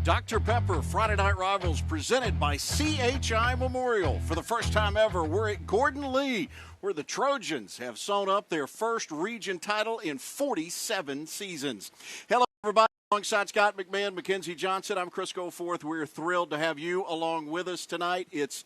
Dr. Pepper Friday Night Rivals presented by CHI Memorial. For the first time ever, we're at Gordon Lee, where the Trojans have sewn up their first region title in 47 seasons. Hello, everybody. Alongside Scott McMahon, Mackenzie Johnson, I'm Chris Goforth. We're thrilled to have you along with us tonight. It's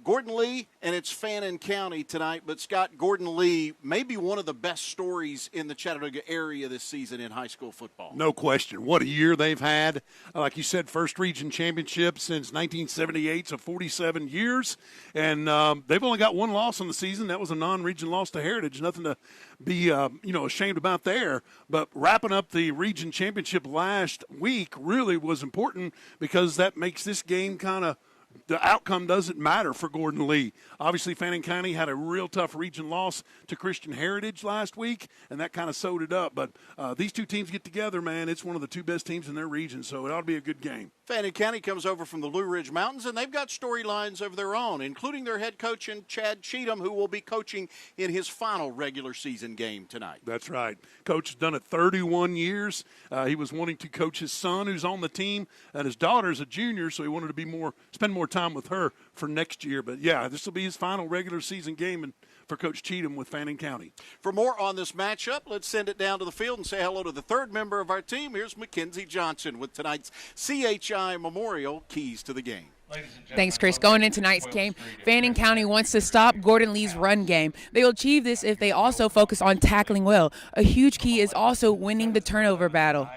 Gordon Lee, and it's Fannin County tonight. But, Scott, Gordon Lee may be one of the best stories in the Chattanooga area this season in high school football. No question. What a year they've had. Like you said, first region championship since 1978, so 47 years. And they've only got one loss on the season. That was a non-region loss to Heritage. Nothing to be ashamed about there. But wrapping up the region championship last week really was important because that makes this game kind of – the outcome doesn't matter for Gordon Lee. Obviously, Fannin County had a real tough region loss to Christian Heritage last week, and that kind of sewed it up. But these two teams get together, man. It's one of the two best teams in their region, so it ought to be a good game. Fannin County comes over from the Blue Ridge Mountains, and they've got storylines of their own, including their head coach, Chad Cheatham, who will be coaching in his final regular season game tonight. That's right. Coach has done it 31 years. He was wanting to coach his son, who's on the team, and his daughter's a junior, so he wanted to spend more time with her for next year. But, yeah, this will be his final regular season game for Coach Cheatham with Fannin County. For more on this matchup, let's send it down to the field and say hello to the third member of our team. Here's Mackenzie Johnson with tonight's CHI Memorial Keys to the Game. Thanks, Chris. Going into tonight's game, Fannin County wants to stop Gordon Lee's run game. They will achieve this if they also focus on tackling well. A huge key is also winning the turnover battle.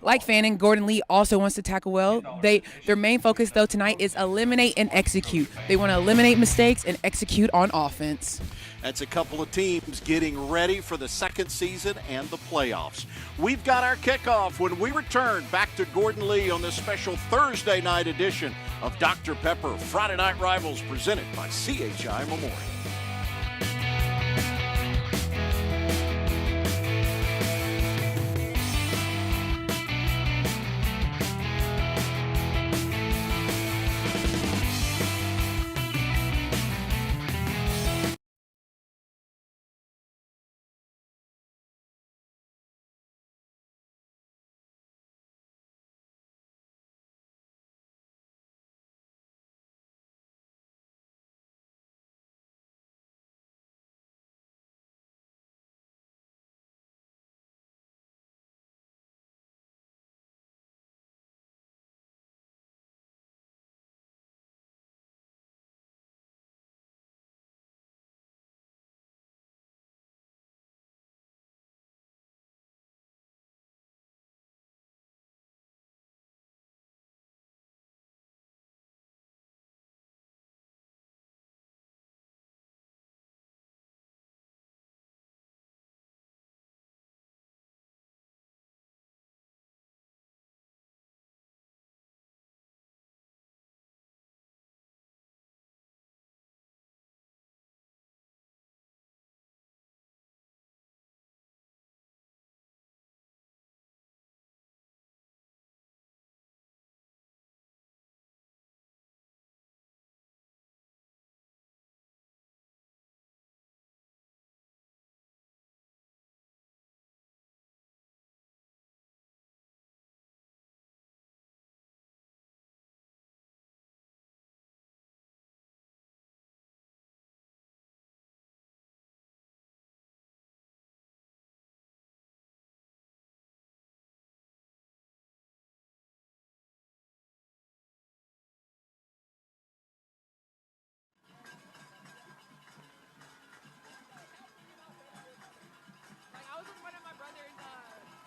Like Fannin, Gordon Lee also wants to tackle well. Their main focus, though, tonight is eliminate and execute. They want to eliminate mistakes and execute on offense. That's a couple of teams getting ready for the second season and the playoffs. We've got our kickoff when we return back to Gordon Lee on this special Thursday night edition of Dr. Pepper Friday Night Rivals presented by CHI Memorial.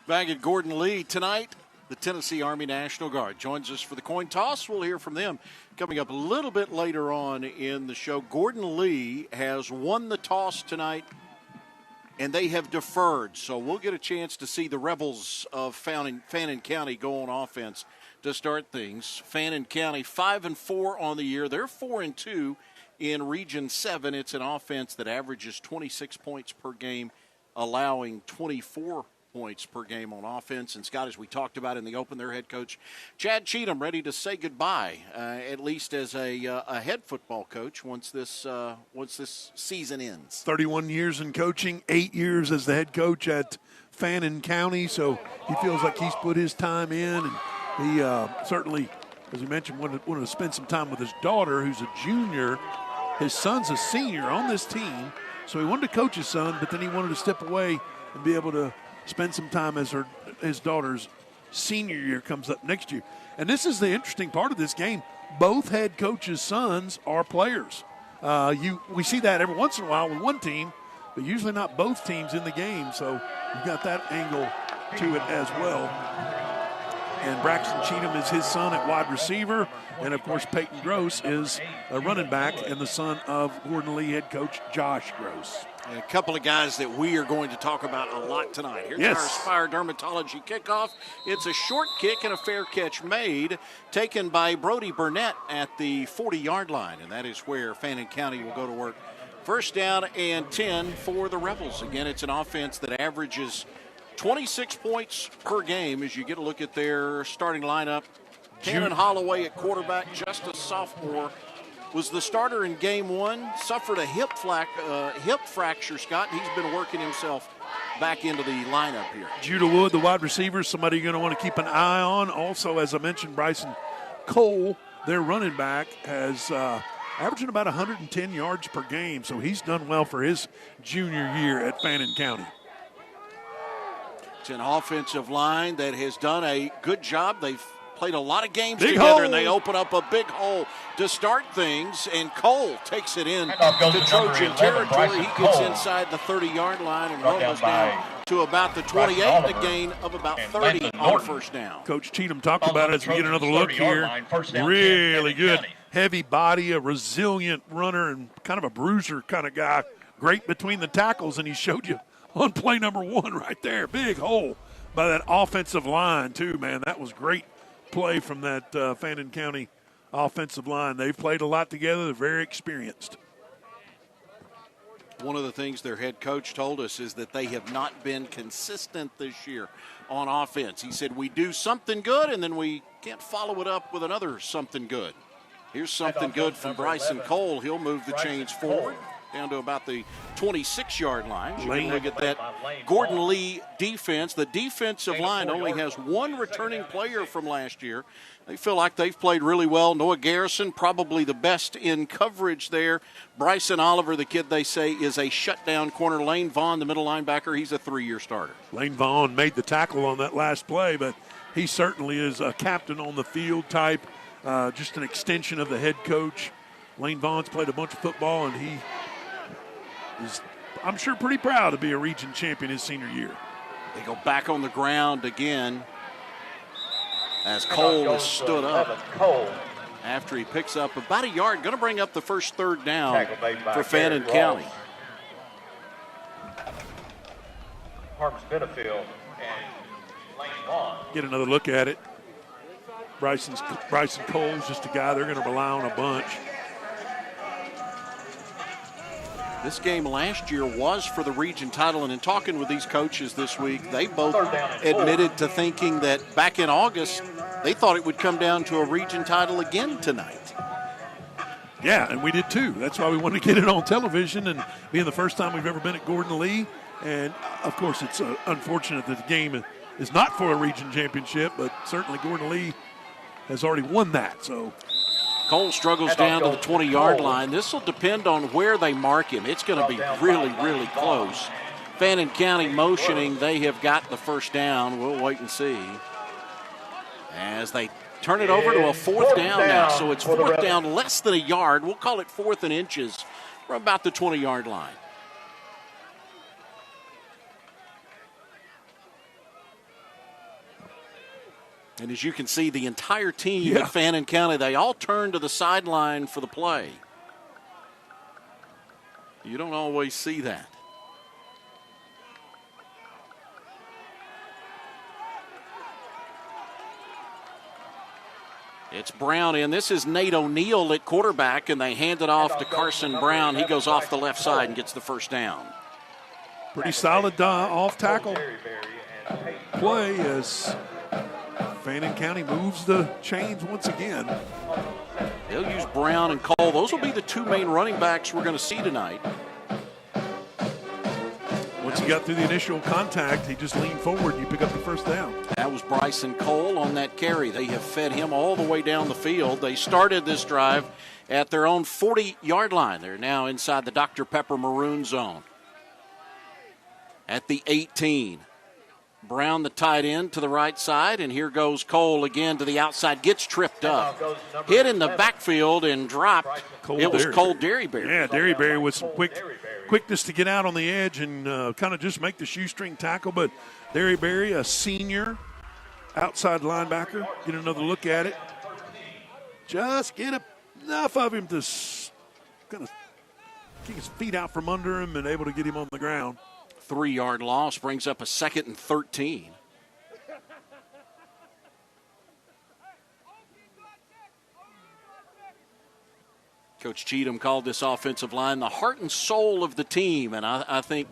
Back at Gordon Lee tonight, the Tennessee Army National Guard joins us for the coin toss. We'll hear from them coming up a little bit later on in the show. Gordon Lee has won the toss tonight, and they have deferred. So we'll get a chance to see the Rebels of Fannin County go on offense to start things. Fannin County 5-4 on the year. They're 4-2 in Region 7. It's an offense that averages 26 points per game, allowing 24 points per game on offense. And, Scott, as we talked about in the open, their head coach, Chad Cheatham, ready to say goodbye, at least as a head football coach once this season ends. 31 years in coaching, 8 years as the head coach at Fannin County, so he feels like he's put his time in and He certainly, as we mentioned, wanted to spend some time with his daughter, who's a junior. His son's a senior on this team, so he wanted to coach his son, but then he wanted to step away and be able to spend some time as his daughter's senior year comes up next year. And this is the interesting part of this game. Both head coaches' sons are players. We see that every once in a while with one team, but usually not both teams in the game. So you've got that angle to it as well. And Braxton Cheatham is his son at wide receiver. And, of course, Peyton Gross is a running back and the son of Gordon Lee head coach Josh Gross. And a couple of guys that we are going to talk about a lot tonight. Here's our Aspire Dermatology kickoff. It's a short kick and a fair catch made, taken by Brody Burnett at the 40-yard line. And that is where Fannin County will go to work. First down and 10 for the Rebels. Again, it's an offense that averages 26 points per game as you get a look at their starting lineup. Cannon Holloway at quarterback, just a sophomore, was the starter in game one, suffered a hip fracture, Scott. He's been working himself back into the lineup here. Judah Wood, the wide receiver, somebody you're going to want to keep an eye on. Also, as I mentioned, Bryson Cole, their running back, has averaging about 110 yards per game, so he's done well for his junior year at Fannin County. It's an offensive line that has done a good job. They've played a lot of games together, and they open up a big hole to start things, and Cole takes it in to Trojan territory. He gets inside the 30-yard line and rumbles down to about the 28, and a gain of about 30 on first down. Coach Cheatham talked about it as we get another look here. Really good, heavy body, a resilient runner, and kind of a bruiser kind of guy. Great between the tackles, and he showed you on play number one right there. Big hole by that offensive line, too, man. That was great play from that Fannin County offensive line. They've played a lot together. They're very experienced. One of the things their head coach told us is that they have not been consistent this year on offense. He said, we do something good, and then we can't follow it up with another something good. Here's something good from Bryson Cole. He'll move the chains forward down to about the 26-yard line. You can look at that Gordon Lee defense. The defensive line only has one returning player from last year. They feel like they've played really well. Noah Garrison, probably the best in coverage there. Bryson Oliver, the kid they say is a shutdown corner. Layne Vaughn, the middle linebacker, he's a 3-year starter. Layne Vaughn made the tackle on that last play, but he certainly is a captain on the field type, just an extension of the head coach. Layne Vaughn's played a bunch of football, and he is, I'm sure, pretty proud to be a region champion his senior year. They go back on the ground again as Cole is stood up after he picks up about a yard. Going to bring up the first third down for Fannin County. Harms Benefield and Layne Vaughn. Get another look at it. Bryson Cole's just a guy they're going to rely on a bunch. This game last year was for the region title, and in talking with these coaches this week, they both admitted to thinking that back in August, they thought it would come down to a region title again tonight. Yeah, and we did too. That's why we wanted to get it on television, and being the first time we've ever been at Gordon Lee. And, of course, it's unfortunate that the game is not for a region championship, but certainly Gordon Lee has already won that. So Cole struggles down to the 20-yard line. This will depend on where they mark him. It's going to be really, really close. Fannin County motioning. They have got the first down. We'll wait and see as they turn it over to a fourth down now. So it's fourth down, less than a yard. We'll call it fourth and inches from about the 20-yard line. And as you can see, the entire team at Fannin County, they all turn to the sideline for the play. You don't always see that. It's Brown in. This is Nate O'Neill at quarterback, and they hand it off to Carson Brown. He goes off the left side and gets the first down. Pretty solid off-tackle play as Fannin County moves the chains once again. They'll use Brown and Cole. Those will be the two main running backs we're going to see tonight. Once once he got through the initial contact, he just leaned forward and you pick up the first down. That was Bryson Cole on that carry. They have fed him all the way down the field. They started this drive at their own 40-yard line. They're now inside the Dr. Pepper maroon zone. At the 18. Brown, the tight end, to the right side, and here goes Cole again to the outside. Gets tripped up. Hit in the backfield and dropped. It was Cole Derryberry. Yeah, Derryberry with some quickness to get out on the edge and kind of just make the shoestring tackle. But Derryberry, a senior outside linebacker, get another look at it. Just get enough of him to kind of kick his feet out from under him and able to get him on the ground. 3-yard loss brings up a 2nd and 13. Coach Cheatham called this offensive line the heart and soul of the team, and I think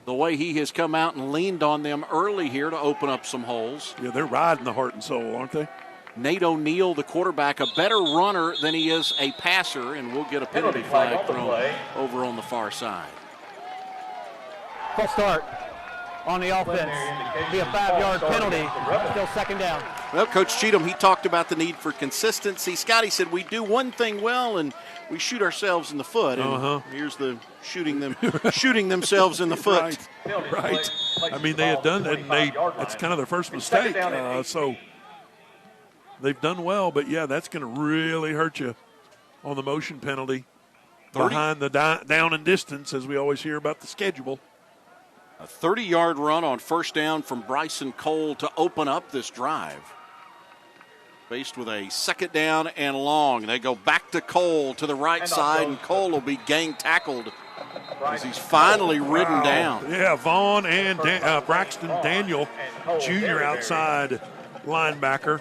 the way he has come out and leaned on them early here to open up some holes. Yeah, they're riding the heart and soul, aren't they? Nate O'Neill, the quarterback, a better runner than he is a passer, and we'll get a penalty flag thrown over on the far side. Full start on the offense. Be a 5-yard penalty. Still 2nd down. Well, Coach Cheatham, he talked about the need for consistency. Scotty said we do one thing well and we shoot ourselves in the foot. And here's the shooting themselves in the foot. Right. I mean, they had done that, and it's kind of their first mistake. So they've done well, but yeah, that's going to really hurt you on the motion penalty. 30. Behind the down and distance, as we always hear about the schedule. A 30-yard run on 1st down from Bryson Cole to open up this drive. Faced with a 2nd down and long. They go back to Cole to the right side, and Cole will be gang tackled as he's finally ridden down. Yeah, Vaughn and Braxton Daniel Jr. outside linebacker.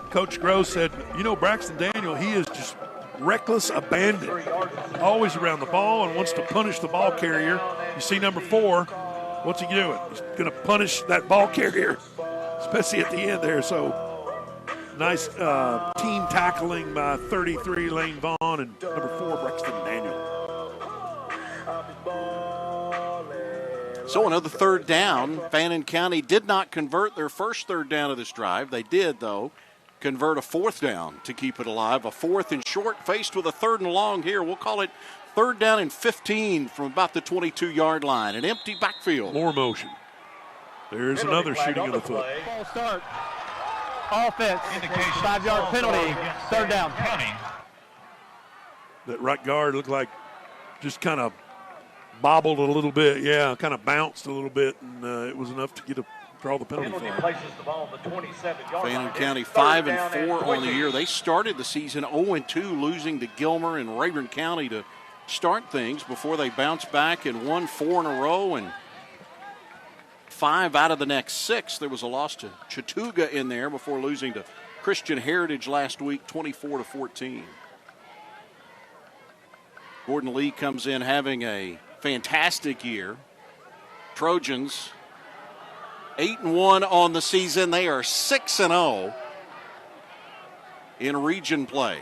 Coach Gross said, Braxton Daniel, he is just reckless abandon. Always around the ball and wants to punish the ball carrier. You see number 4, what's he doing? He's going to punish that ball carrier, especially at the end there. So nice team tackling by 33, Layne Vaughn, and number 4, Braxton Daniel. So another 3rd down. Fannin County did not convert their first 3rd down of this drive. They did, though, convert a 4th down to keep it alive. A 4th and short faced with a 3rd and long here. We'll call it 3rd down and 15 from about the 22-yard line. An empty backfield. More motion. There's another shooting of the foot. Ball start. Offense. 5-yard penalty. 3rd down. That right guard looked like just kind of bobbled a little bit. Yeah, kind of bounced a little bit, and it was enough to draw the penalty flag. Fannin County 5-4 on the year. They started the season 0-2, losing to Gilmer and Rayburn County to start things before they bounced back and won 4 in a row, and 5 out of the next 6. There was a loss to Chattooga in there before losing to Christian Heritage last week, 24-14. Gordon Lee comes in having a fantastic year. Trojans 8-1 on the season. They are 6-0 in region play.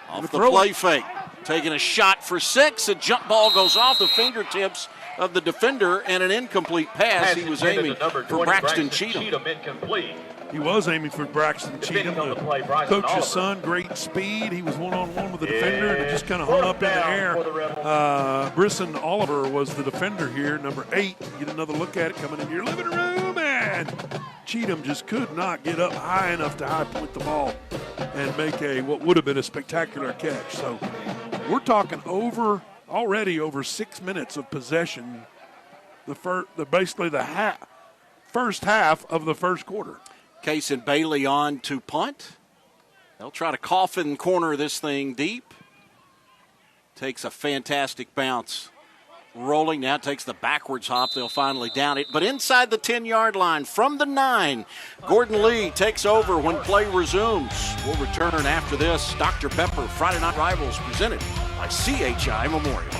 Off the play fake, taking a shot for 6. A jump ball goes off the fingertips of the defender and an incomplete pass. He was aiming for Braxton Cheatham. He was aiming for Braxton Cheatham, the coach's son. Great speed. He was one-on-one with the defender, and it just kind of hung up in the air. Brisson Oliver was the defender here, number 8. Get another look at it coming into your living room, and Cheatham just could not get up high enough to high point the ball and make what would have been a spectacular catch. So we're talking already over 6 minutes of possession, basically the first half of the first quarter. Case and Bailey on to punt. They'll try to coffin corner this thing deep. Takes a fantastic bounce. Rolling now, takes the backwards hop. They'll finally down it. But inside the 10-yard line from the 9, Gordon Lee takes over when play resumes. We'll return after this. Dr. Pepper Friday Night Rivals presented by CHI Memorial.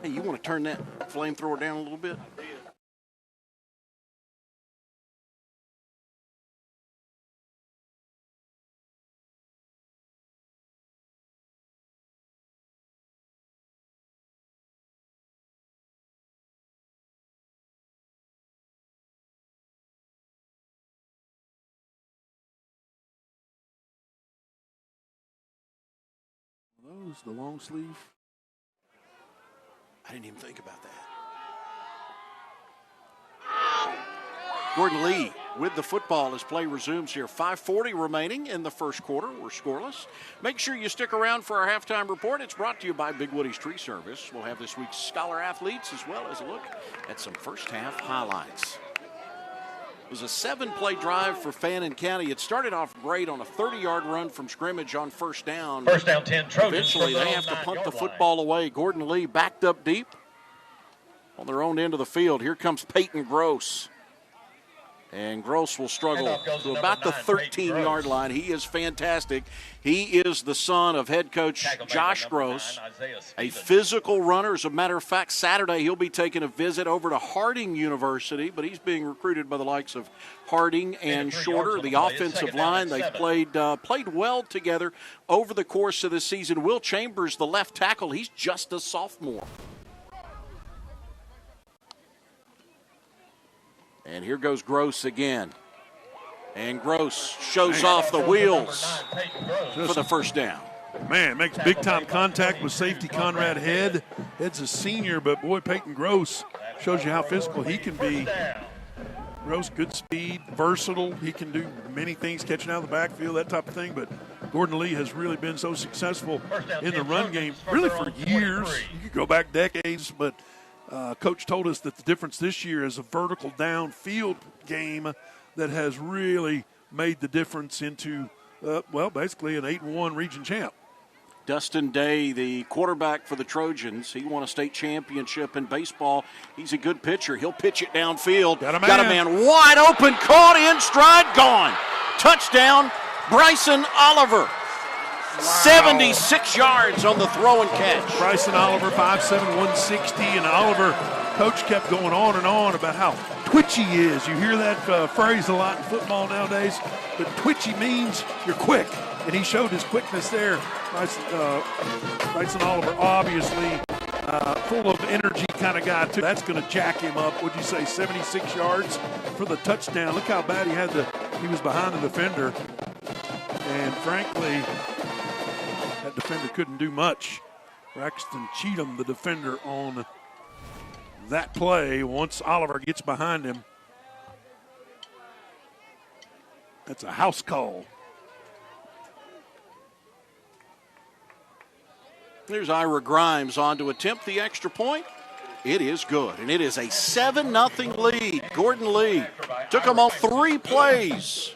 Hey, you want to turn that flamethrower down a little bit? Those, the long sleeve. I didn't even think about that. Gordon Lee with the football as play resumes here. 5:40 remaining in the first quarter. We're scoreless. Make sure you stick around for our halftime report. It's brought to you by Big Woody's Tree Service. We'll have this week's Scholar Athletes as well as a look at some first half highlights. It was a 7-play drive for Fannin County. It started off great on a 30-yard run from scrimmage on first down. First down 10 Trojans. Eventually, they have to punt the football away. Gordon Lee backed up deep on their own end of the field. Here comes Peyton Gross. And Gross will struggle to about the 13-yard line. He is fantastic. He is the son of head coach Josh Gross, a physical runner. As a matter of fact, Saturday he'll be taking a visit over to Harding University, but he's being recruited by the likes of Harding and Shorter. The offensive line, they played well together over the course of the season. Will Chambers, the left tackle, he's just a sophomore. And here goes Gross again. And Gross shows off the wheels for the first down. Man, makes big-time contact with safety Conrad Head. Head's a senior, but boy, Peyton Gross shows you how physical he can be. Gross, good speed, versatile. He can do many things, catching out of the backfield, that type of thing. But Gordon Lee has really been so successful in the run game, really for years. You could go back decades, but Coach told us that the difference this year is a vertical downfield game that has really made the difference into, basically an 8-1 region champ. Dustin Day, the quarterback for the Trojans, he won a state championship in baseball. He's a good pitcher. He'll pitch it downfield. Got a man wide open, caught in stride, gone. Touchdown, Bryson Oliver. 76 yards on the throw and catch. Bryson Oliver, 5'7", 160, and Oliver, coach kept going on and on about how twitchy he is. You hear that phrase a lot in football nowadays, but twitchy means you're quick, and he showed his quickness there. Bryson Oliver, obviously, full of energy kind of guy, too. That's going to jack him up. What'd you say, 76 yards for the touchdown? Look how bad he was behind the defender, and frankly, that defender couldn't do much. Braxton Cheatham, the defender, on that play once Oliver gets behind him. That's a house call. There's Ira Grimes on to attempt the extra point. It is good, and it is a 7-0 lead. Gordon Lee took them on 3 plays.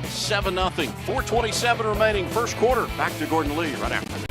7-0, 4:27 remaining first quarter. Back to Gordon Lee right after this.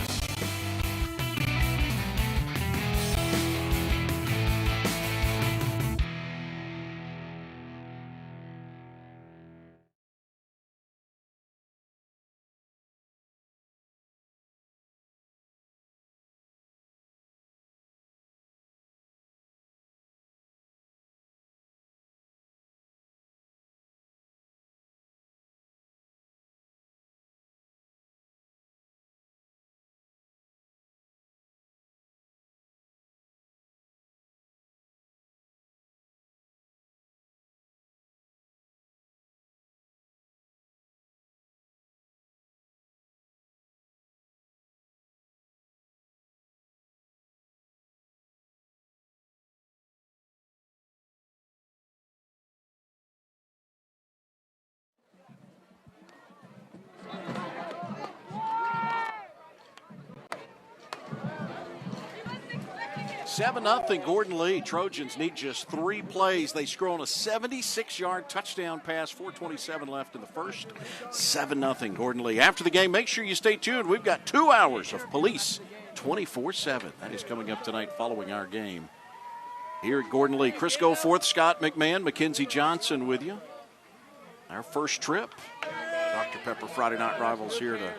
Seven nothing Gordon Lee. Trojans need just 3 plays. They score on a 76-yard touchdown pass. 4:27 left in the first. 7-0 Gordon Lee. After the game, make sure you stay tuned. We've got 2 hours of Police 24/7. That is coming up tonight following our game here at Gordon Lee. Chris Goforth, Scott McMahon, Mackenzie Johnson with you. Our first trip. Dr. Pepper Friday Night Rivals here to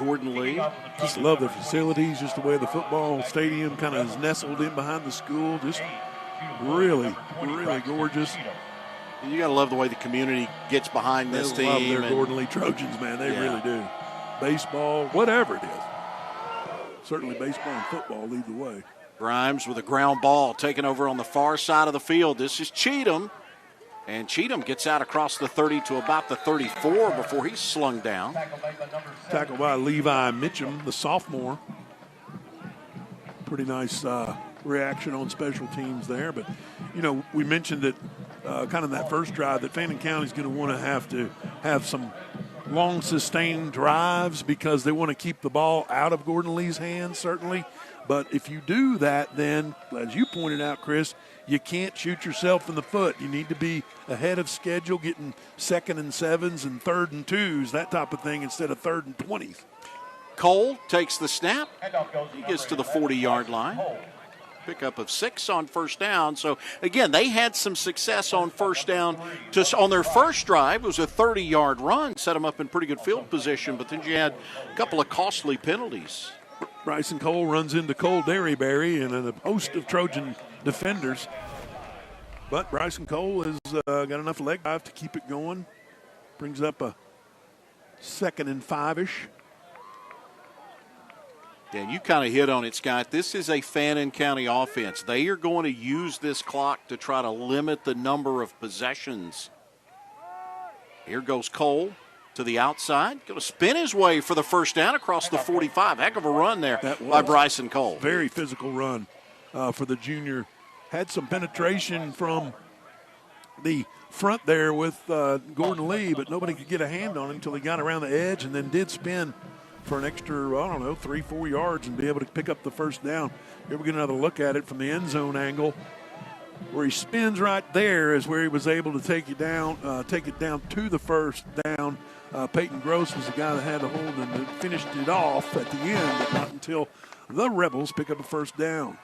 Gordon Lee. Just love the facilities, just the way the football stadium kind of is nestled in behind the school. Just really, really gorgeous. You got to love the way the community gets behind this team. They love their Gordon Lee Trojans, man. They really do. Baseball, whatever it is. Certainly baseball and football lead the way. Grimes with a ground ball taken over on the far side of the field. This is Cheatham. And Cheatham gets out across the 30 to about the 34 before he's slung down. Tackled by Levi Mitchum, the sophomore. Pretty nice reaction on special teams there. But, you know, we mentioned that kind of that first drive that Fannin County's going to have some long sustained drives because they want to keep the ball out of Gordon Lee's hands, certainly. But if you do that, then, as you pointed out, Chris, you can't shoot yourself in the foot. You need to be ahead of schedule, getting 2nd and 7s and 3rd and 2s, that type of thing, instead of 3rd and 20s. Cole takes the snap. He gets to the 40-yard line. Pickup of 6 on first down. So, again, they had some success on first down. Just on their first drive, it was a 30-yard run, set them up in pretty good field position, but then you had a couple of costly penalties. Bryson Cole runs into Cole Derryberry and a host of Trojan defenders. But Bryson Cole has got enough leg drive to keep it going. Brings up a 2nd and 5-ish. Dan, you kind of hit on it, Scott. This is a Fannin County offense. They are going to use this clock to try to limit the number of possessions. Here goes Cole to the outside. Going to spin his way for the first down across the 45. Heck of a run there by Bryson Cole. Very physical run for the junior. Had some penetration from the front there with Gordon Lee, but nobody could get a hand on him until he got around the edge and then did spin for an extra, 3-4 yards and be able to pick up the first down. Here we get another look at it from the end zone angle. Where he spins right there is where he was able to take it down to the first down. Peyton Gross was the guy that had the hold and finished it off at the end, but not until the Rebels pick up a first down.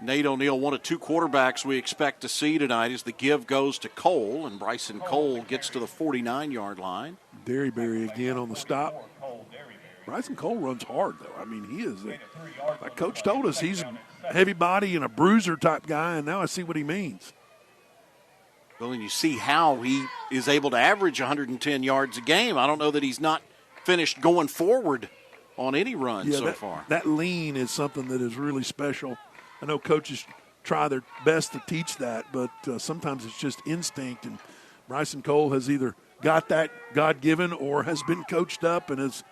Nate O'Neill, one of 2 quarterbacks we expect to see tonight as the give goes to Cole, and Bryson Cole gets to the 49-yard line. Derryberry again on the stop. Bryson Cole runs hard, though. I mean, he is, like Coach told us, he's a heavy body and a bruiser type guy, and now I see what he means. Well, and you see how he is able to average 110 yards a game. I don't know that he's not finished going forward on any run so far. That lean is something that is really special. I know coaches try their best to teach that, but sometimes it's just instinct, and Bryson Cole has either got that God-given or has been coached up and has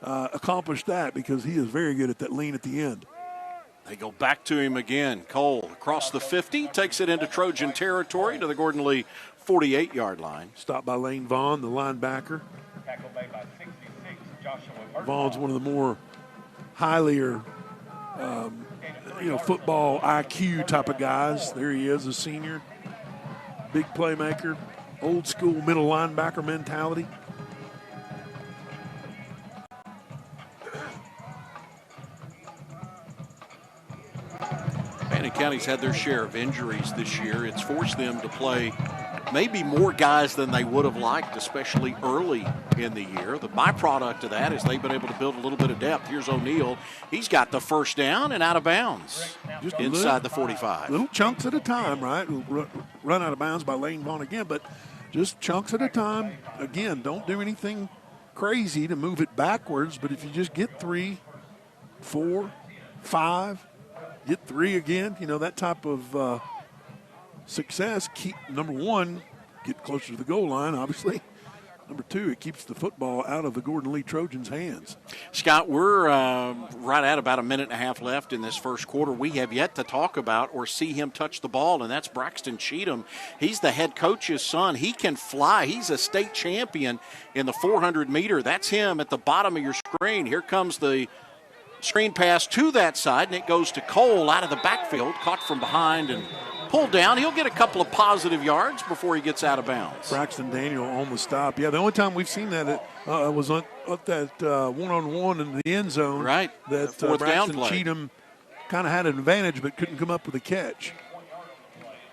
accomplished that because he is very good at that lean at the end. They go back to him again. Cole across the 50, takes it into Trojan territory to the Gordon Lee 48-yard line. Stopped by Layne Vaughn, the linebacker. Vaughn's one of the more highly football IQ type of guys. There he is, a senior. Big playmaker, old school middle linebacker mentality. Fannin County's had their share of injuries this year. It's forced them to play maybe more guys than they would have liked, especially early in the year. The byproduct of that is they've been able to build a little bit of depth. Here's O'Neill. He's got the first down and out of bounds just inside the 45. Little chunks at a time, right? Run out of bounds by Layne Vaughn again, but just chunks at a time. Again, don't do anything crazy to move it backwards, but if you just get 3, 4, 5, get 3 again, that type of success. Keep, number 1, get closer to the goal line, obviously. Number 2, it keeps the football out of the Gordon Lee Trojans' hands. Scott, we're right at about a minute and a half left in this first quarter. We have yet to talk about or see him touch the ball, and that's Braxton Cheatham. He's the head coach's son. He can fly. He's a state champion in the 400-meter. That's him at the bottom of your screen. Here comes the screen pass to that side, and it goes to Cole out of the backfield, caught from behind and pulled down. He'll get a couple of positive yards before he gets out of bounds. Braxton Daniel on the stop. Yeah, the only time we've seen that was on that one-on-one in the end zone. Right. That Braxton Cheatham kind of had an advantage but couldn't come up with a catch.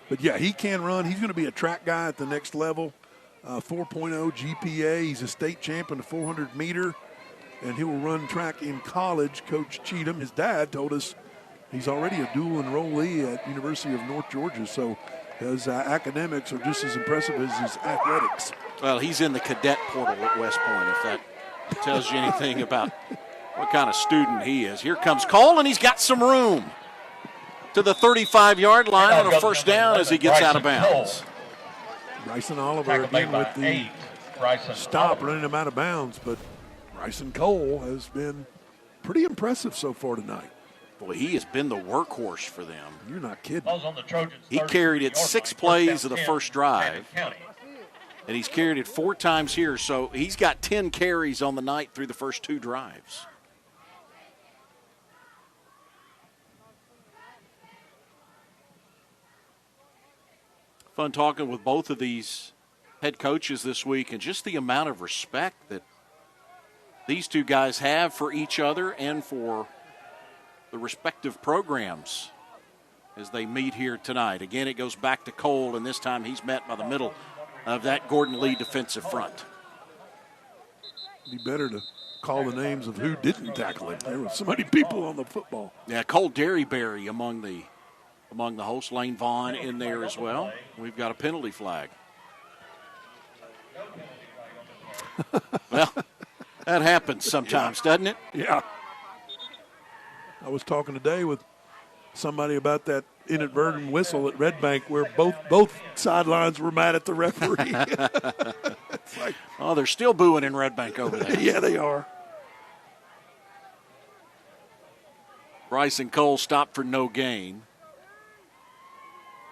But, yeah, he can run. He's going to be a track guy at the next level. 4.0 GPA. He's a state champion, 400 meter, and he will run track in college. Coach Cheatham, his dad, told us he's already a dual enrollee at University of North Georgia, so his academics are just as impressive as his athletics. Well, he's in the cadet portal at West Point, if that tells you anything about what kind of student he is. Here comes Cole, and he's got some room to the 35-yard line on a first down as he gets out of bounds. Bryson Oliver again with the stop, running him out of bounds, but Bryson Cole has been pretty impressive so far tonight. Boy, he has been the workhorse for them. You're not kidding. He carried it 6 plays of the first drive, and he's carried it 4 times here, so he's got 10 carries on the night through the first 2 drives. Fun talking with both of these head coaches this week, and just the amount of respect that these two guys have for each other and for the respective programs as they meet here tonight. Again, it goes back to Cole, and this time he's met by the middle of that Gordon Lee defensive front. It'd be better to call the names of who didn't tackle him. There were so many people on the football. Yeah, Cole Derryberry among the hosts. Layne Vaughn in there as well. We've got a penalty flag. Well, that happens sometimes, doesn't it? Yeah. I was talking today with somebody about that inadvertent whistle at Red Bank where both sidelines were mad at the referee. It's like, oh, they're still booing in Red Bank over there. Yeah, they are. Bryson Cole stopped for no gain.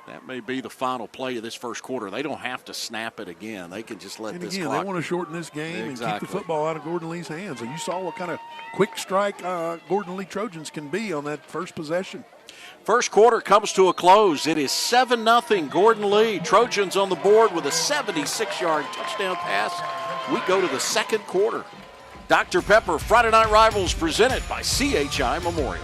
That may be the final play of this first quarter. They don't have to snap it again. They can just let this clock. They want to shorten this game Exactly. and keep the football out of Gordon Lee's hands. And you saw what kind of quick strike Gordon Lee Trojans can be on that first possession. First quarter comes to a close. It is 7-0 Gordon Lee. Trojans on the board with a 76-yard touchdown pass. We go to the second quarter. Dr. Pepper Friday Night Rivals presented by CHI Memorial.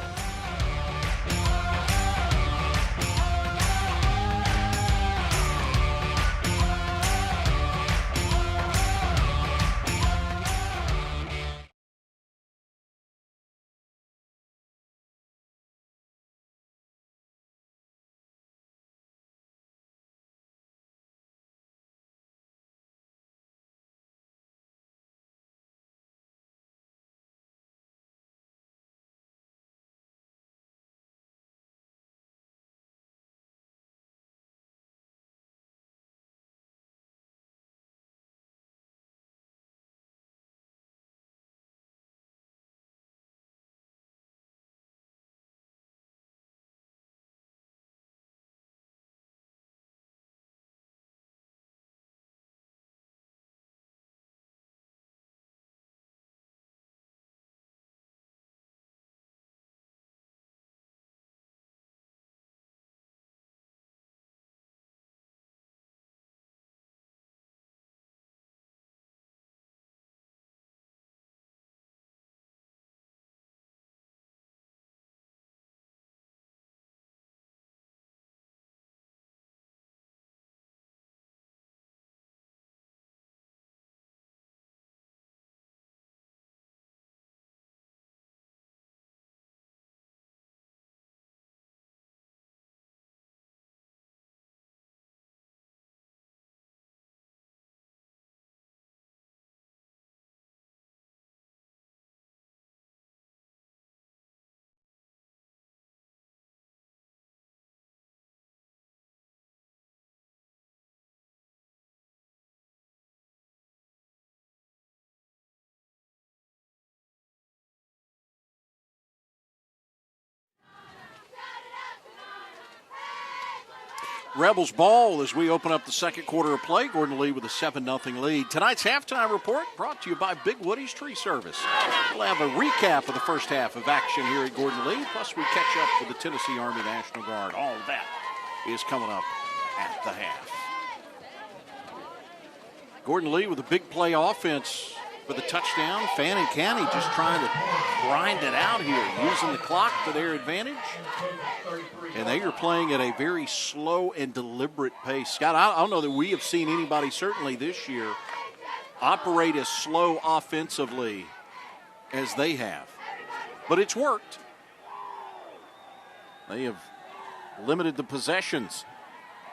Rebels ball as we open up the second quarter of play. Gordon Lee with a 7-0 lead. Tonight's halftime report brought to you by Big Woody's Tree Service. We'll have a recap of the first half of action here at Gordon Lee. Plus, we catch up with the Tennessee Army National Guard. All of that is coming up at the half. Gordon Lee with a big play offense for the touchdown. Fannin County just trying to grind it out here, using the clock to their advantage. And they are playing at a very slow and deliberate pace. Scott, I don't know that we have seen anybody, certainly this year, operate as slow offensively as they have. But it's worked. They have limited the possessions.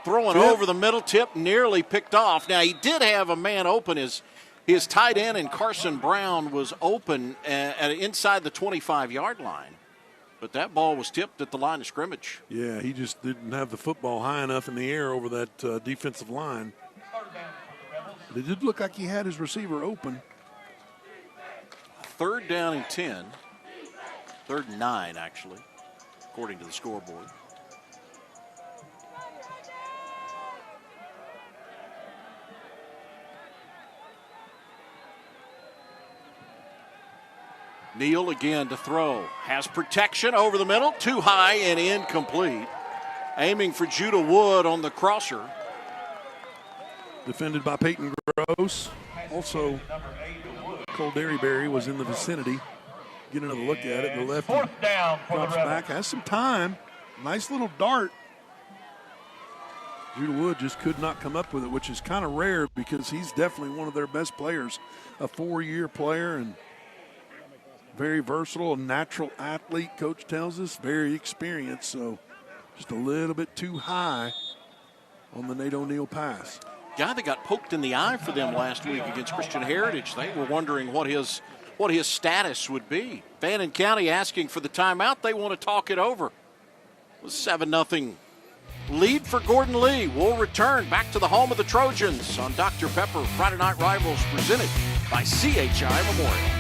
Throwing over the middle, tip nearly picked off. Now, he did have a man open. His tight end and Carson Brown was open inside the 25-yard line. But that ball was tipped at the line of scrimmage. Yeah, he just didn't have the football high enough in the air over that defensive line. It did look like he had his receiver open. 3rd down and 10. 3rd and 9, actually, according to the scoreboard. Neal again to throw. Has protection over the middle. Too high and incomplete. Aiming for Judah Wood on the crosser. Defended by Peyton Gross. Also, Cole Derryberry was in the vicinity. Get another look at it. The left drops back. Has some time. Nice little dart. Judah Wood just could not come up with it, which is kind of rare because he's definitely one of their best players. A 4-year player and very versatile, a natural athlete, coach tells us. Very experienced, so just a little bit too high on the Nate O'Neill pass. Guy that got poked in the eye for them last week against Christian Heritage. They were wondering what his status would be. Fannin County asking for the timeout. They want to talk it over. It was 7-0 lead for Gordon Lee. We'll return back to the home of the Trojans on Dr. Pepper Friday Night Rivals, presented by CHI Memorial.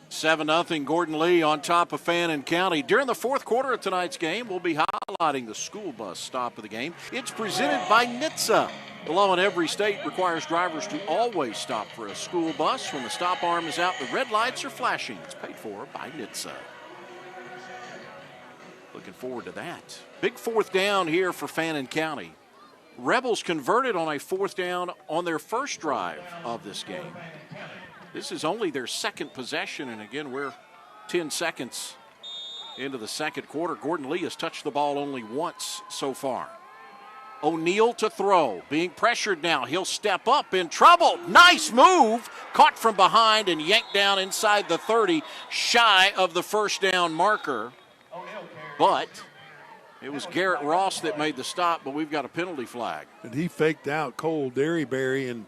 Seven 0 Gordon Lee on top of Fannin County. During the 4th quarter of tonight's game, we'll be highlighting the school bus stop of the game. It's presented by NHTSA. The law in every state requires drivers to always stop for a school bus. When the stop arm is out, the red lights are flashing. It's paid for by NHTSA. Looking forward to that. Big 4th down here for Fannin County. Rebels converted on a 4th down on their first drive of this game. This is only their 2nd possession, and again, we're 10 seconds into the 2nd quarter. Gordon Lee has touched the ball only once so far. O'Neill to throw, being pressured now. He'll step up, in trouble. Nice move, caught from behind and yanked down inside the 30, shy of the 1st down marker. But it was Garrett Ross that made the stop, but we've got a penalty flag. And he faked out Cole Derryberry, and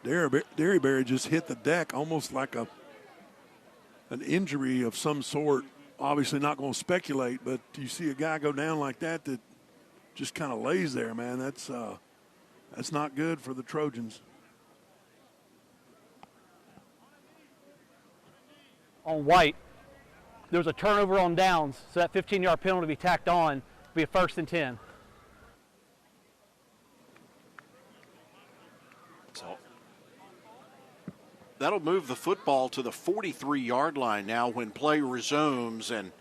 Derryberry just hit the deck almost like an injury of some sort. Obviously not going to speculate, but you see a guy go down like that just kind of lays there, man. That's not good for the Trojans. On White, there was a turnover on downs, so that 15-yard penalty to be tacked on, be a 1st and 10. That'll move the football to the 43-yard line now when play resumes. And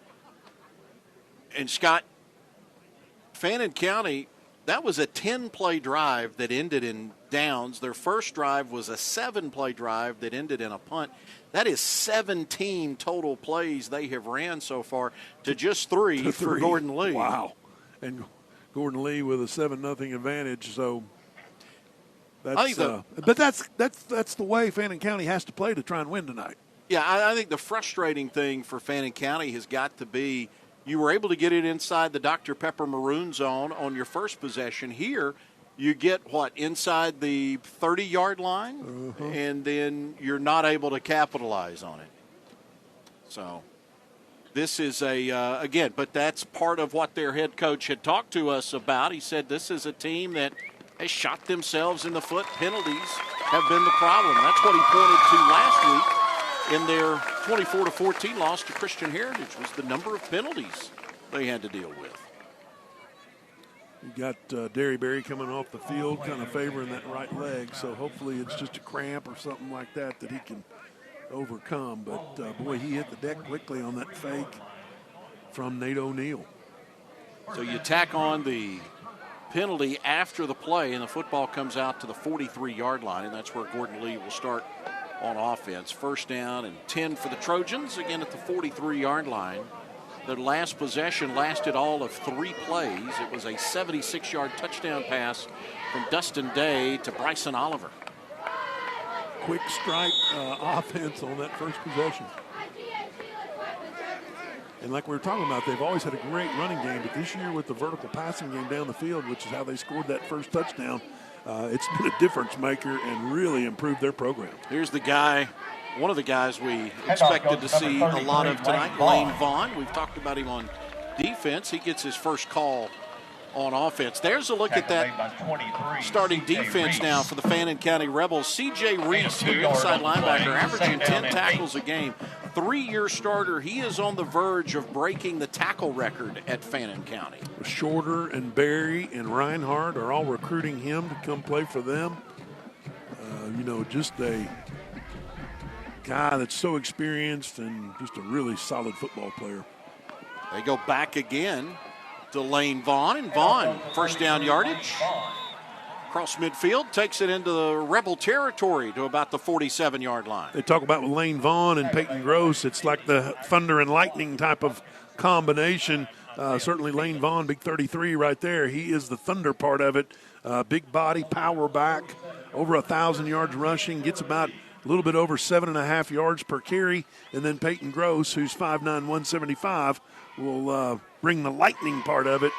Scott, Fannin County, that was a 10-play drive that ended in downs. Their first drive was a 7-play drive that ended in a punt. That is 17 total plays they have ran so far to just 3 for Gordon Lee. Wow. And Gordon Lee with a 7-0 advantage. So That's but that's the way Fannin County has to play to try and win tonight. Yeah, I think the frustrating thing for Fannin County has got to be you were able to get it inside the Dr. Pepper maroon zone on your first possession. Here, you get, inside the 30-yard line, and then you're not able to capitalize on it. So this is again, but that's part of what their head coach had talked to us about. He said this is a team that has shot themselves in the foot. Penalties have been the problem. That's what he pointed to last week. In their 24-14 loss to Christian Heritage was the number of penalties they had to deal with. You got Derryberry coming off the field, kind of favoring that right leg, so hopefully it's just a cramp or something like that he can overcome. But, boy, he hit the deck quickly on that fake from Nate O'Neill. So you tack on the penalty after the play, and the football comes out to the 43-yard line, and that's where Gordon Lee will start on offense. First down and 10 for the Trojans, again at the 43-yard line. Their last possession lasted all of 3 plays. It was a 76-yard touchdown pass from Dustin Day to Bryson Oliver. Quick strike offense on that first possession. And like we were talking about, they've always had a great running game, but this year with the vertical passing game down the field, which is how they scored that first touchdown, it's been a difference maker and really improved their program. Here's the guy, one of the guys we expected to see a lot of tonight, Layne Vaughn. We've talked about him on defense. He gets his first call on offense. There's a look at that starting defense now for the Fannin County Rebels. C.J. Reece, their inside linebacker, averaging 10 tackles a game. 3-year starter. He is on the verge of breaking the tackle record at Fannin County. Shorter and Barry and Reinhardt are all recruiting him to come play for them. Just a guy that's so experienced and just a really solid football player. They go back again to Layne Vaughn, and Vaughn, first down yardage. Across midfield, takes it into the Rebel territory to about the 47-yard line. They talk about Layne Vaughn and Peyton Gross. It's like the thunder and lightning type of combination. Certainly Layne Vaughn, big 33 right there. He is the thunder part of it. Big body, power back, over 1,000 yards rushing, gets about a little bit over 7.5 yards per carry. And then Peyton Gross, who's 5'9", 175, will bring the lightning part of it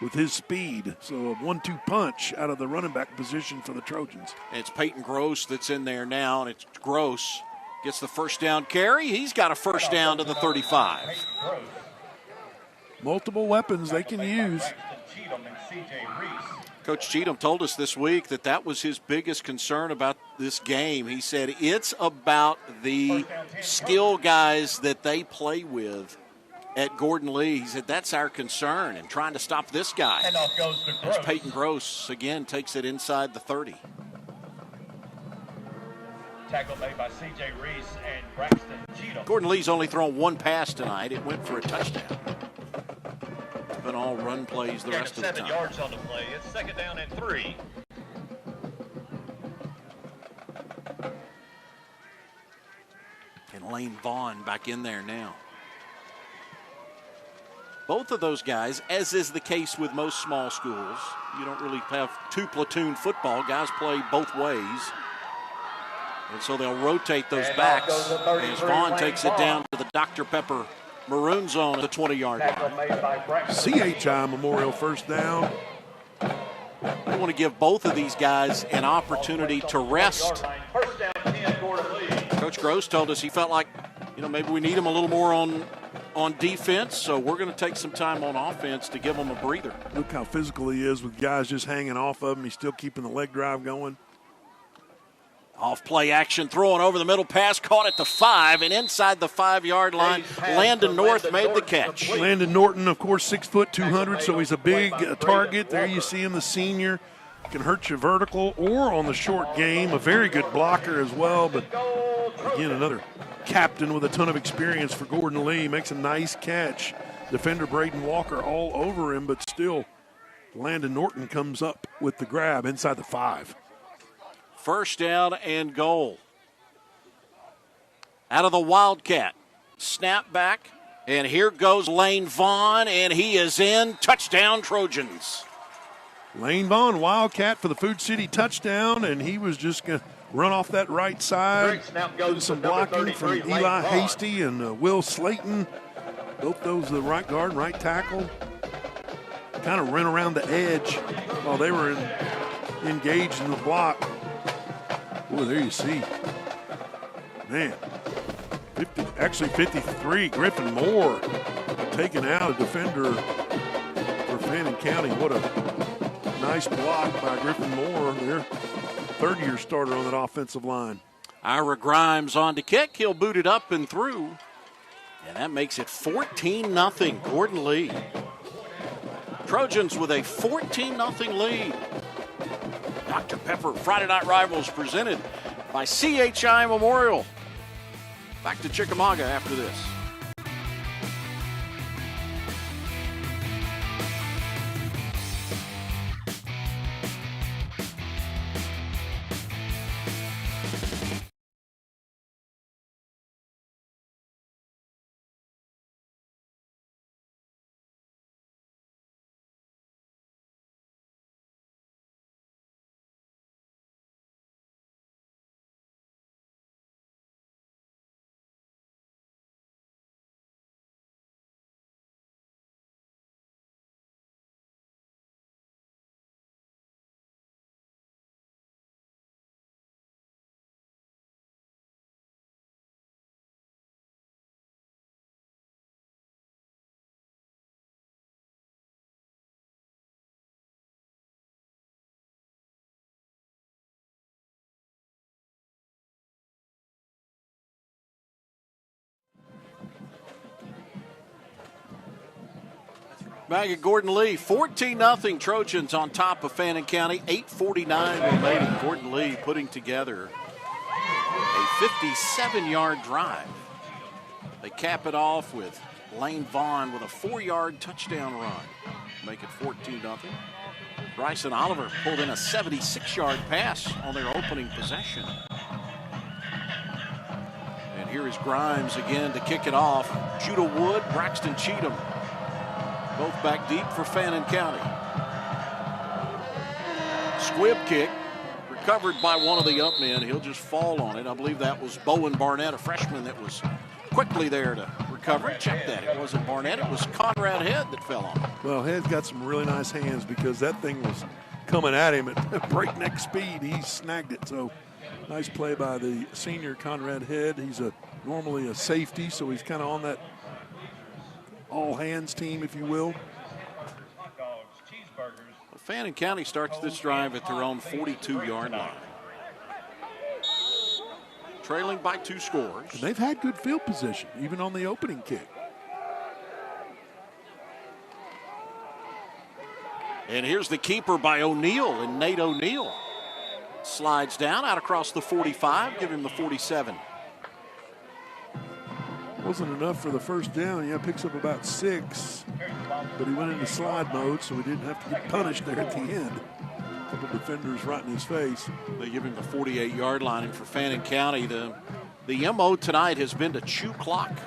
with his speed. So a 1-2 punch out of the running back position for the Trojans. And it's Peyton Gross that's in there now, and it's Gross gets the first down carry. He's got a first down to the 35. Multiple weapons they can use. Coach Cheatham told us this week that was his biggest concern about this game. He said it's about the skill guys that they play with at Gordon Lee. He said that's our concern and trying to stop this guy. And off goes to Gross. As Peyton Gross again takes it inside the 30. Tackle made by C.J. Reece and Braxton Cheatham. Gordon Lee's only thrown one pass tonight. It went for a touchdown. It's been all run plays the rest of the time. 7 yards on the play. It's second down and 3. And Layne Vaughn back in there now. Both of those guys, as is the case with most small schools, you don't really have 2 platoon football. Guys play both ways. And so they'll rotate those backs as Vaughn takes it down to the Dr. Pepper maroon zone at the 20-yard line. CHI Memorial first down. We want to give both of these guys an opportunity to rest. Coach Gross told us he felt like, maybe we need him a little more on defense, so we're going to take some time on offense to give him a breather. Look how physical he is with guys just hanging off of him. He's still keeping the leg drive going. Off play action, throwing over the middle, pass caught at the 5, and inside the 5-yard line, Landon North made the catch. Landon Norton, of course, 6 foot 200, so he's a big target. There you see him, the senior. Can hurt you vertical or on the short game. A very good blocker as well, but again, another captain with a ton of experience for Gordon Lee. Makes a nice catch. Defender Braden Walker all over him, but still Landon Norton comes up with the grab inside the 5. First down and goal. Out of the Wildcat. Snap back, and here goes Layne Vaughn, and he is in. Touchdown, Trojans. Layne Vaughn, Wildcat for the Food City touchdown, and he was just going to run off that right side. Getting some blocking from Eli Hasty and Will Slayton. Both those, the right guard and right tackle, kind of ran around the edge while they were engaged in the block. Boy, there you see. Man, 53. Griffin Moore taking out a defender for Fannin County. What a nice block by Griffin Moore, their third-year starter on that offensive line. Ira Grimes on to kick. He'll boot it up and through. And that makes it 14-0, Gordon Lee. Trojans with a 14-0 lead. Dr. Pepper Friday Night Rivals presented by CHI Memorial. Back to Chickamauga after this. Back at Gordon Lee, 14-0 Trojans on top of Fannin County. 8:49 remaining. Gordon Lee putting together a 57-yard drive. They cap it off with Layne Vaughn with a 4-yard touchdown run. Make it 14-0. Bryson Oliver pulled in a 76-yard pass on their opening possession. And here is Grimes again to kick it off. Judah Wood, Braxton Cheatham. Both back deep for Fannin County. Squib kick, recovered by one of the up men. He'll just fall on it. I believe that was Bowen Barnett, a freshman that was quickly there to recover. Check that. It wasn't Barnett. It was Conrad Head that fell on it. Well, Head's got some really nice hands because that thing was coming at him at breakneck speed. He snagged it. So nice play by the senior Conrad Head. He's normally a safety, so he's kind of on that all-hands team, if you will. Fannin County starts this drive at their own 42-yard line. Trailing by 2 scores. And they've had good field position, even on the opening kick. And here's the keeper by O'Neal, and Nate O'Neal slides down out across the 45, give him the 47. Wasn't enough for the first down. Yeah, picks up about 6, but he went into slide mode, so he didn't have to get punished there at the end. A couple defenders right in his face. They give him the 48-yard line, and for Fannin County, the MO tonight has been to chew clock.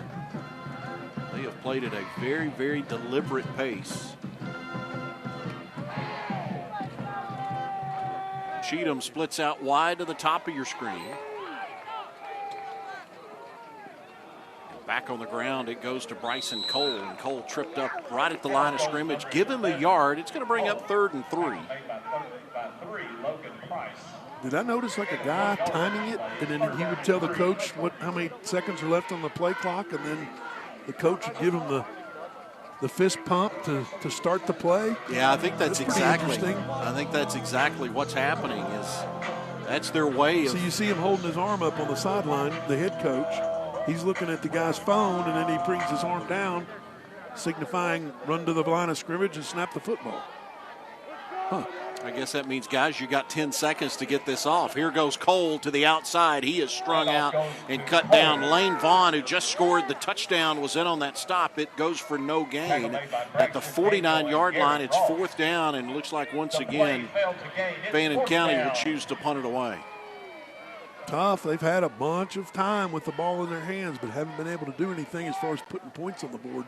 They have played at a very, very deliberate pace. Cheatham splits out wide to the top of your screen. Back on the ground, it goes to Bryson Cole, and Cole tripped up right at the line of scrimmage. Give him a yard. It's going to bring up 3rd and 3. Did I notice like a guy timing it, and then he would tell the coach how many seconds are left on the play clock, and then the coach would give him the fist pump to start the play? Yeah, I think that's exactly. Interesting. I think that's exactly what's happening. That's their way of. So you see him holding his arm up on the sideline, the head coach. He's looking at the guy's phone, and then he brings his arm down, signifying run to the line of scrimmage and snap the football. Huh. I guess that means, guys, you got 10 seconds to get this off. Here goes Cole to the outside. He is strung out and cut down. Layne Vaughn, who just scored the touchdown, was in on that stop. It goes for no gain. At the 49-yard line, it's 4th down, and looks like once again Fannin County will choose to punt it away. Tough. They've had a bunch of time with the ball in their hands, but haven't been able to do anything as far as putting points on the board.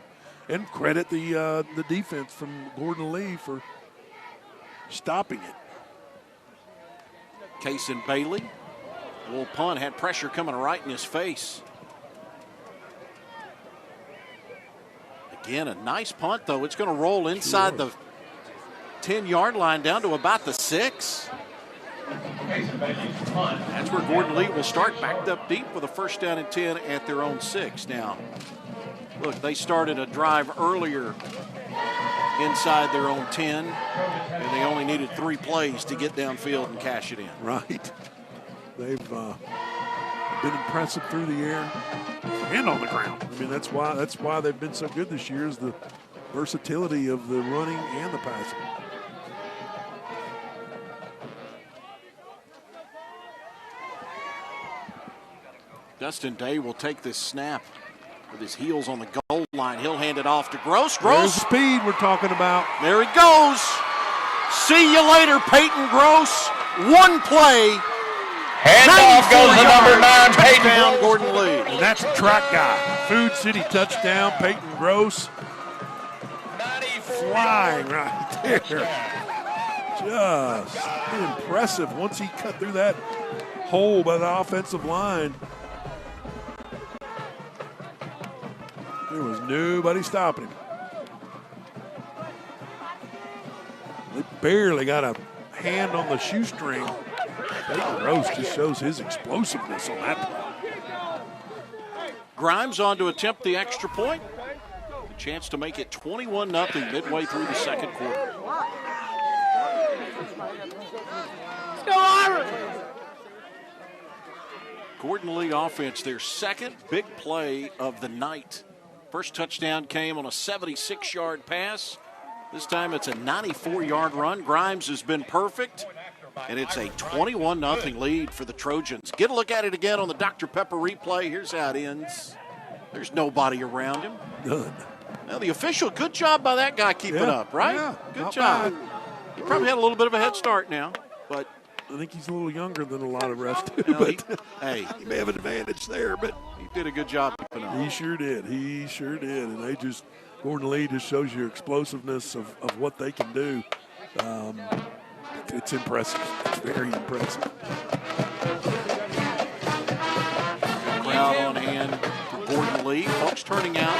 And credit the defense from Gordon Lee for stopping it. Case and Bailey. A little punt, had pressure coming right in his face. Again, a nice punt, though. It's going to roll inside the 10-yard line down to about the 6. That's where Gordon Lee will start, backed up deep with a first down and 10 at their own 6. Now, look, they started a drive earlier inside their own 10, and they only needed 3 plays to get downfield and cash it in. Right. They've been impressive through the air and on the ground. I mean, that's why they've been so good this year, is the versatility of the running and the passing. Dustin Day will take this snap with his heels on the goal line. He'll hand it off to Gross. Gross. There's the speed we're talking about. There he goes. See you later, Peyton Gross. One play. Handoff goes to number 9, Peyton Touchdown, Gross. Gordon Lee. And that's the track guy. Food City touchdown, Peyton Gross. Flying right there. Just impressive once he cut through that hole by the offensive line. There was nobody stopping him. They barely got a hand on the shoestring. Peyton Gross just shows his explosiveness on that play. Grimes on to attempt the extra point. A chance to make it 21-0 midway through the second quarter. Gordon Lee offense, their second big play of the night. First touchdown came on a 76-yard pass. This time it's a 94-yard run. Grimes has been perfect, and it's a 21-0 lead for the Trojans. Get a look at it again on the Dr. Pepper replay. Here's how it ends. There's nobody around him. None. Now, the official, good job by that guy keeping up, right? Yeah, good not job. bad. He probably had a little bit of a head start now, but I think he's a little younger than a lot of refs too, you know, but hey, he may have an advantage there, but he did a good job keeping up. he sure did. He sure did. And Gordon Lee just shows you explosiveness of what they can do. It's impressive. It's very impressive. Crowd on hand for Gordon Lee. Folks turning out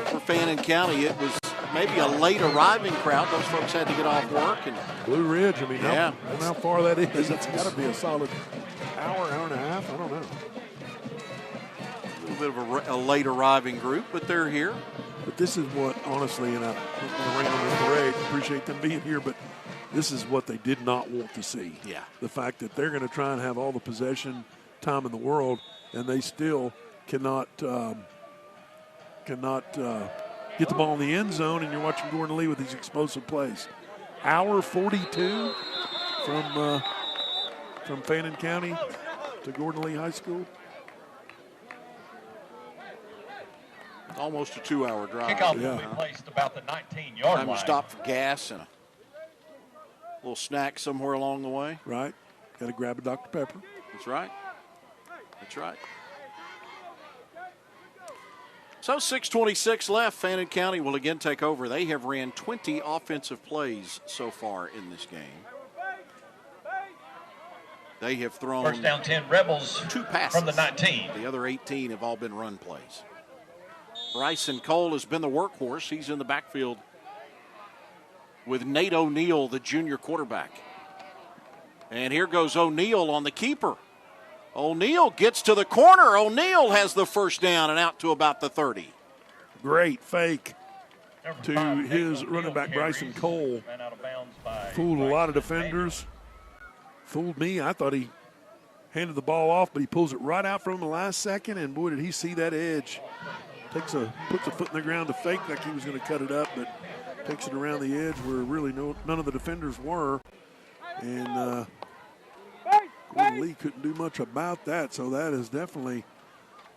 for Fannin County. It was maybe a late arriving crowd. Those folks had to get off work. And Blue Ridge, I mean, Yeah. I don't know how far that is. It's got to be a solid hour and a half. I don't know. a little bit of a late arriving group, but they're here. But this is what, honestly, and I'm going to rain on this parade, appreciate them being here, but this is what they did not want to see. Yeah. The fact that they're going to try and have all the possession time in the world, and they still cannot get the ball in the end zone, and you're watching Gordon Lee with these explosive plays. Hour 42 from Fannin County to Gordon Lee High School. Almost a 2-hour drive. Kickoff Yeah. will be placed about the 19-yard Time line. to stop for gas and a little snack somewhere along the way. Right. Got to grab a Dr. Pepper. That's right. That's right. So 6:26 left. Fannin County will again take over. They have ran 20 offensive plays so far in this game. They have thrown First down 10 Rebels 2 passes from the 19. The other 18 have all been run plays. Bryson Cole has been the workhorse. He's in the backfield with Nate O'Neill, the junior quarterback. And here goes O'Neill on the keeper. O'Neill gets to the corner. O'Neill has the first down and out to about the 30. Great fake Number to 5, his Nate running back, O'Neill Bryson carries. Cole. Ran out of bounds by Fooled a lot of defenders. Fooled me. I thought he handed the ball off, but he pulls it right out from him the last second, and boy, did he see that edge. Puts a foot in the ground to fake like he was going to cut it up, but takes it around the edge where really none of the defenders were. And Gordon Lee couldn't do much about that, so that is definitely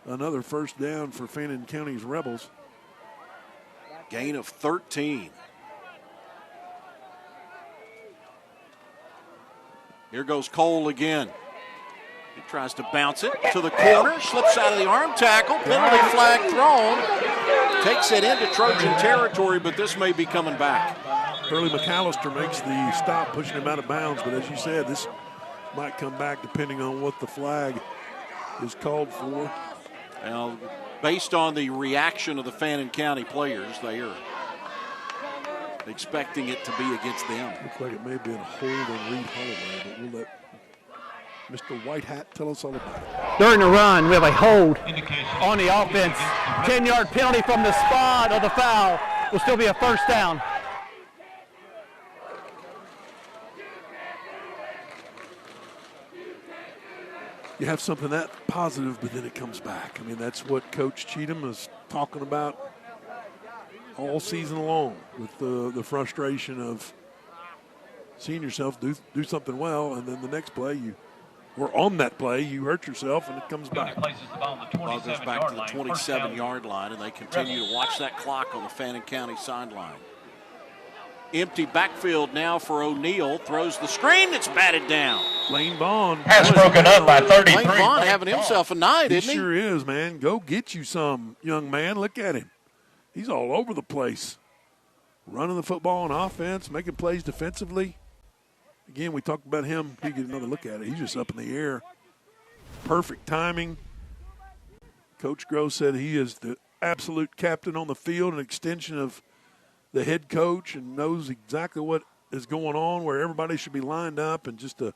another first down for Fannin County's Rebels. Gain of 13. Here goes Cole again. He tries to bounce it to the corner, slips out of the arm tackle, penalty flag thrown. Takes it into Trojan territory, but this may be coming back. Burley McAllister makes the stop, pushing him out of bounds. But as you said, this might come back depending on what the flag is called for. Well, based on the reaction of the Fannin County players, they are expecting it to be against them. Looks like it may be a hold on Reed Holloway, but we'll let Mr. White Hat tell us all about it. During the run, we have a hold on the offense. 10-yard penalty from the spot of the foul. Will still be a first down. You have something that positive, but then it comes back. I mean, that's what Coach Cheatham is talking about all season long, with the frustration of seeing yourself do something well, and then the next play or on that play, you hurt yourself, and it comes back. Ball goes back to the 27-yard line, and they continue to watch that clock on the Fannin County sideline. Empty backfield now for O'Neal. Throws the screen. It's batted down. Layne Vaughn. Pass broken up by 33. Layne Vaughn having himself a night, He isn't he? sure is, man. Go get you some, young man. Look at him. He's all over the place. Running the football on offense, making plays defensively. Again, we talked about him. He get another look at it. He's just up in the air. Perfect timing. Coach Gross said he is the absolute captain on the field, an extension of the head coach, and knows exactly what is going on, where everybody should be lined up, and just a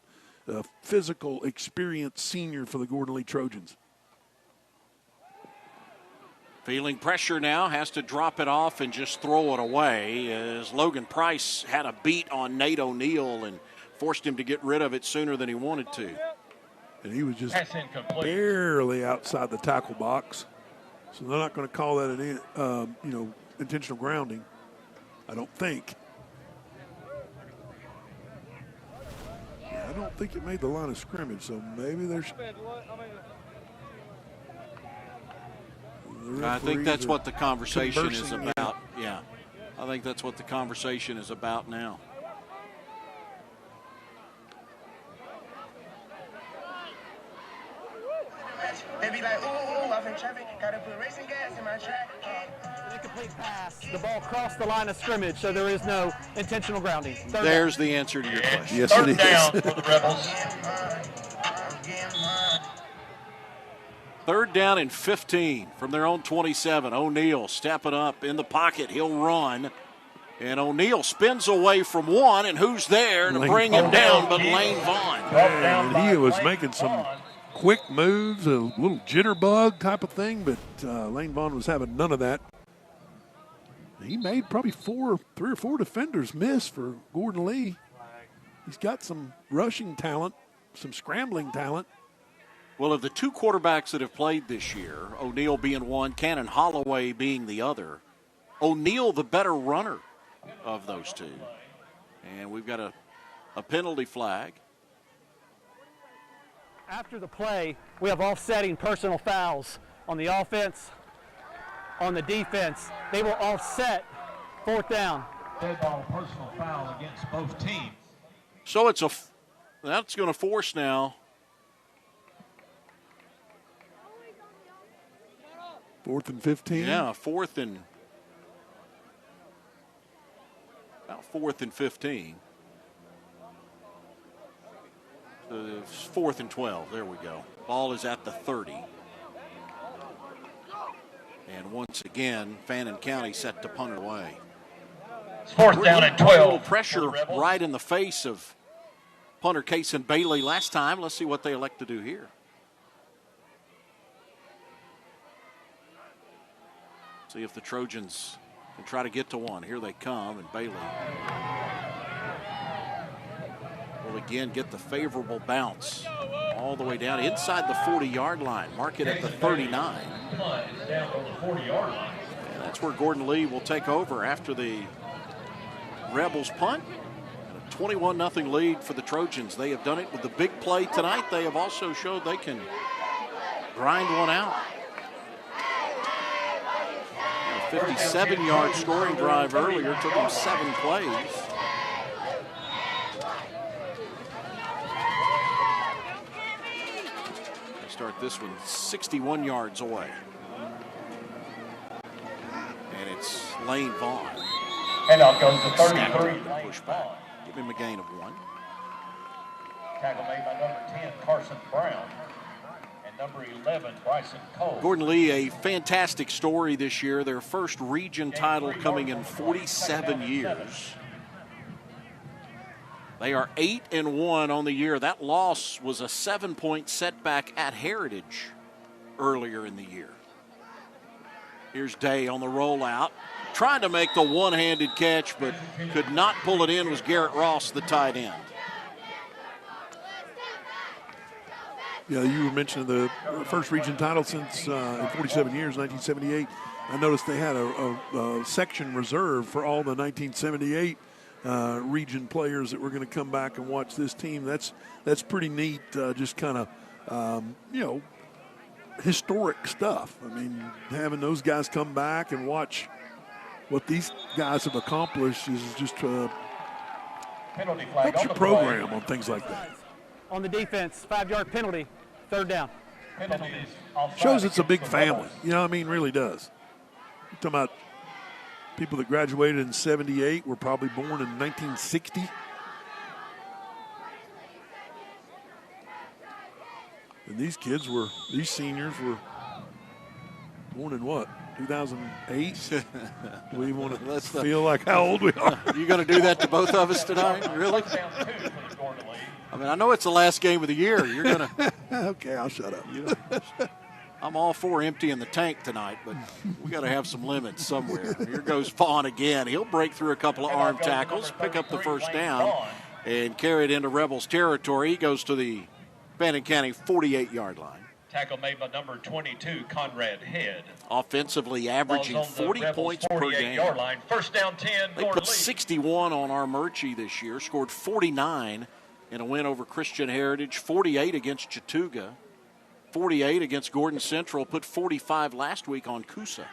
physical, experienced senior for the Gordon Lee Trojans. Feeling pressure now, has to drop it off and just throw it away, as Logan Price had a beat on Nate O'Neal and forced him to get rid of it sooner than he wanted to. And he was just barely outside the tackle box. So they're not going to call that an intentional grounding, I don't think. Yeah, I don't think it made the line of scrimmage, so maybe there's... I think that's what the conversation is about. Yeah, I think that's what the conversation is about now. They be like, ooh, off in traffic, gotta put racing gas in my track. Incomplete pass. The ball crossed the line of scrimmage, so there is no intentional grounding. There's the answer to your question. Yes, it is. Third down for the Rebels. Third down and 15 from their own 27. O'Neal stepping up in the pocket. He'll run. And O'Neal spins away from one, and who's there to bring him down but Layne Vaughn. And he was making some quick moves, a little jitterbug type of thing, but Layne Vaughn was having none of that. He made probably 3 or 4 defenders miss for Gordon Lee. He's got some rushing talent, some scrambling talent. Well, of the 2 quarterbacks that have played this year, O'Neal being one, Cannon Holloway being the other, O'Neal the better runner of those 2. And we've got a penalty flag. After the play, we have offsetting personal fouls on the offense, on the defense. They will offset fourth down. Dead ball personal foul against both teams. So that's going to force now. 4th and 15? Yeah, 4th and 15. 4th and 12. There we go. Ball is at the 30. And once again, Fannin County set to punt it away. Fourth down and 12. A little pressure right in the face of punter Case and Bailey last time. Let's see what they elect to do here. See if the Trojans can try to get to one. Here they come, and Bailey will again get the favorable bounce all the way down inside the 40-yard line. Mark it at the 39. And that's where Gordon Lee will take over after the Rebels punt. And a 21-0 lead for the Trojans. They have done it with the big play tonight. They have also showed they can grind one out. 57-yard scoring drive earlier, took them 7 plays. They start this one 61 yards away. And it's Layne Vaughn. Handoff goes to Snap 33. and Layne push back. Vaughn. Give him a gain of 1. Tackle made by number 10, Carson Brown. And number 11, Bryson Cole. Gordon Lee, a fantastic story this year. Their first region title coming in 47 years. They are 8-1 on the year. That loss was a 7-point setback at Heritage earlier in the year. Here's Day on the rollout, trying to make the one-handed catch, but could not pull it in, was Garrett Ross, the tight end. Yeah, you were mentioning the first region title since in 47 years, 1978. I noticed they had a section reserved for all the 1978 region players that were going to come back and watch this team. That's pretty neat, just kind of, historic stuff. I mean, having those guys come back and watch what these guys have accomplished is just Penalty flag helps on your the program play. on things like that. On the defense, 5-yard penalty, 3rd down. Penalties offside Shows it's a against big the family. Rebels. You know what I mean? Really does. You're talking about people that graduated in 78 were probably born in 1960. And these seniors were born in what, 2008? Do we want to feel like how old we are? You going to do that to both of us tonight? Really? Down 2 for the Gordon Lee. I mean, I know it's the last game of the year. You're going to. Okay, I'll shut up. I'm all for emptying the tank tonight, but we got to have some limits somewhere. Here goes Vaughn again. He'll break through a couple of arm tackles, pick up the first down, and carry it into Rebels territory. He goes to the Fannin County 48-yard line. Tackle made by number 22, Conrad Head. Offensively averaging Ball's on the 40 Rebels' points per game. 48-yard line. First down 10, They Gordon put Lee. 61 on our Murchie this year, scored 49 in a win over Christian Heritage, 48 against Chattooga, 48 against Gordon Central, put 45 last week on Coosa.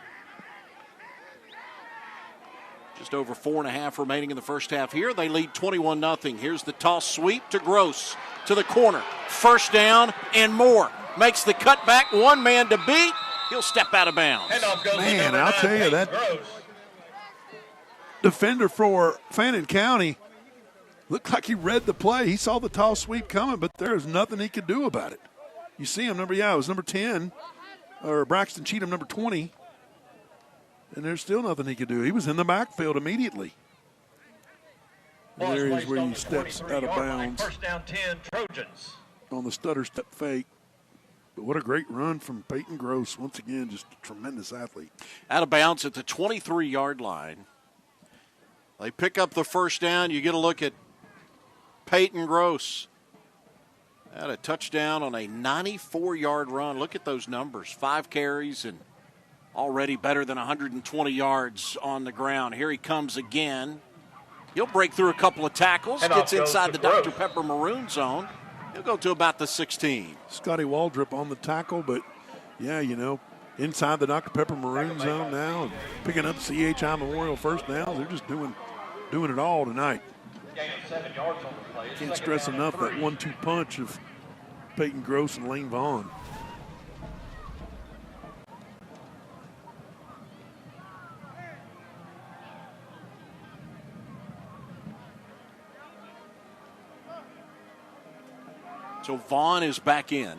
Just over 4.5 remaining in the first half here. They lead 21-0. Here's the toss sweep to Gross to the corner. First down and more. Makes the cutback, one man to beat. He'll step out of bounds. Handoff goes to Man, number I'll 9, tell you, Peyton that Gross. defender for Fannin County looked like he read the play. He saw the toss sweep coming, but there's nothing he could do about it. You see him, it was number 10, or Braxton Cheatham, number 20, and there's still nothing he could do. He was in the backfield immediately. And there he is where he steps out of bounds First down 10, Trojans. on the stutter step fake. But what a great run from Peyton Gross. Once again, just a tremendous athlete. Out of bounds at the 23-yard line. They pick up the first down. You get a look at Peyton Gross. Had a touchdown on a 94-yard run. Look at those numbers. 5 carries and already better than 120 yards on the ground. Here he comes again. He'll break through a couple of tackles. And Gets off goes inside the the Dr. Gross. Pepper maroon zone. He'll go to about the 16. Scotty Waldrop on the tackle, but, inside the Dr. Pepper maroon zone now, and picking up CHI Memorial first downs. They're just doing it all tonight. Gain of 7 yards on the play. Can't Second stress down enough and 3. that 1-2 punch of Peyton Gross and Layne Vaughn. So Vaughn is back in.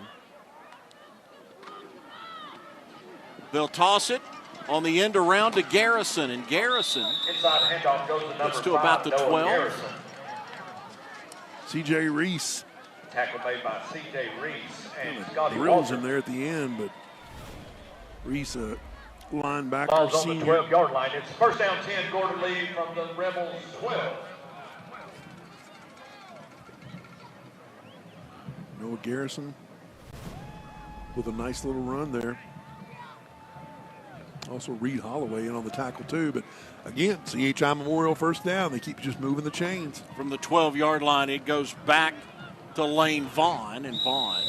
They'll toss it on the end around to Garrison, and Garrison Inside handoff goes to number gets to 5, about the Noah 12. Garrison. C.J. Reece. Tackle made by C.J. Reece and Scotty Drills Walter. in there at the end, but Reece, a linebacker, Ball's on the senior. 12-yard line. It's first down 10, Gordon Lee from the Rebels 12. Noah Garrison with a nice little run there. Also Reed Holloway in on the tackle too, but again, CHI Memorial first down. They keep just moving the chains. From the 12-yard line, it goes back to Layne Vaughn, and Vaughn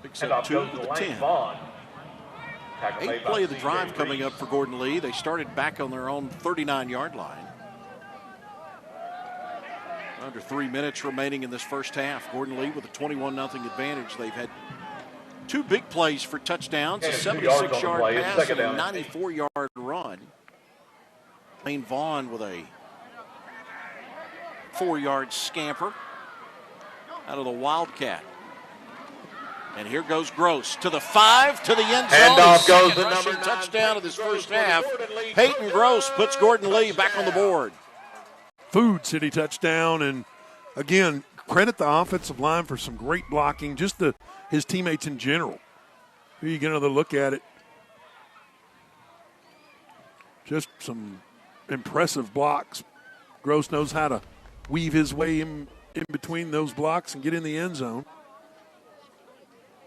picks up Handoff 2 goes to to the Layne 10. Vaughn. Tackle made 8th by play of the C.J. drive coming Reece. up for Gordon Lee. They started back on their own 39-yard line. Under 3 minutes remaining in this first half. Gordon Lee with a 21-0 advantage. They've had 2 big plays for touchdowns, a Gain of 2 yards on the 76-yard play. It's pass second and a down. 94-yard run. Layne Vaughn with a 4-yard scamper out of the Wildcat. And here goes Gross to the 5, to the end zone. Handoff goes the rushing number 9 touchdown of this first half. Peyton Gross puts Gordon Lee back on the board. Food City touchdown, and again, credit the offensive line for some great blocking, just his teammates in general. Here you get another look at it. Just some impressive blocks. Gross knows how to weave his way in between those blocks and get in the end zone.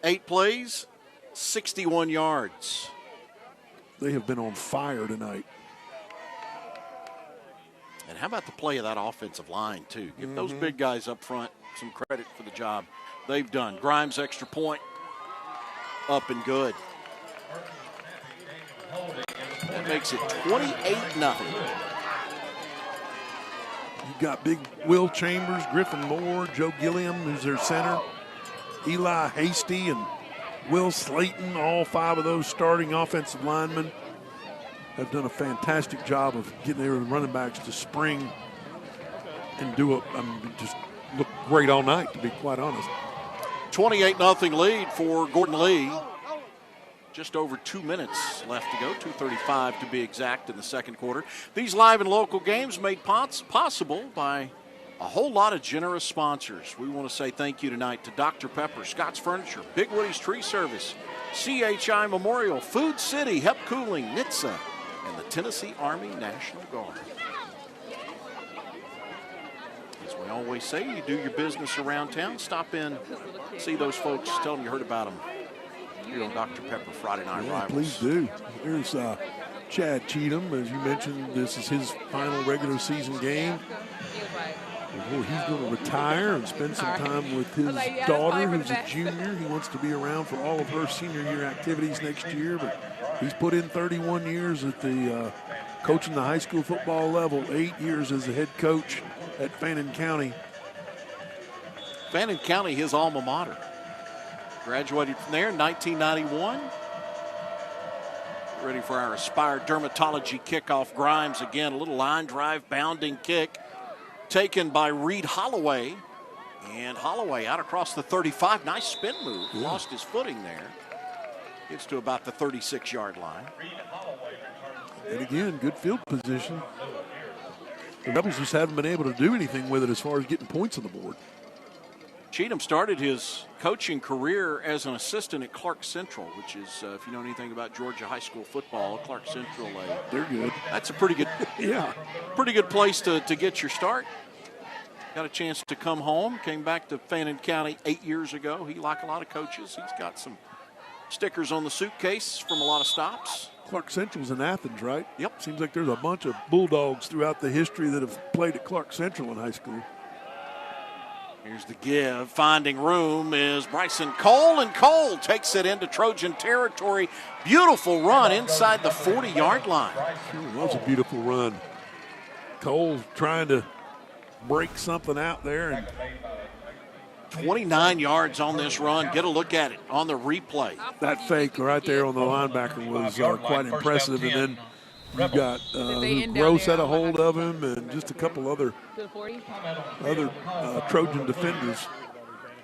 8 plays, 61 yards. They have been on fire tonight. And how about the play of that offensive line, too? Give those big guys up front some credit for the job they've done. Grimes extra point, up and good. That makes it 28-0. You've got big Will Chambers, Griffin Moore, Joe Gilliam, who's their center, Eli Hasty, and Will Slayton. All 5 of those starting offensive linemen have done a fantastic job of getting their running backs to spring and just look great all night, to be quite honest. 28-0 lead for Gordon Lee. Just over 2 minutes left to go, 2:35 to be exact in the second quarter. These live and local games made possible by a whole lot of generous sponsors. We want to say thank you tonight to Dr. Pepper, Scott's Furniture, Big Woody's Tree Service, CHI Memorial, Food City, Hep Cooling, NHTSA, and the Tennessee Army National Guard. As we always say, you do your business around town, stop in, see those folks, tell them you heard about them here on Dr. Pepper Friday Night Rivals. Please do. Here's Chad Cheatham. As you mentioned, this is his final regular season game. Before he's going to retire and spend some time with his daughter, who's a junior. He wants to be around for all of her senior year activities next year, but he's put in 31 years at the coaching the high school football level, 8 years as a head coach at Fannin County. Fannin County, his alma mater. Graduated from there in 1991. Ready for our Aspire Dermatology kickoff. Grimes again, a little line drive, bounding kick. Taken by Reed Holloway. And Holloway out across the 35. Nice spin move. Yeah. Lost his footing there. Gets to about the 36-yard line. And again, good field position. The Rebels just haven't been able to do anything with it as far as getting points on the board. Cheatham started his coaching career as an assistant at Clark Central, which is, if you know anything about Georgia high school football, Clark Central, they're good. That's a pretty good, pretty good place to get your start. Got a chance to come home, came back to Fannin County 8 years ago. He, like a lot of coaches, he's got some stickers on the suitcase from a lot of stops. Clark Central's in Athens, right? Yep. Seems like there's a bunch of Bulldogs throughout the history that have played at Clark Central in high school. Here's the give. Finding room is Bryson Cole, and Cole takes it into Trojan territory. Beautiful run inside the 40-yard line. That was a beautiful run. Cole trying to break something out there. And 29 yards on this run. Get a look at it on the replay. That fake right there on the linebacker was quite impressive. And then you got Gross had a hold of him, and just a couple other Trojan defenders.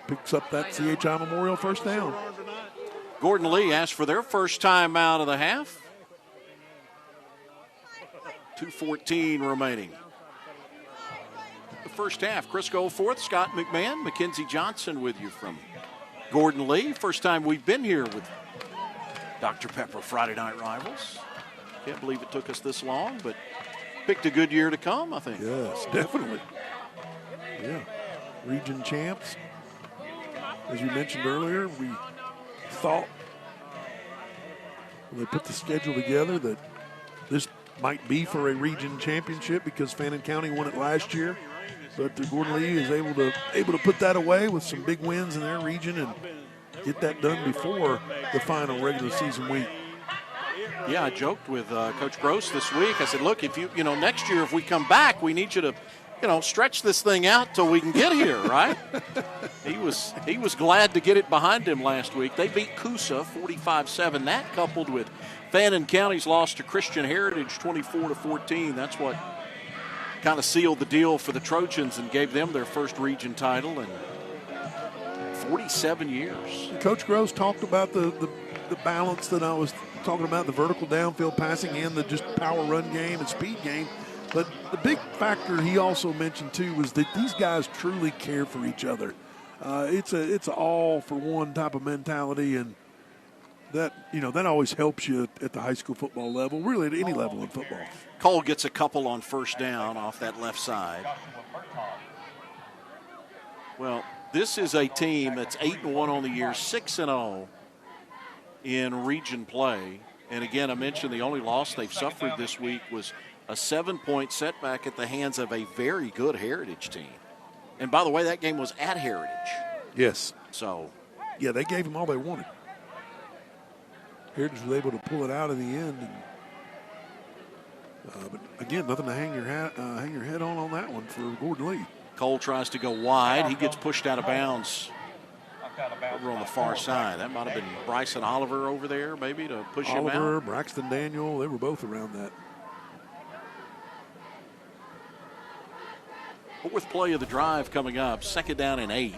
Picks up that CHI Memorial first down. Gordon Lee asked for their first time out of the half. 2:14 remaining. The first half. Chris Goforth, Scott McMahon, Mackenzie Johnson with you from Gordon Lee. First time we've been here with Dr. Pepper Friday Night Rivals. Can't believe it took us this long, but picked a good year to come, I think. Yes, definitely. Yeah. Region champs. As you mentioned earlier, we thought when they put the schedule together that this might be for a region championship because Fannin County won it last year. But Gordon Lee is able to put that away with some big wins in their region and get that done before the final regular season week. Yeah, I joked with Coach Gross this week. I said, look, if you know, next year if we come back, we need you to stretch this thing out till we can get here, right? He was glad to get it behind him last week. They beat Coosa 45-7. That coupled with Fannin County's loss to Christian Heritage 24-14. That's what kind of sealed the deal for the Trojans and gave them their first region title in 47 years. Coach Gross talked about the balance that I was talking about, the vertical downfield passing and the just power run game and speed game. But the big factor he also mentioned, too, was that these guys truly care for each other. It's a all for one type of mentality, and that always helps you at the high school football level, really at any level in football. Cole gets a couple on first down off that left side. Well, this is a team that's 8-1 on the year, 6-0 in region play. And again, I mentioned the only loss they've suffered this week was a 7-point setback at the hands of a very good Heritage team. And by the way, that game was at Heritage. Yes. So, yeah, they gave them all they wanted. Heritage was able to pull it out in the end. But again, nothing to hang your head on that one for Gordon Lee. Cole tries to go wide. He gets pushed out of bounds over on the far side. That might have been Bryson Oliver over there, maybe, to push him out. Oliver, Braxton Daniel, they were both around that. Fourth play of the drive coming up, 2nd down and 8.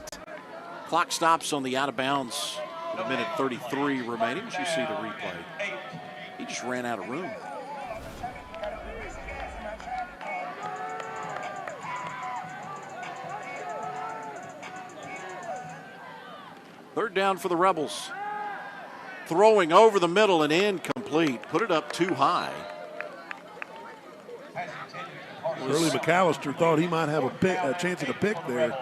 Clock stops on the out of bounds with 1:33 remaining as you see the replay. He just ran out of room. Third down for the Rebels. Throwing over the middle and incomplete. Put it up too high. Early McAllister thought he might have a chance at a pick there.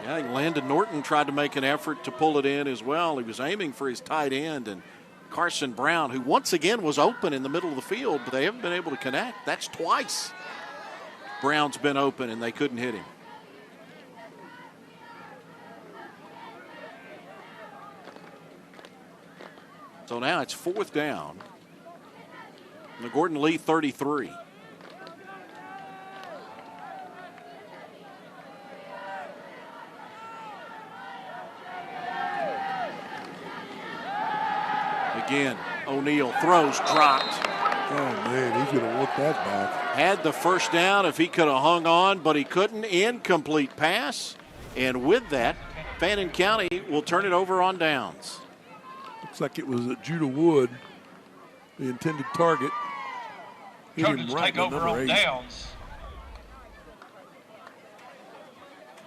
Yeah, Landon Norton tried to make an effort to pull it in as well. He was aiming for his tight end, and Carson Brown, who once again was open in the middle of the field, but they haven't been able to connect. That's twice Brown's been open, and they couldn't hit him. So now it's 4th down. The Gordon Lee 33. Again, O'Neal throws, dropped. Oh, man, he's going to want that back. Had the first down if he could have hung on, but he couldn't. Incomplete pass. And with that, Fannin County will turn it over on downs. Looks like it was Judah Wood, the intended target. Hit him Trojans right take in over number on 8. downs.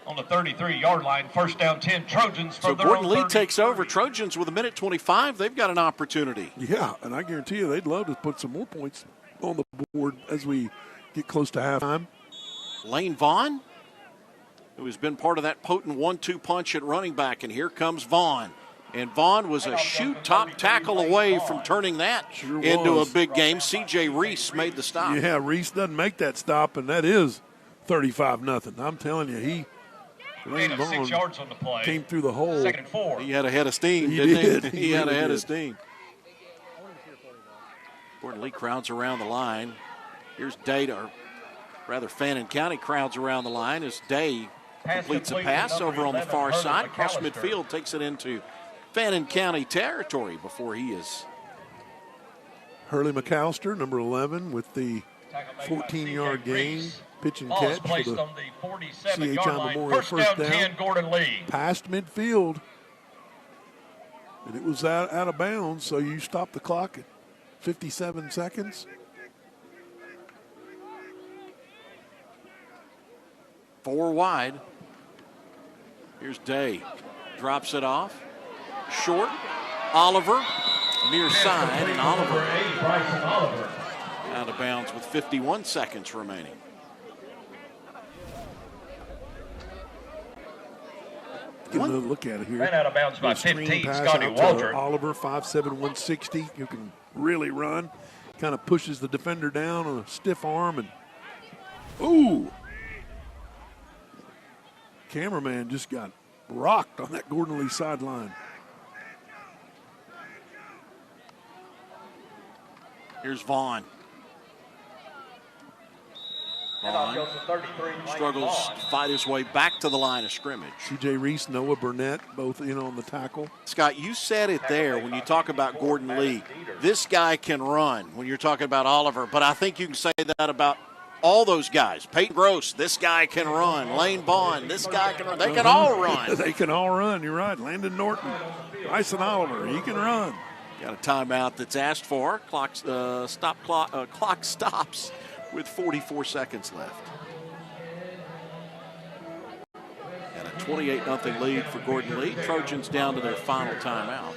On the 33-yard line, 1st down 10, Trojans from So their Gordon own Lee 33. takes over. Trojans with 1:25. They've got an opportunity. Yeah, and I guarantee you they'd love to put some more points on the board as we get close to halftime. Layne Vaughn, who has been part of that potent 1-2 punch at running back, and here comes Vaughn. And Vaughn was a shoot top tackle away from turning that into a big game. C.J. Reece made the stop. Yeah, Reece doesn't make that stop, and that is 35-0. I'm telling you, Layne Vaughn 6 yards on the play. came through the hole. 2nd and 4. He had a head of steam, He didn't did. he? He He had a really head did. of steam. Gordon Lee crowds around the line. Here's Day, or rather Fannin County crowds around the line as Day completes a pass over on the far side. Across midfield, takes it into Fannin County territory before he is. Hurley McAllister, number 11, with the 14-yard gain. Pitch and Ball is catch for placed the on the 47-yard CHI line. Memorial First down 10, Gordon Lee. Past midfield. And it was out of bounds, so you stop the clock at 57 seconds. 4 wide. Here's Day. Drops it off. Short. Oliver. Near side. And Oliver Bryson Oliver. out of bounds with 51 seconds remaining. Get a look at it here. Ran out of bounds by A screen 15, pass Scotty out to Waldron. Oliver, 5'7", 160, who can really run. Kind of pushes the defender down on a stiff arm. And ooh! Cameraman just got rocked on that Gordon Lee sideline. Here's Vaughn. Vaughn struggles to fight his way back to the line of scrimmage. C.J. Reece, Noah Burnett, both in on the tackle. Scott, you said it there when you talk about Gordon Lee. This guy can run when you're talking about Oliver, but I think you can say that about all those guys. Peyton Gross, this guy can run. Layne Vaughn, this guy can run. They can all run. They can all run. You're right. Landon Norton, Bryson Oliver, he can run. Got a timeout that's asked for. Clock stops with 44 seconds left. And a 28-0 lead for Gordon Lee. Trojans down to their final timeout.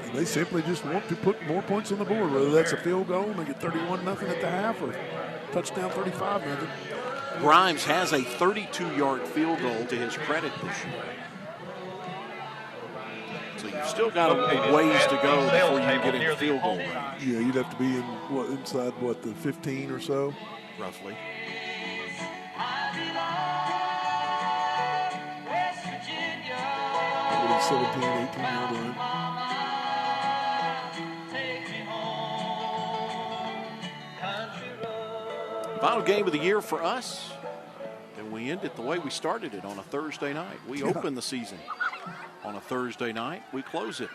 And they simply just want to put more points on the board, whether that's a field goal, make it 31-0 at the half, or touchdown 35-0. Grimes has a 32-yard field goal to his credit this year. So you've still got a ways to go before you can get in field goal range. Yeah, you'd have to be inside the 15 or so, roughly. Probably 17, 18-yard run. Final game of the year for us, and we end it the way we started it, on a Thursday night. We open the season on a Thursday night. We close it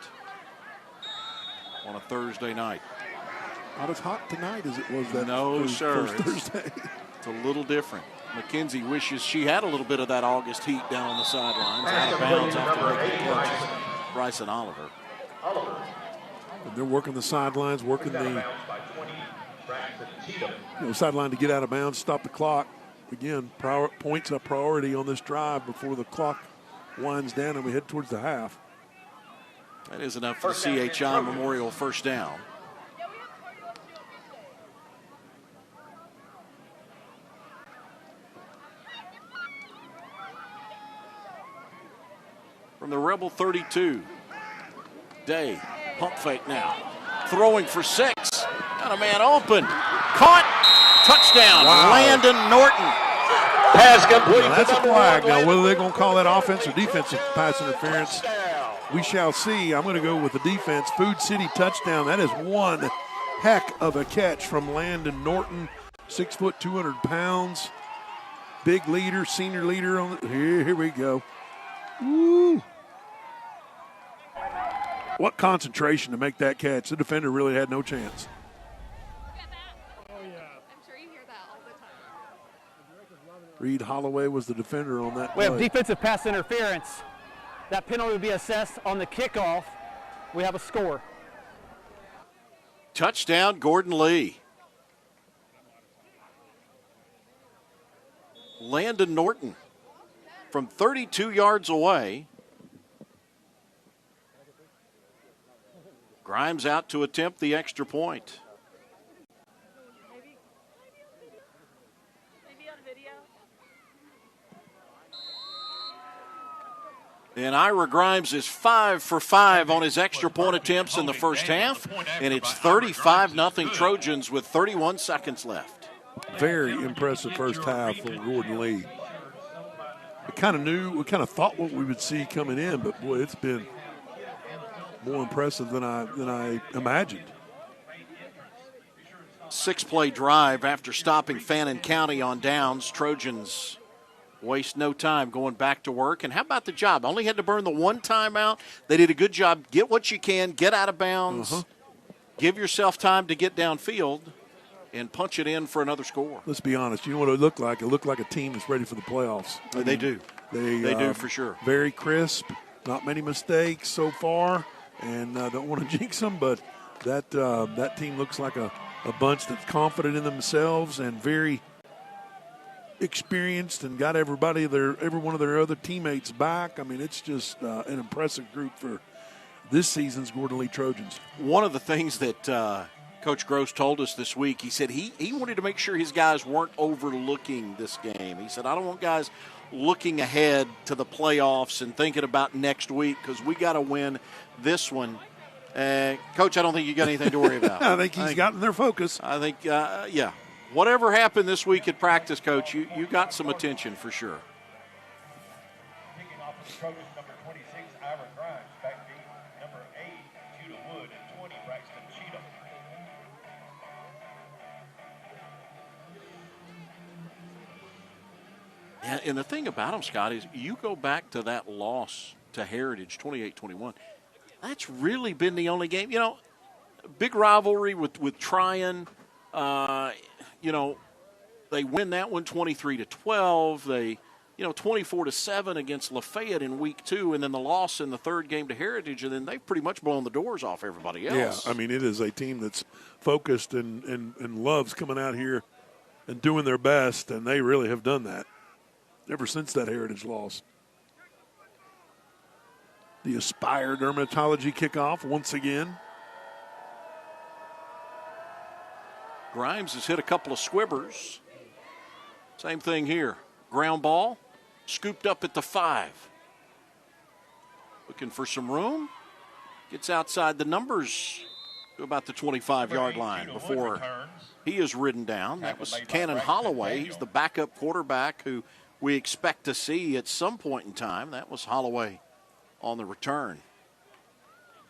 on a Thursday night. Not as hot tonight as it was that first Thursday. It's a little different. Mackenzie wishes she had a little bit of that August heat down on the sidelines. Out of bounds after making catches. Bryson Oliver. And they're working the sidelines, working the sideline to get out of bounds, stop the clock. Again, points a priority on this drive before the clock winds down and we head towards the half. That is enough for the CHI Memorial first down. From the Rebel 32, Day, pump fake now. Throwing for 6. Got a man open. Caught. Touchdown. Wow. Landon Norton. Pass complete. Now that's a flag. Now, whether they're going to call that offense or defensive pass interference, we shall see. I'm going to go with the defense. Food City touchdown. That is one heck of a catch from Landon Norton. 6 foot, 200 pounds. Big leader, senior leader. Here we go. Woo. What concentration to make that catch. The defender really had no chance. Reed Holloway was the defender on that play. We have defensive pass interference. That penalty will be assessed on the kickoff. We have a score. Touchdown, Gordon Lee. Landon Norton from 32 yards away. Grimes out to attempt the extra point. And Ira Grimes is 5 for 5 on his extra point attempts in the first half, and it's 35-0 Trojans with 31 seconds left. Very impressive first half from Gordon Lee. We kind of thought what we would see coming in, but boy, it's been more impressive than I imagined. 6-play drive after stopping Fannin County on downs. Trojans waste no time going back to work. And how about the job? Only had to burn the one timeout. They did a good job. Get what you can, get out of bounds, give yourself time to get downfield, and punch it in for another score. Let's be honest. You know what it looked like? It looked like a team that's ready for the playoffs. They do. They do for sure. Very crisp. Not many mistakes so far. And I don't want to jinx them, but that team looks like a bunch that's confident in themselves and very experienced and got every one of their other teammates back. I mean, it's just an impressive group for this season's Gordon Lee Trojans. One of the things that Coach Gross told us this week, he said he wanted to make sure his guys weren't overlooking this game. He said, I don't want guys looking ahead to the playoffs and thinking about next week because we got to win this one. Coach, I don't think you got anything to worry about. I think he's gotten their focus. I think, yeah. Whatever happened this week at practice, Coach, you got some attention for sure. Kicking off the Trojans, number 26, Ira Grimes. Backbeat, number 8, Judah Wood, and 20, Braxton Cheatham. And the thing about them, Scott, is you go back to that loss to Heritage, 28-21. That's really been the only game. Big rivalry with Tryon. They win that one 23-12. They, 24-7 against Lafayette in week 2, and then the loss in the third game to Heritage, and then they've pretty much blown the doors off everybody else. Yeah, I mean, it is a team that's focused and loves coming out here and doing their best, and they really have done that ever since that Heritage loss. The Aspire Dermatology kickoff once again. Grimes has hit a couple of squibbers. Same thing here. Ground ball, scooped up at the 5. Looking for some room. Gets outside the numbers to about the 25-yard line before he is ridden down. That was Cannon Holloway. He's the backup quarterback who we expect to see at some point in time. That was Holloway on the return.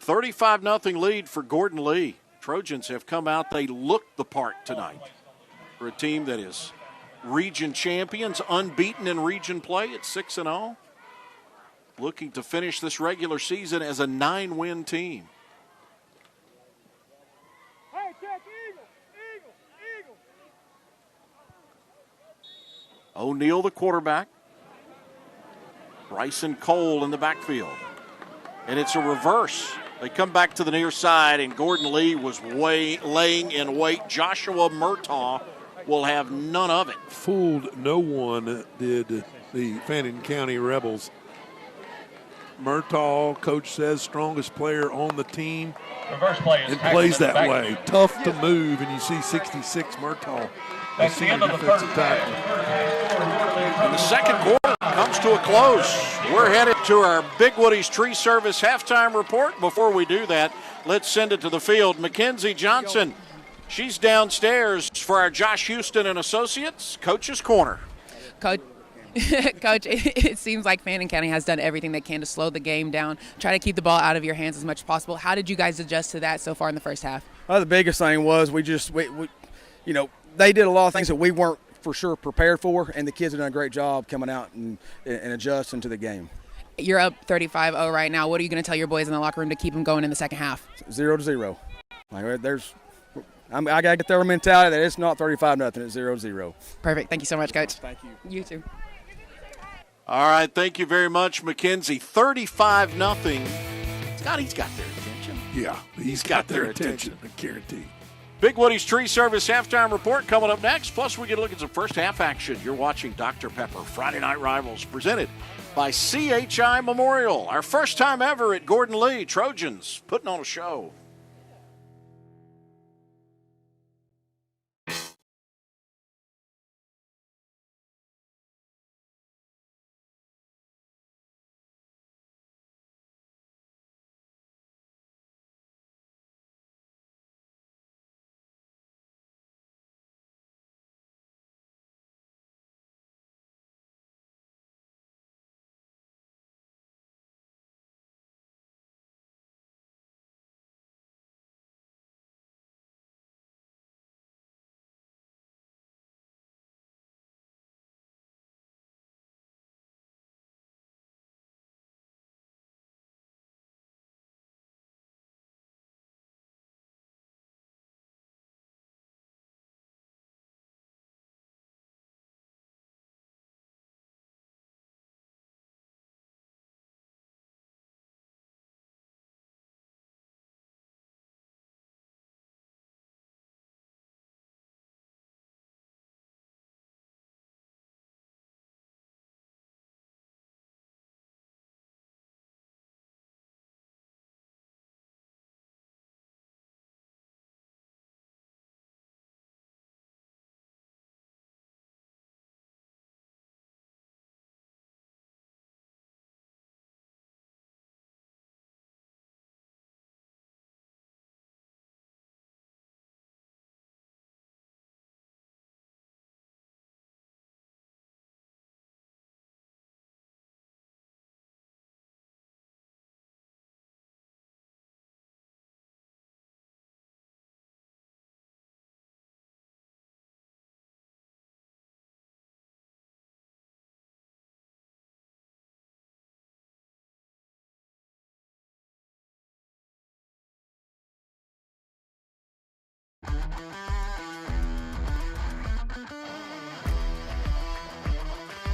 35-0 lead for Gordon Lee. Trojans have come out. They look the part tonight for a team that is region champions, unbeaten in region play at 6-0. Looking to finish this regular season as a 9-win team. O'Neal, the quarterback. Bryson Cole in the backfield. And it's a reverse. They come back to the near side, and Gordon Lee was laying in wait. Joshua Murtaugh will have none of it. Fooled no one, did the Fannin County Rebels. Murtaugh, coach says, strongest player on the team. Reverse play is and plays that way. Tough to move, and you see 66 Murtaugh. That's the end of the first half. And the second quarter comes to a close. We're headed to our Big Woody's Tree Service halftime report. Before we do that, let's send it to the field. Mackenzie Johnson, she's downstairs for our Josh Houston and Associates Coach's Corner. Coach, it seems like Fannin County has done everything they can to slow the game down, try to keep the ball out of your hands as much as possible. How did you guys adjust to that so far in the first half? The biggest thing was we they did a lot of things that we weren't for sure prepared for, and the kids have done a great job coming out and adjusting to the game. You're up 35-0 right now. What are you going to tell your boys in the locker room to keep them going in the second half? 0-0. I got to get their mentality that it's not 35-0, it's 0-0. Perfect. Thank you so much, Coach. Thank you. You too. All right, thank you very much, Mackenzie. 35-0. Scott, he's got their attention. Yeah, he's got their attention, I guarantee. Big Woody's Tree Service halftime report coming up next. Plus, we get a look at some first half action. You're watching Dr. Pepper Friday Night Rivals, presented by CHI Memorial. Our first time ever at Gordon Lee Trojans, putting on a show.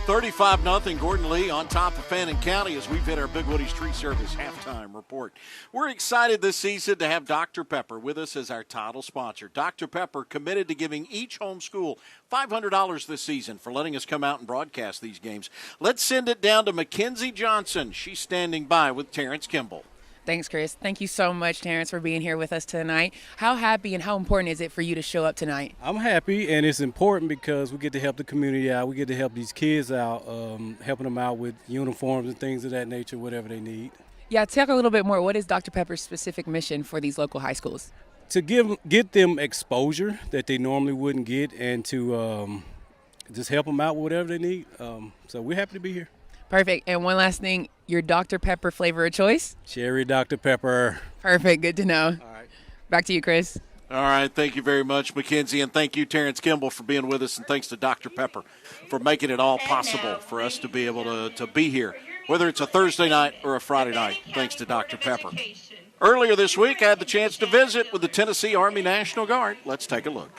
35-0 Gordon Lee on top of Fannin County as we've hit our Big Woody's Tree Service halftime report. We're excited this season to have Dr. Pepper with us as our title sponsor. Dr. Pepper committed to giving each home school $500 this season for letting us come out and broadcast these games. Let's send it down to Mackenzie Johnson. She's standing by with Terrence Kimball. Thanks, Chris. Thank you so much, Terrence, for being here with us tonight. How happy and how important is it for you to show up tonight? I'm happy, and it's important because we get to help the community out. We get to help these kids out, helping them out with uniforms and things of that nature, whatever they need. Yeah, talk a little bit more. What is Dr. Pepper's specific mission for these local high schools? To get them exposure that they normally wouldn't get, and to just help them out with whatever they need. So we're happy to be here. Perfect. And one last thing, your Dr. Pepper flavor of choice? Cherry Dr. Pepper. Perfect. Good to know. All right. Back to you, Chris. All right. Thank you very much, Mackenzie. And thank you, Terrence Kimball, for being with us. And thanks to Dr. Pepper for making it all possible for us to be able to be here, whether it's a Thursday night or a Friday night, thanks to Dr. Pepper. Earlier this week, I had the chance to visit with the Tennessee Army National Guard. Let's take a look.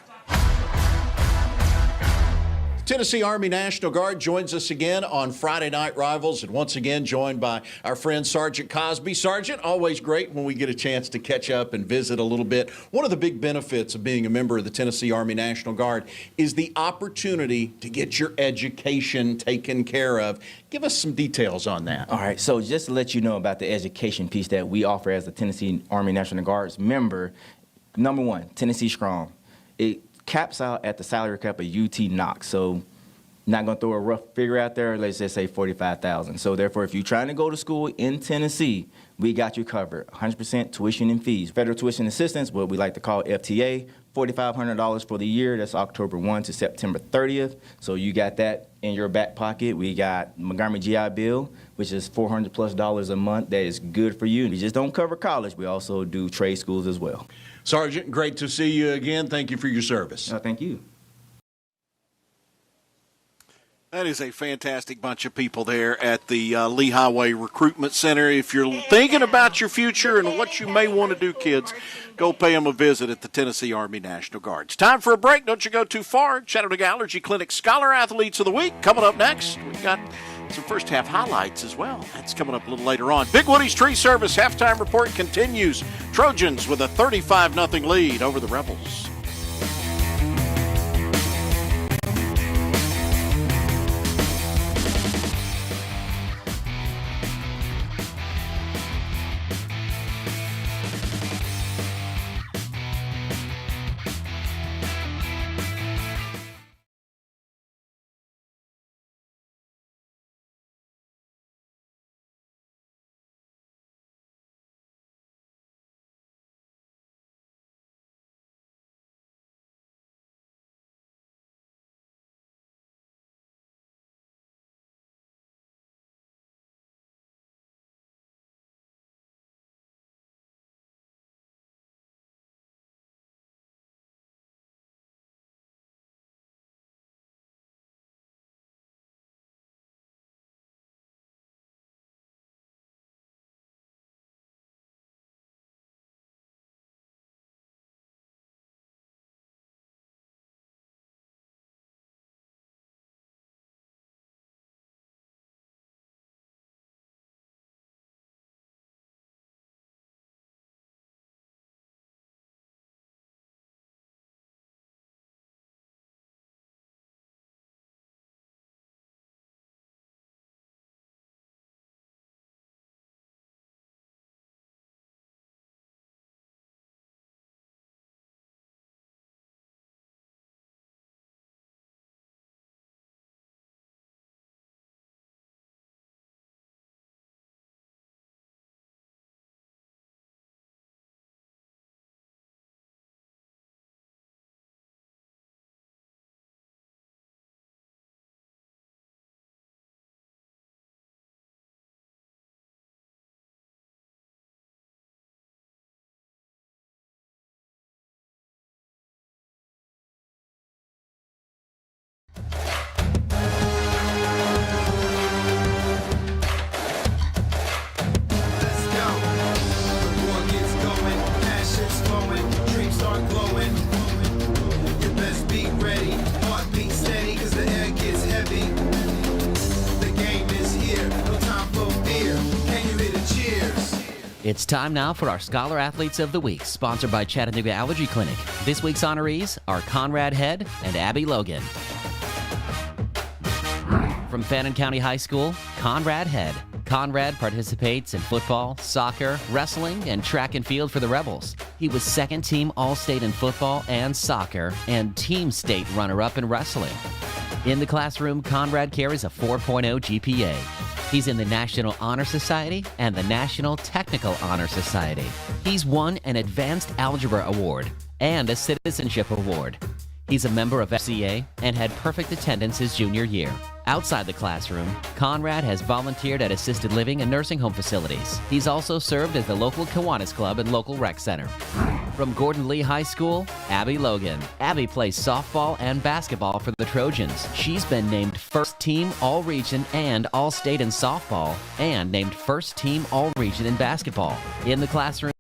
Tennessee Army National Guard joins us again on Friday Night Rivals, and once again joined by our friend Sergeant Cosby. Sergeant, always great when we get a chance to catch up and visit a little bit. One of the big benefits of being a member of the Tennessee Army National Guard is the opportunity to get your education taken care of. Give us some details on that. All right, so just to let you know about the education piece that we offer as the Tennessee Army National Guard's member, number one, Tennessee Strong. It caps out at the salary cap of UT Knox. So not going to throw a rough figure out there. Let's just say $45,000. So therefore, if you're trying to go to school in Tennessee, we got you covered. 100% tuition and fees. Federal tuition assistance, what we like to call FTA, $4,500 for the year. That's October 1 to September 30th. So you got that in your back pocket. We got Montgomery GI Bill, which is $400+ a month. That is good for you. We just don't cover college. We also do trade schools as well. Sergeant, great to see you again. Thank you for your service. Thank you. That is a fantastic bunch of people there at the Lee Highway Recruitment Center. If you're thinking about your future and what you may want to do, kids, go pay them a visit at the Tennessee Army National Guard. It's time for a break. Don't you go too far. Chattanooga Allergy Clinic Scholar Athletes of the Week coming up next. We've got some first half highlights as well. That's coming up a little later on. Big Woody's Tree Service halftime report continues. Trojans with a 35-0 lead over the Rebels. It's time now for our Scholar Athletes of the Week, sponsored by Chattanooga Allergy Clinic. This week's honorees are Conrad Head and Abby Logan. From Fannin County High School, Conrad Head. Conrad participates in football, soccer, wrestling, and track and field for the Rebels. He was second team All-State in football and soccer, and team state runner-up in wrestling. In the classroom, Conrad carries a 4.0 GPA. He's in the National Honor Society and the National Technical Honor Society. He's won an Advanced Algebra Award and a Citizenship Award. He's a member of FCA and had perfect attendance his junior year. Outside the classroom, Conrad has volunteered at assisted living and nursing home facilities. He's also served as the local Kiwanis Club and local rec center. From Gordon Lee High School, Abby Logan. Abby plays softball and basketball for the Trojans. She's been named first team All-Region and All-State in softball, and named first team All-Region in basketball. In the classroom,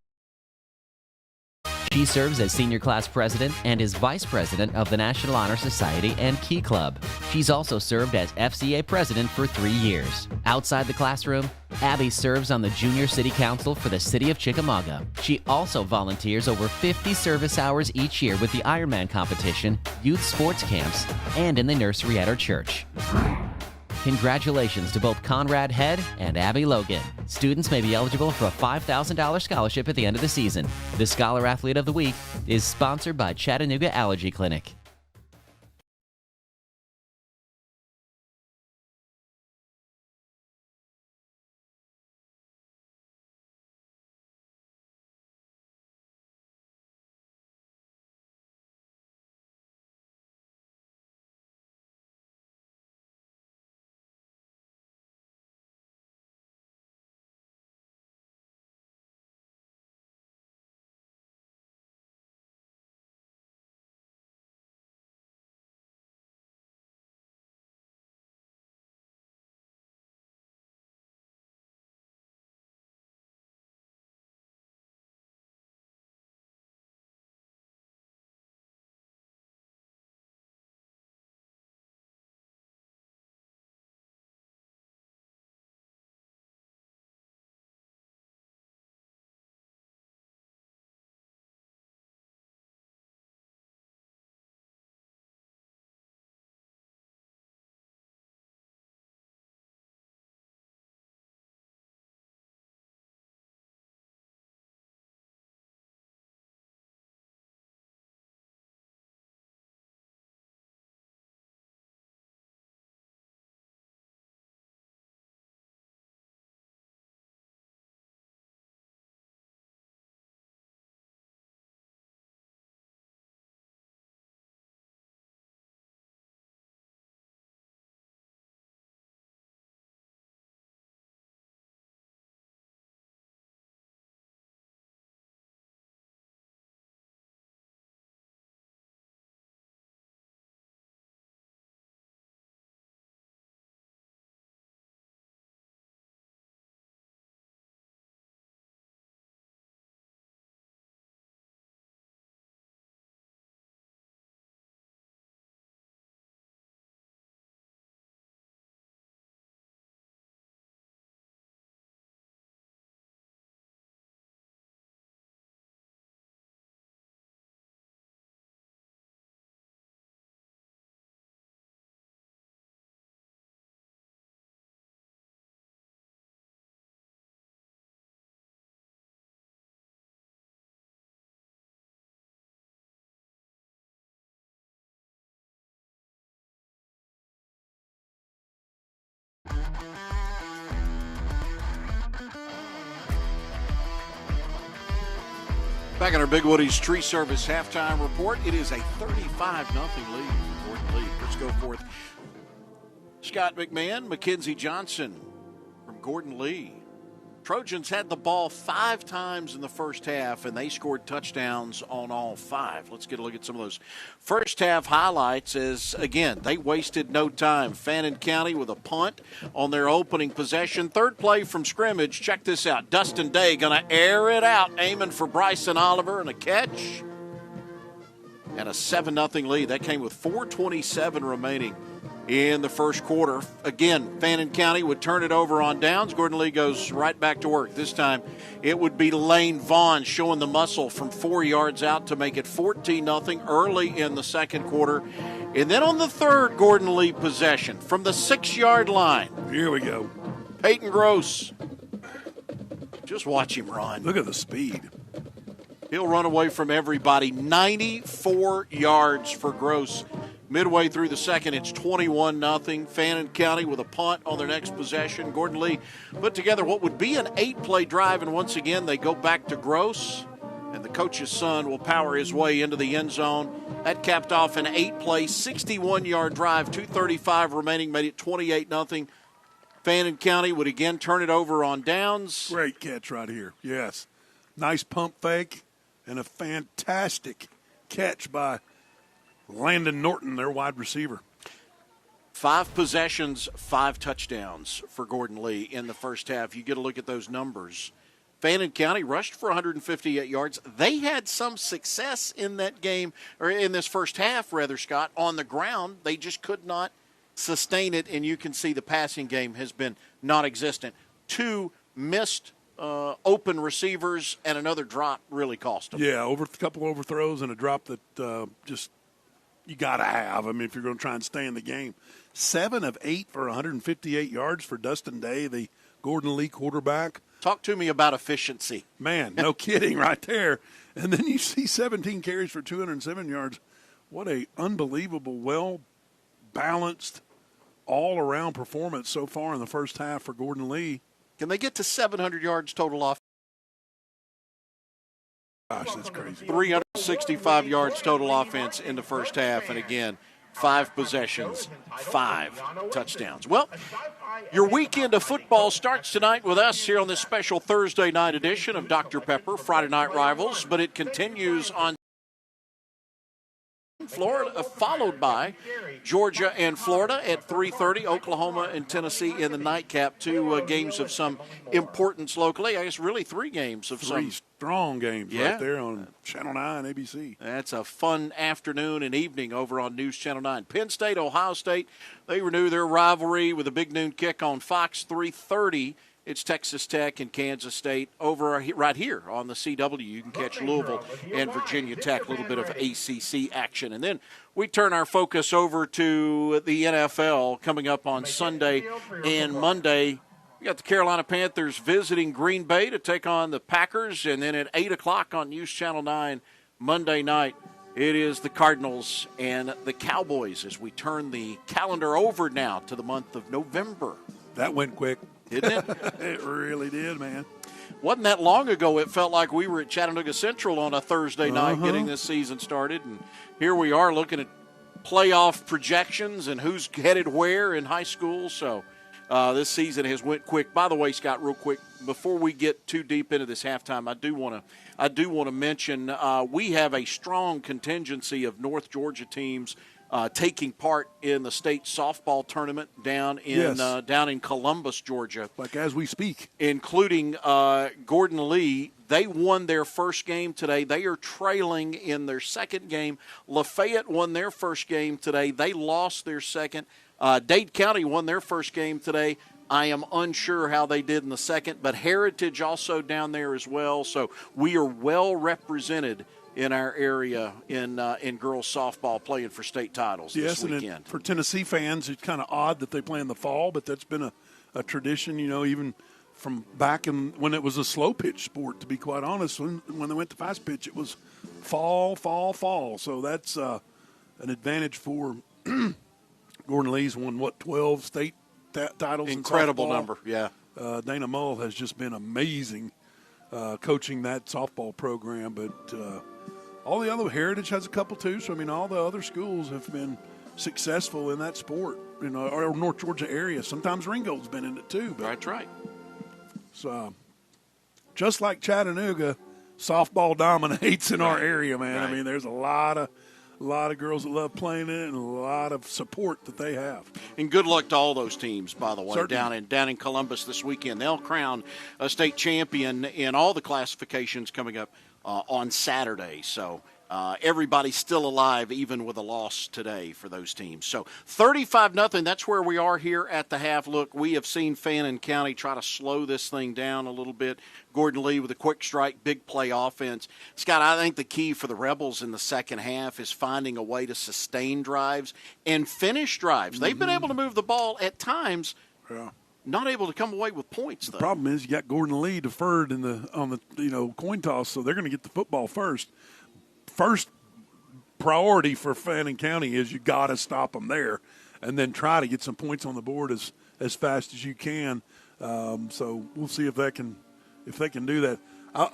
she serves as senior class president and is vice president of the National Honor Society and Key Club. She's also served as FCA president for 3 years. Outside the classroom, Abby serves on the Junior City Council for the City of Chickamauga. She also volunteers over 50 service hours each year with the Ironman competition, youth sports camps, and in the nursery at her church. Congratulations to both Conrad Head and Abby Logan. Students may be eligible for a $5,000 scholarship at the end of the season. The Scholar Athlete of the Week is sponsored by Chattanooga Allergy Clinic. Back on our Big Woody's Tree Service halftime report, it is a 35-0 lead for Gordon Lee. Let's go forth. Scott McMahon, Mackenzie Johnson from Gordon Lee. Trojans had the ball 5 times in the first half, and they scored touchdowns on all 5. Let's get a look at some of those first half highlights as, again, they wasted no time. Fannin County with a punt on their opening possession. Third play from scrimmage. Check this out. Dustin Day going to air it out, aiming for Bryson Oliver, and a catch. And a 7-0 lead. That came with 4:27 remaining in the first quarter. Again, Fannin County would turn it over on downs. Gordon Lee goes right back to work. This time it would be Layne Vaughn showing the muscle from 4 yards out to make it 14-0 early in the second quarter. And then on the third Gordon Lee possession from the 6-yard line. Here we go. Peyton Gross. Just watch him run. Look at the speed. He'll run away from everybody. 94 yards for Gross. Midway through the second, it's 21-0. Fannin County with a punt on their next possession. Gordon Lee put together what would be an 8-play drive, and once again they go back to Gross, and the coach's son will power his way into the end zone. That capped off an 8-play, 61-yard drive, 2:35 remaining, made it 28-0. Fannin County would again turn it over on downs. Great catch right here, yes. Nice pump fake and a fantastic catch by Landon Norton, their wide receiver. 5 possessions, 5 touchdowns for Gordon Lee in the first half. You get a look at those numbers. Fannin County rushed for 158 yards. They had some success in that game, or in this first half, rather, Scott, on the ground. They just could not sustain it, and you can see the passing game has been non-existent. 2 missed open receivers and another drop really cost them. Yeah, a couple overthrows and a drop that just you got to have. I mean, if you're going to try and stay in the game. 7 of 8 for 158 yards for Dustin Day, the Gordon Lee quarterback. Talk to me about efficiency. Man, no kidding right there. And then you see 17 carries for 207 yards. What a unbelievable, well-balanced, all-around performance so far in the first half for Gordon Lee. Can they get to 700 yards total off? Gosh, that's crazy. 365 yards total offense in the first half. And again, 5 possessions, 5 touchdowns. Well, your weekend of football starts tonight with us here on this special Thursday night edition of Dr. Pepper, Friday Night Rivals, but it continues on Florida, followed by Georgia and Florida at 3:30, Oklahoma and Tennessee in the nightcap. 2 games of some importance locally. I guess really 3 games of 3 strong games right there on Channel 9, ABC. That's a fun afternoon and evening over on News Channel 9. Penn State, Ohio State, they renew their rivalry with a big noon kick on Fox, 3:30. It's Texas Tech and Kansas State over right here on the CW. You can catch Louisville and Virginia Tech, a little bit of ACC action. And then we turn our focus over to the NFL coming up on Sunday and Monday. We got the Carolina Panthers visiting Green Bay to take on the Packers. And then at 8 o'clock on News Channel 9 Monday night, it is the Cardinals and the Cowboys as we turn the calendar over now to the month of November. That went quick. Didn't it? It really did, man. Wasn't that long ago it felt like we were at Chattanooga Central on a Thursday night getting this season started. And here we are looking at playoff projections and who's headed where in high school. So this season has went quick. By the way, Scott, real quick, before we get too deep into this halftime, I do want to mention we have a strong contingency of North Georgia teams taking part in the state softball tournament down in Columbus, Georgia. Like as we speak. Including Gordon Lee. They won their first game today. They are trailing in their second game. Lafayette won their first game today. They lost their second. Dade County won their first game today. I am unsure how they did in the second, but Heritage also down there as well. So we are well represented in our area in girls softball playing for state titles this weekend. And for Tennessee fans, it's kind of odd that they play in the fall, but that's been a tradition, even from back when it was a slow pitch sport, to be quite honest. When they went to fast pitch, it was fall. So that's an advantage for Gordon Lee's won, 12 state titles Incredible in softball. Number, yeah. Dana Mull has just been amazing coaching that softball program, but all the other Heritage has a couple too. So all the other schools have been successful in that sport, our North Georgia area. Sometimes Ringo's been in it too. But that's right. So just like Chattanooga, softball dominates in our area, man. Right. There's a lot of girls that love playing it and a lot of support that they have. And good luck to all those teams, by the way, Certainly. down in Columbus this weekend. They'll crown a state champion in all the classifications coming up on Saturday. So everybody's still alive, even with a loss today for those teams. So 35-0, that's where we are here at the half. Look, we have seen Fannin County try to slow this thing down a little bit. Gordon Lee with a quick strike, big play offense. Scott, I think the key for the Rebels in the second half is finding a way to sustain drives and finish drives. They've been able to move the ball at times. Yeah. Not able to come away with points, though. The problem is you got Gordon Lee deferred on the coin toss, so they're going to get the football first. First priority for Fannin County is you got to stop them there, and then try to get some points on the board as fast as you can. So we'll see if they can do that.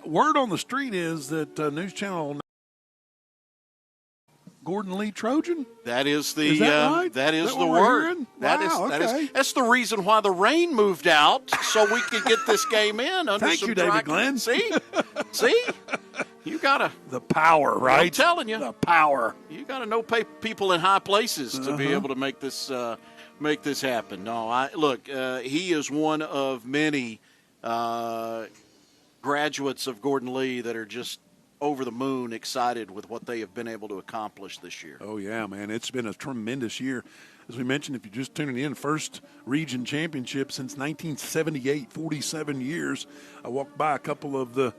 Word on the street is that News Channel. Gordon Lee Trojan? That is the is that right? That is the what word. Wow, That's the reason why the rain moved out, so we could get this game in under Thank some you, dry David Glenn. See, you gotta the power, right? I'm telling you, the power. You gotta know people in high places to be able to make this happen. No, look. He is one of many graduates of Gordon Lee that are just over the moon excited with what they have been able to accomplish this year. Oh, yeah, man. It's been a tremendous year. As we mentioned, if you're just tuning in, first region championship since 1978, 47 years. I walked by a couple of the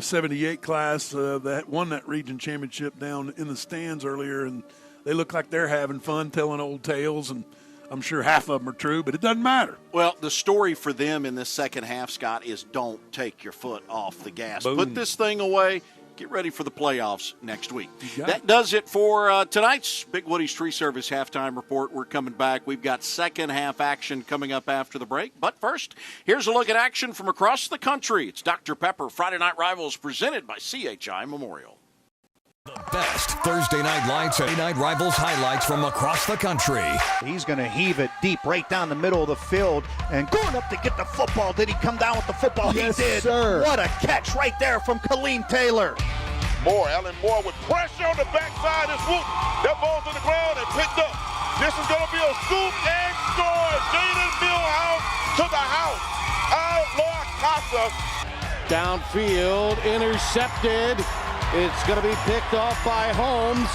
78 class that won that region championship down in the stands earlier, and they look like they're having fun telling old tales, and I'm sure half of them are true, but it doesn't matter. Well, the story for them in this second half, Scott, is don't take your foot off the gas. Boom. Put this thing away. Get ready for the playoffs next week. That does it for tonight's Big Woody's Tree Service halftime report. We're coming back. We've got second half action coming up after the break. But first, here's a look at action from across the country. It's Dr. Pepper Friday Night Rivals presented by CHI Memorial. The best Thursday Night Lights and Night Rivals highlights from across the country. He's going to heave it deep right down the middle of the field and going up to get the football. Did he come down with the football? Yes, he did. Sir. What a catch right there from Kaleem Taylor. Allen Moore with pressure on the backside and swoop. That ball's on the ground and picked up. This is going to be a scoop and score. Jaden Millhouse to the house. Outlaw Casa. Downfield, intercepted. It's going to be picked off by Holmes.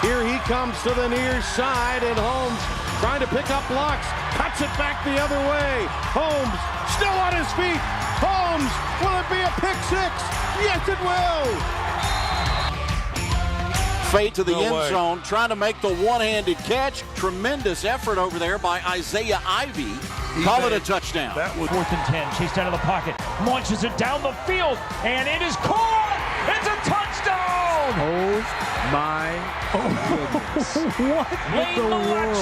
Here he comes to the near side, and Holmes trying to pick up blocks. Cuts it back the other way. Holmes still on his feet. Holmes, will it be a pick six? Yes, it will. Fade to the end zone, trying to make the one-handed catch. Tremendous effort over there by Isaiah Ivy. Call it a touchdown. That was 4th and 10. Chased out of the pocket. Launches it down the field. And it is caught. It's a touchdown. Oh, my goodness. What in the world?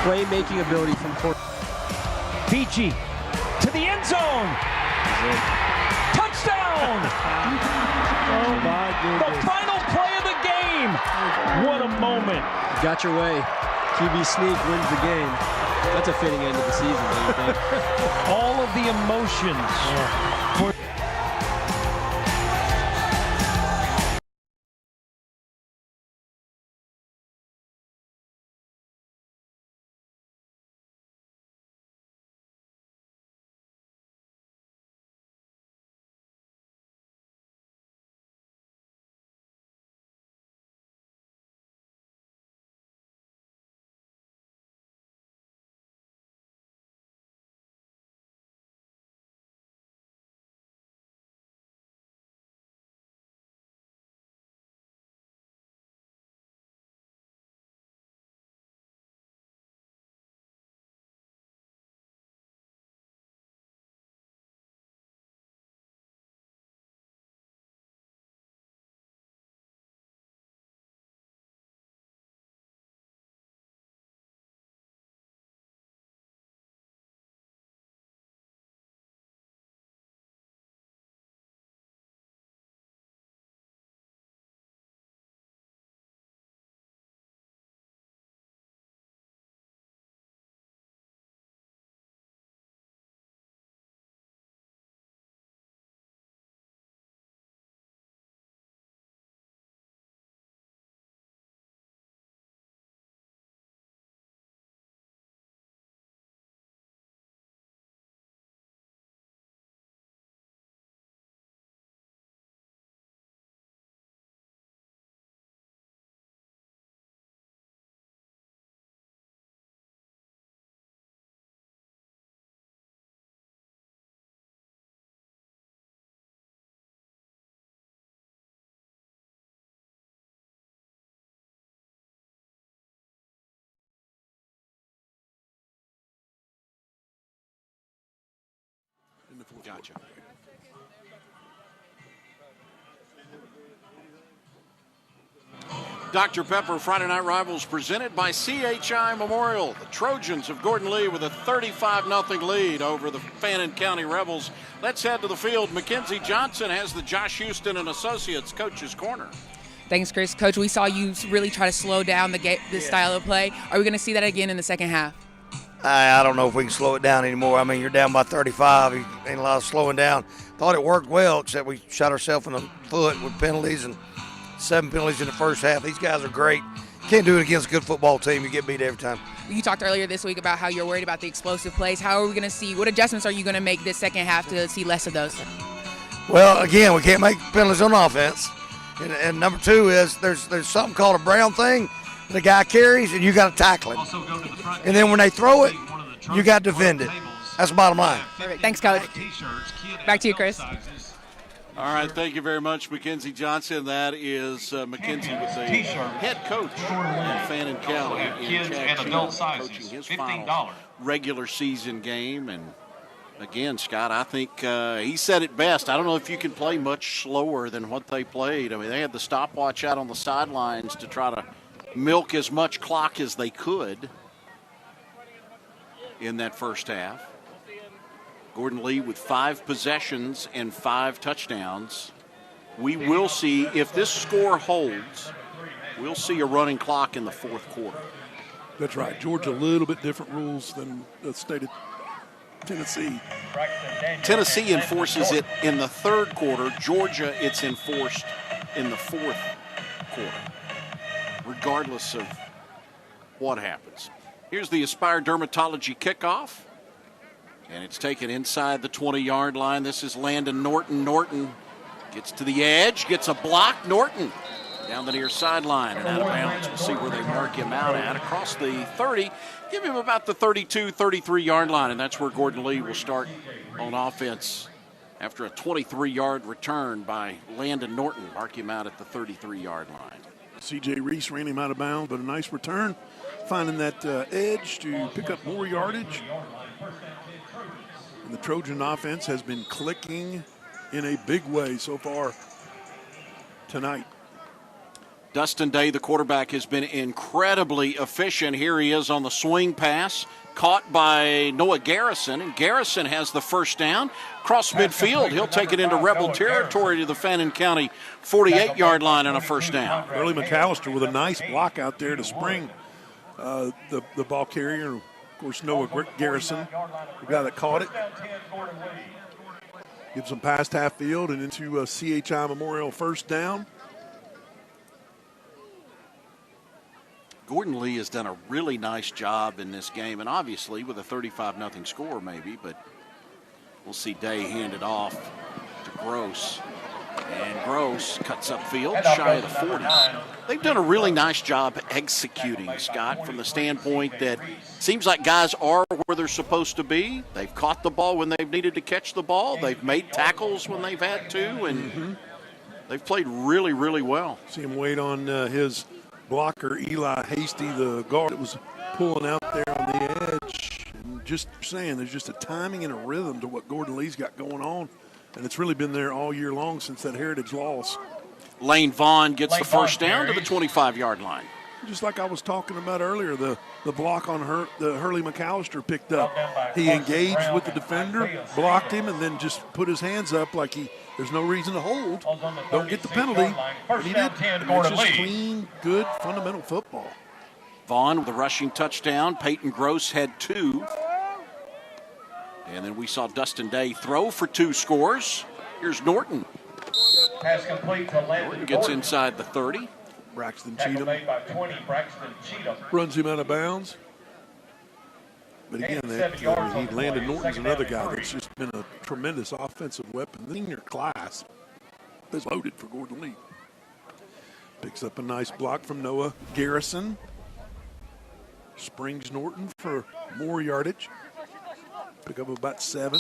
Playmaking ability from Court. Peachy to the end zone. Touchdown. Oh, my goodness. The final play of the game. What a moment. Got your way. QB sneak wins the game. That's a fitting end of the season, don't you think? All of the emotions. Yeah. Gotcha. Dr. Pepper Friday Night Rivals presented by CHI Memorial. The Trojans of Gordon Lee with a 35-0 lead over the Fannin County Rebels. Let's head to the field. Mackenzie Johnson has the Josh Houston and Associates Coach's Corner. Thanks, Chris. Coach, we saw you really try to slow down this style of play. Are we going to see that again in the second half? I don't know if we can slow it down anymore. I mean, you're down by 35. Ain't a lot of slowing down. Thought it worked well, except we shot ourselves in the foot with penalties and 7 penalties in the first half. These guys are great. Can't do it against a good football team. You get beat every time. You talked earlier this week about how you're worried about the explosive plays. How are we going to see, what adjustments are you going to make this second half to see less of those? Well, again, we can't make penalties on offense. And number two is there's something called a brown thing. The guy carries, and you got to tackle him. And then when they throw it, you got to defend it. That's the bottom line. Perfect. Thanks, Coach. Back to you, Chris. All right, thank you very much, Mackenzie Johnson. That is Mackenzie with the head coach in Fannin County in Jacksonville, coaching his final regular season game. And again, Scott, I think he said it best. I don't know if you can play much slower than what they played. I mean, they had the stopwatch out on the sidelines to try to milk as much clock as they could in that first half. Gordon Lee with 5 possessions and 5 touchdowns. We will see, if this score holds, we'll see a running clock in the fourth quarter. That's right. Georgia, a little bit different rules than the state of Tennessee. Tennessee enforces it in the third quarter. Georgia, it's enforced in the fourth quarter, regardless of what happens. Here's the Aspire Dermatology kickoff. And it's taken inside the 20-yard line. This is Landon Norton. Norton gets to the edge, gets a block. Norton down the near sideline and out of bounds. We'll see where they mark him out at. Across the 30, give him about the 32, 33-yard line, and that's where Gordon Lee will start on offense after a 23-yard return by Landon Norton. Mark him out at the 33-yard line. C.J. Reece ran him out of bounds, but a nice return, finding that edge to pick up more yardage. And the Trojan offense has been clicking in a big way so far tonight. Dustin Day, the quarterback, has been incredibly efficient. Here he is on the swing pass, caught by Noah Garrison, and Garrison has the first down. Cross midfield, he'll take it into Rebel territory to the Fannin County 48-yard line and a first down. Burley McAllister with a nice block out there to spring the ball carrier. Of course, Noah Garrison, the guy that caught it. Gives them past half field and into a CHI Memorial first down. Gordon Lee has done a really nice job in this game, and obviously with a 35-0 score maybe, but we'll see Day hand it off to Gross. And Gross cuts upfield, shy of the 40. They've done a really nice job executing, Scott, from the standpoint that it seems like guys are where they're supposed to be. They've caught the ball when they've needed to catch the ball. They've made tackles when they've had to, and they've played really, really well. See him wait on his blocker, Eli Hasty, the guard that was pulling out there on the edge. And just saying, there's just a timing and a rhythm to what Gordon Lee's got going on. And it's really been there all year long since that Heritage loss. Layne Vaughn gets the first down to the 25-yard line. Just like I was talking about earlier, the block on the Hurley McAllister picked up. He engaged with the defender, blocked him, and then just put his hands up like there's no reason to hold. Don't get the penalty. And he did. It's just clean, good, fundamental football. Vaughn with a rushing touchdown. Peyton Gross had 2. And then we saw Dustin Day throw for 2 scores. Here's Norton. Pass complete to Norton gets inside the 30. Braxton Cheatham made by 20, Braxton Cheatham. runs him out of bounds. But again, Landon Norton's another guy that's just been a tremendous offensive weapon. The senior class is loaded for Gordon Lee. Picks up a nice block from Noah Garrison. Springs Norton for more yardage. Pick up about 7.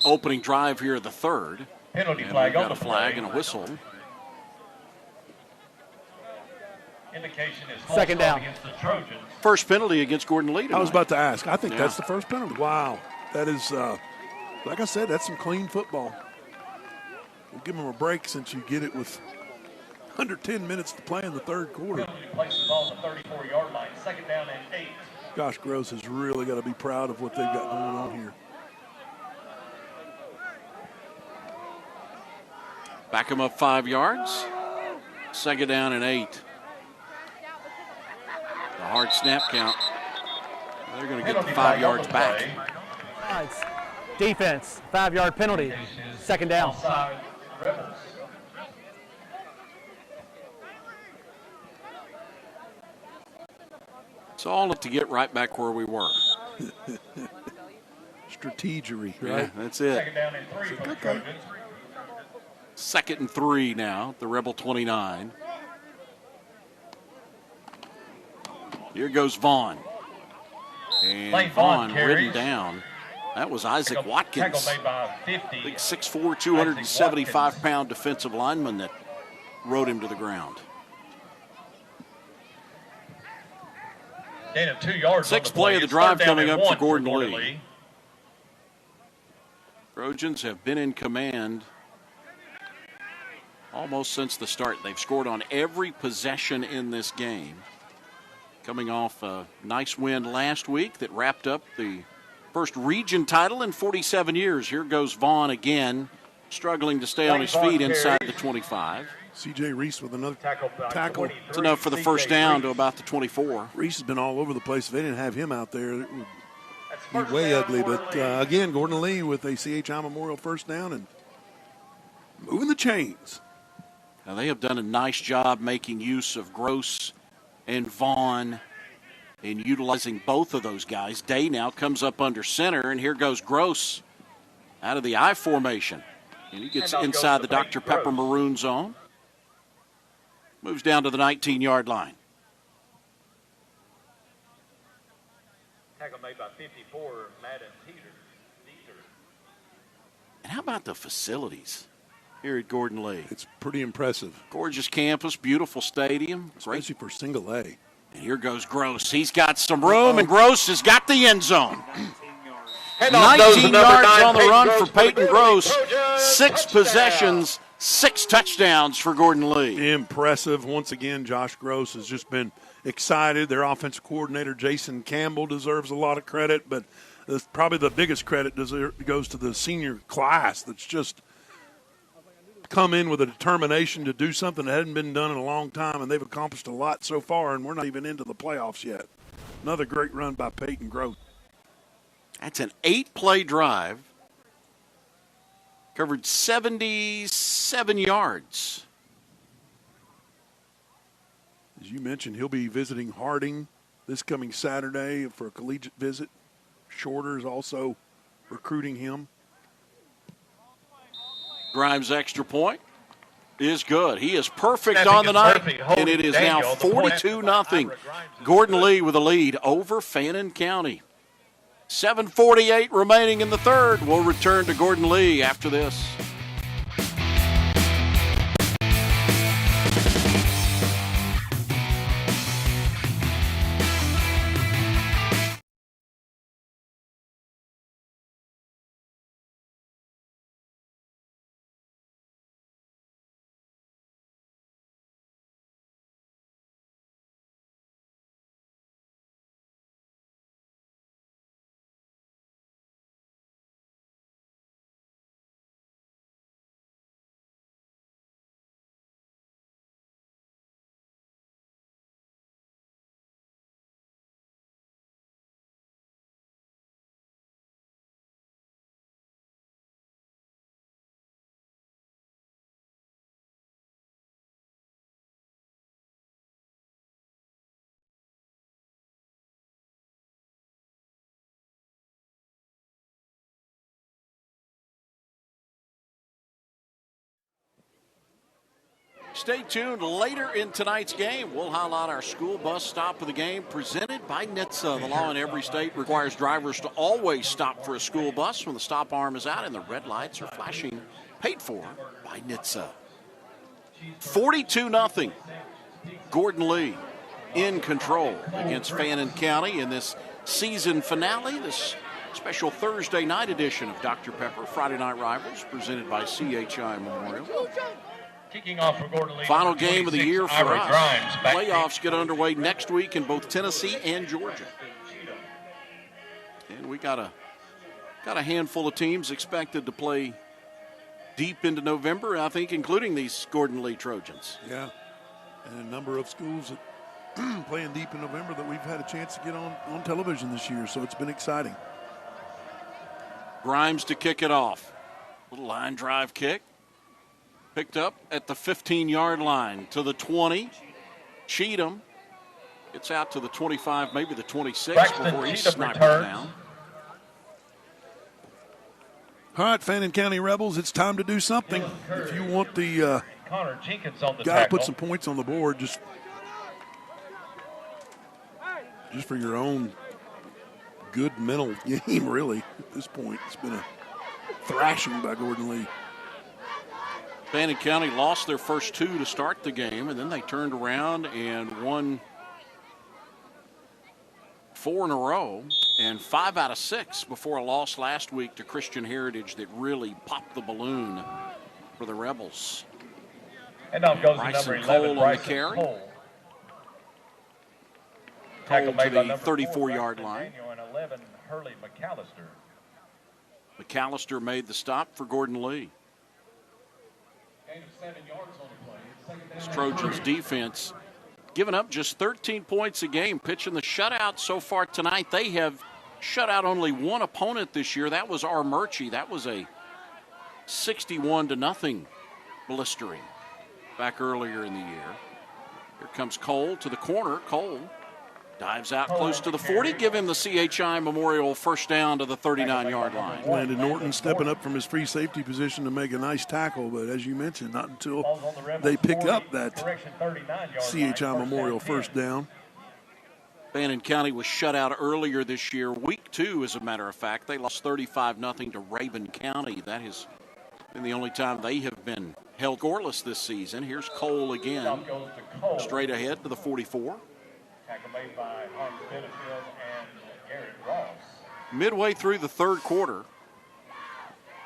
Opening drive here, the third. Penalty and flag. We've got a flag and a whistle. Indication is second down against the Trojans. First penalty against Gordon Lee tonight. I was about to ask. I think that's the first penalty. Wow. That is Like I said, that's some clean football. We'll give them a break since you get it with under 10 minutes to play in the third quarter. Places the ball on the 34-yard line. Second down and 8. Josh Gross has really got to be proud of what they've got going on here. Back him up 5 yards. Second down and 8. The hard snap count. They're going to get the 5 yards back. Defense, 5-yard penalty. Second down. It's all to get right back where we were. Strategery, right? Yeah, that's it. Second down and 3 for the Trojans. 2nd and 3 now, the Rebel 29. Here goes Vaughn. And Layne Vaughn Vaughn ridden down. That was Isaac Watkins. Tackle made by 50. Big 6'4", 275-pound defensive lineman that rode him to the ground. Gain of 2 yards. 6th play of the drive coming up for Gordon Lee. Trojans have been in command almost since the start. They've scored on every possession in this game. Coming off a nice win last week that wrapped up the first region title in 47 years. Here goes Vaughn again, struggling to stay on his feet inside the 25. C.J. Reece with another tackle. It's enough for the first down to about the 24. Reece has been all over the place. If they didn't have him out there, it would be way ugly. But again, Gordon Lee with a CHI Memorial first down and moving the chains. Now they have done a nice job making use of Gross and Vaughn and utilizing both of those guys. Day now comes up under center, and here goes Gross out of the I formation. And he gets inside the Dr. Pepper maroon zone. Moves down to the 19-yard line. Tackle made by 54, Madden Dieter. And how about the facilities here at Gordon Lee? It's pretty impressive. Gorgeous campus, beautiful stadium. Especially for single A. And here goes Gross. He's got some room, and Gross has got the end zone. 19 yards on the run for Peyton Gross. 6 possessions, 6 touchdowns for Gordon Lee. Impressive. Once again, Josh Gross has just been excited. Their offensive coordinator, Jason Campbell, deserves a lot of credit, but probably the biggest credit goes to the senior class that's just come in with a determination to do something that hadn't been done in a long time, and they've accomplished a lot so far, and we're not even into the playoffs yet. Another great run by Peyton Gross. That's an 8-play drive. Covered 77 yards. As you mentioned, he'll be visiting Harding this coming Saturday for a collegiate visit. Shorter is also recruiting him. Grimes' extra point is good. He is perfect on the night, and it is now 42-0. Gordon Lee with a lead over Fannin County. 7:48 remaining in the third. We'll return to Gordon Lee after this. Stay tuned. Later in tonight's game, we'll highlight our school bus stop of the game presented by NHTSA. The law in every state requires drivers to always stop for a school bus when the stop arm is out and the red lights are flashing. Paid for by NHTSA. 42-0. Gordon Lee in control against Fannin County in this season finale, this Special Thursday night edition of Dr. Pepper Friday Night Rivals, presented by CHI Memorial. Kicking off for Gordon Lee. Final game of the year for us. Grimes, Playoffs get underway next week in both Tennessee and Georgia. And we got a handful of teams expected to play deep into November, I think, including these Gordon Lee Trojans. Yeah, and a number of schools that playing deep in November that we've had a chance to get on television this year, so it's been exciting. Grimes to kick it off. Little line drive kick. Picked up at the 15-yard line to the 20. Cheatham gets out to the 25, maybe the 26 before he's sniped down. All right, Fannin County Rebels, it's time to do something. If you want the Connor Jenkins on the guy to tackle. put some points on the board, just for your own good mental game, really, at this point. It's been a thrashing by Gordon Lee. Fannin County lost their first two to start the game, and then they turned around and won 4 in a row and 5 out of 6 before a loss last week to Christian Heritage that really popped the balloon for the Rebels. And now goes Bryson the number 11, Cole on the Bryson carry. Cole. Cole Tackle to made by the number 34-yard 4, line. Daniel, and 11, Hurley McAllister. McAllister made the stop for Gordon Lee. Gain of 7 yards on the play. This Trojans defense giving up just 13 points a game, pitching the shutout so far tonight. They have shut out only one opponent this year. That was Armurchie. That was a 61-0 blistering back earlier in the year. Here comes Cole to the corner. Cole dives out close to the 40. Give him the CHI Memorial first down to the 39-yard line. Landon Norton stepping up from his free safety position to make a nice tackle, but as you mentioned, not until they pick up that CHI Memorial first down. Fannin County was shut out earlier this year, week 2, as a matter of fact. They lost 35-0 to Rabun County. That has been the only time they have been held scoreless this season. Here's Cole again, straight ahead to the 44. Tackle made by Hans Bitterfield and Garrett Ross. Midway through the third quarter,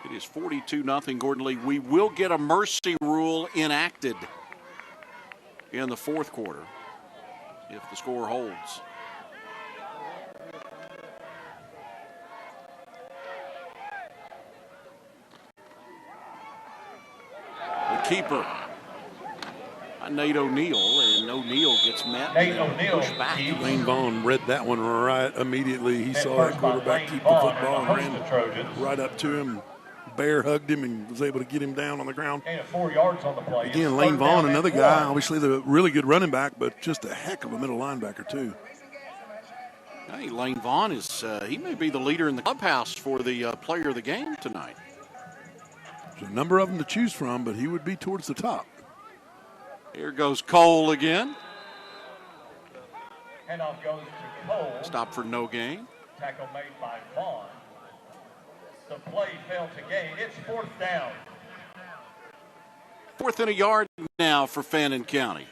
it is 42-0 Gordon Lee. We will get a mercy rule enacted in the fourth quarter if the score holds. The keeper, Nate O'Neill, and O'Neill gets met and pushed back. Layne Vaughn read that one right immediately. He saw that quarterback keep the football and ran right up to him, bear hugged him, and was able to get him down on the ground. And 4 yards on the play. Again, Layne Vaughn, another guy, obviously the really good running back, but just a heck of a middle linebacker too. Hey, Layne Vaughn is, he may be the leader in the clubhouse for the player of the game tonight. There's a number of them to choose from, but he would be towards the top. Here goes Cole again. Handoff goes to Cole. Stop for no gain. Tackle made by Vaughn. The play failed to gain. It's 4th down. 4th and a yard now for Fannin County.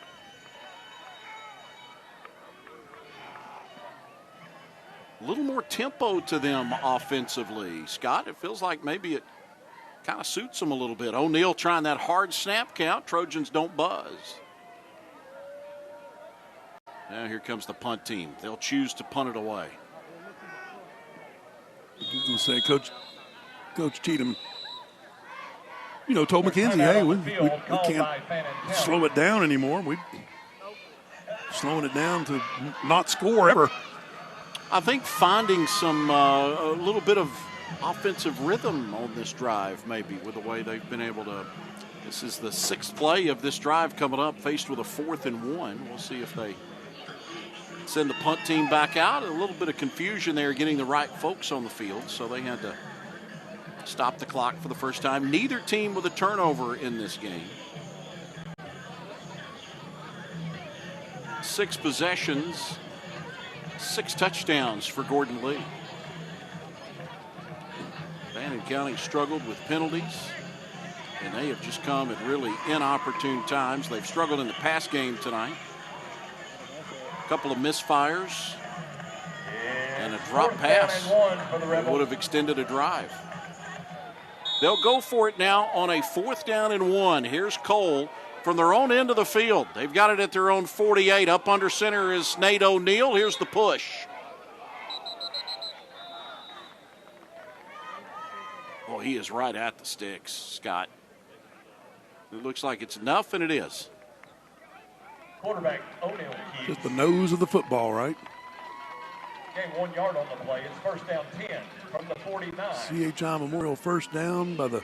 A little more tempo to them offensively. Scott, it feels like maybe it kind of suits them a little bit. O'Neill trying that hard snap count. Trojans don't buzz. Now here comes the punt team. They'll choose to punt it away. He's going to say, Coach Cheatham, told McKenzie, hey, we can't slow it down anymore. We're slowing it down to not score ever. I think finding some a little bit of offensive rhythm on this drive, maybe, with the way they've been able to. This is the 6th play of this drive coming up, faced with a 4th and 1. We'll see if they send the punt team back out. A little bit of confusion there getting the right folks on the field, so they had to stop the clock for the first time. Neither team with a turnover in this game. 6 possessions, 6 touchdowns for Gordon Lee. Fannin County struggled with penalties, and they have just come at really inopportune times. They've struggled in the pass game tonight. A couple of misfires and a drop pass would have extended a drive. They'll go for it now on a 4th down and 1. Here's Cole from their own end of the field. They've got it at their own 48. Up under center is Nate O'Neill. Here's the push. Oh, he is right at the sticks, Scott. It looks like it's enough, and it is. Quarterback O'Neill. Just the nose of the football, right? Gain 1 yard on the play. It's 1st down 10 from the 49. CHI Memorial first down by the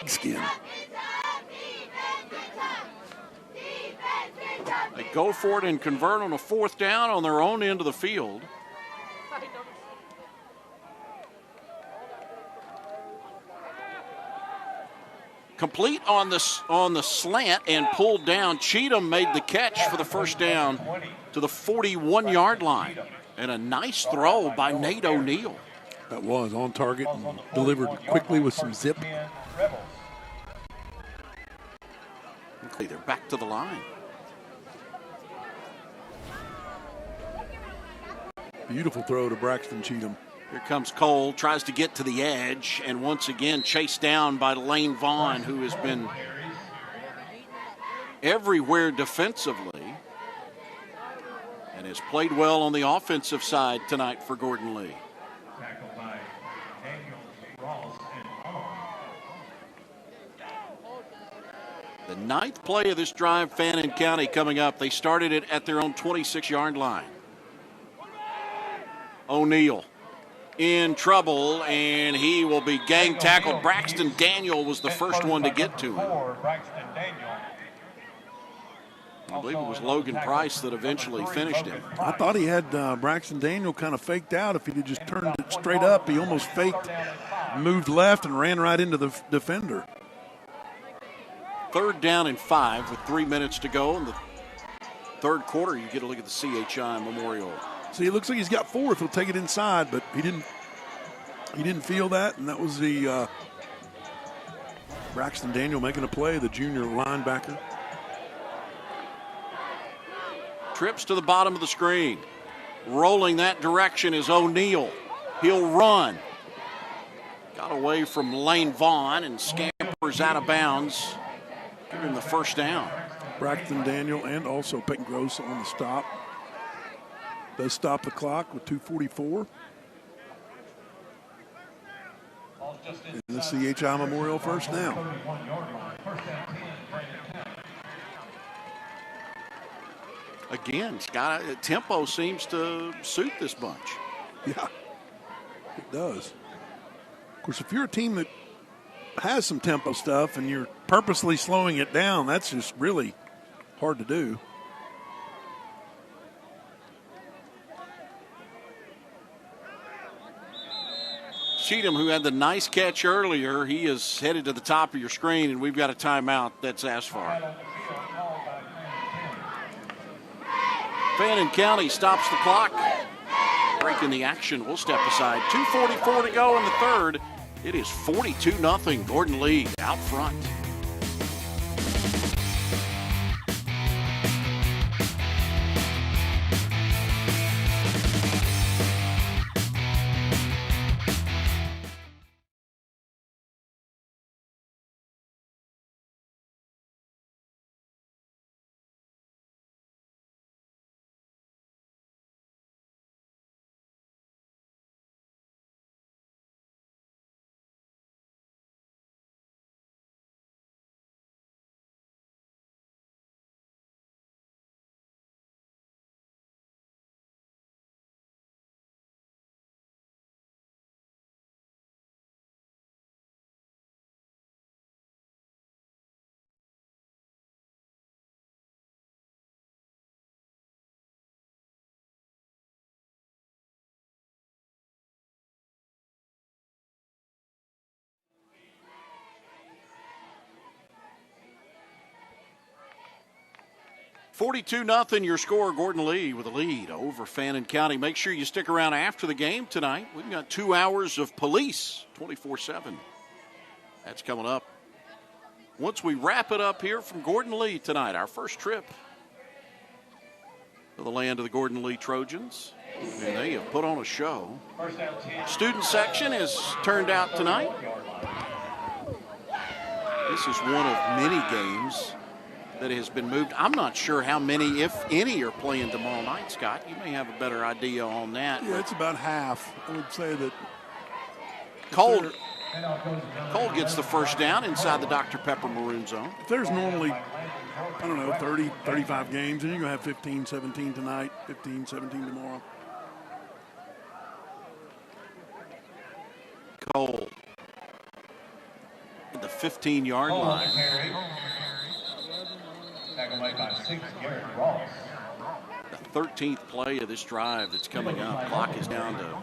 skin. They go for it and convert on a 4th down on their own end of the field. Complete on the slant and pulled down. Cheatham made the catch for the 1st down to the 41-yard line. And a nice throw by Nate O'Neill. That was on target and delivered quickly with some zip. Okay, they're back to the line. Beautiful throw to Braxton Cheatham. Here comes Cole, tries to get to the edge, and once again chased down by Layne Vaughn, who has been everywhere defensively and has played well on the offensive side tonight for Gordon Lee. The 9th play of this drive, Fannin County coming up. They started it at their own 26-yard line. O'Neill in trouble, and he will be gang tackled. Braxton Daniel was the first one to get to him. I believe it was Logan Price that eventually finished him. I thought he had Braxton Daniel kind of faked out. If he had just turned it straight up, he almost faked, moved left, and ran right into the defender. 3rd down and 5 with 3 minutes to go in the 3rd quarter. You get a look at the CHI Memorial. See, it looks like he's got 4th. He'll take it inside, but he didn't feel that, and that was the Braxton Daniel making a play, the junior linebacker. Trips to the bottom of the screen. Rolling that direction is O'Neill. He'll run. Got away from Layne Vaughn and scampers out of bounds. Give him the 1st down. Braxton Daniel and also Pengross on the stop. Does stop the clock with 2:44. And the CHI Memorial first down. Again, Scott, tempo seems to suit this bunch. Yeah, it does. Of course, if you're a team that has some tempo stuff and you're purposely slowing it down, that's just really hard to do. Cheatham, who had the nice catch earlier, he is headed to the top of your screen, and we've got a timeout that's asked for. Fannin County stops the clock. Breaking the action. We'll step aside. 2:44 to go in the 3rd. It is 42-0. Gordon Lee out front. $42-0 your score. Gordon Lee with a lead over Fannin County. Make sure you stick around after the game tonight. We've got 2 hours of police 24/7. That's coming up once we wrap it up here from Gordon Lee tonight. Our first trip to the land of the Gordon Lee Trojans. And they have put on a show. Student section is turned out tonight. This is one of many games that has been moved. I'm not sure how many, if any, are playing tomorrow night, Scott. You may have a better idea on that. Yeah, it's about half. I would say that Cole gets the first down inside the Dr. Pepper maroon zone. If there's normally, 30, 35 games, and you're going to have 15, 17 tonight, 15, 17 tomorrow. Cole at the 15-yard line. The 13th play of this drive that's coming up. Clock is down to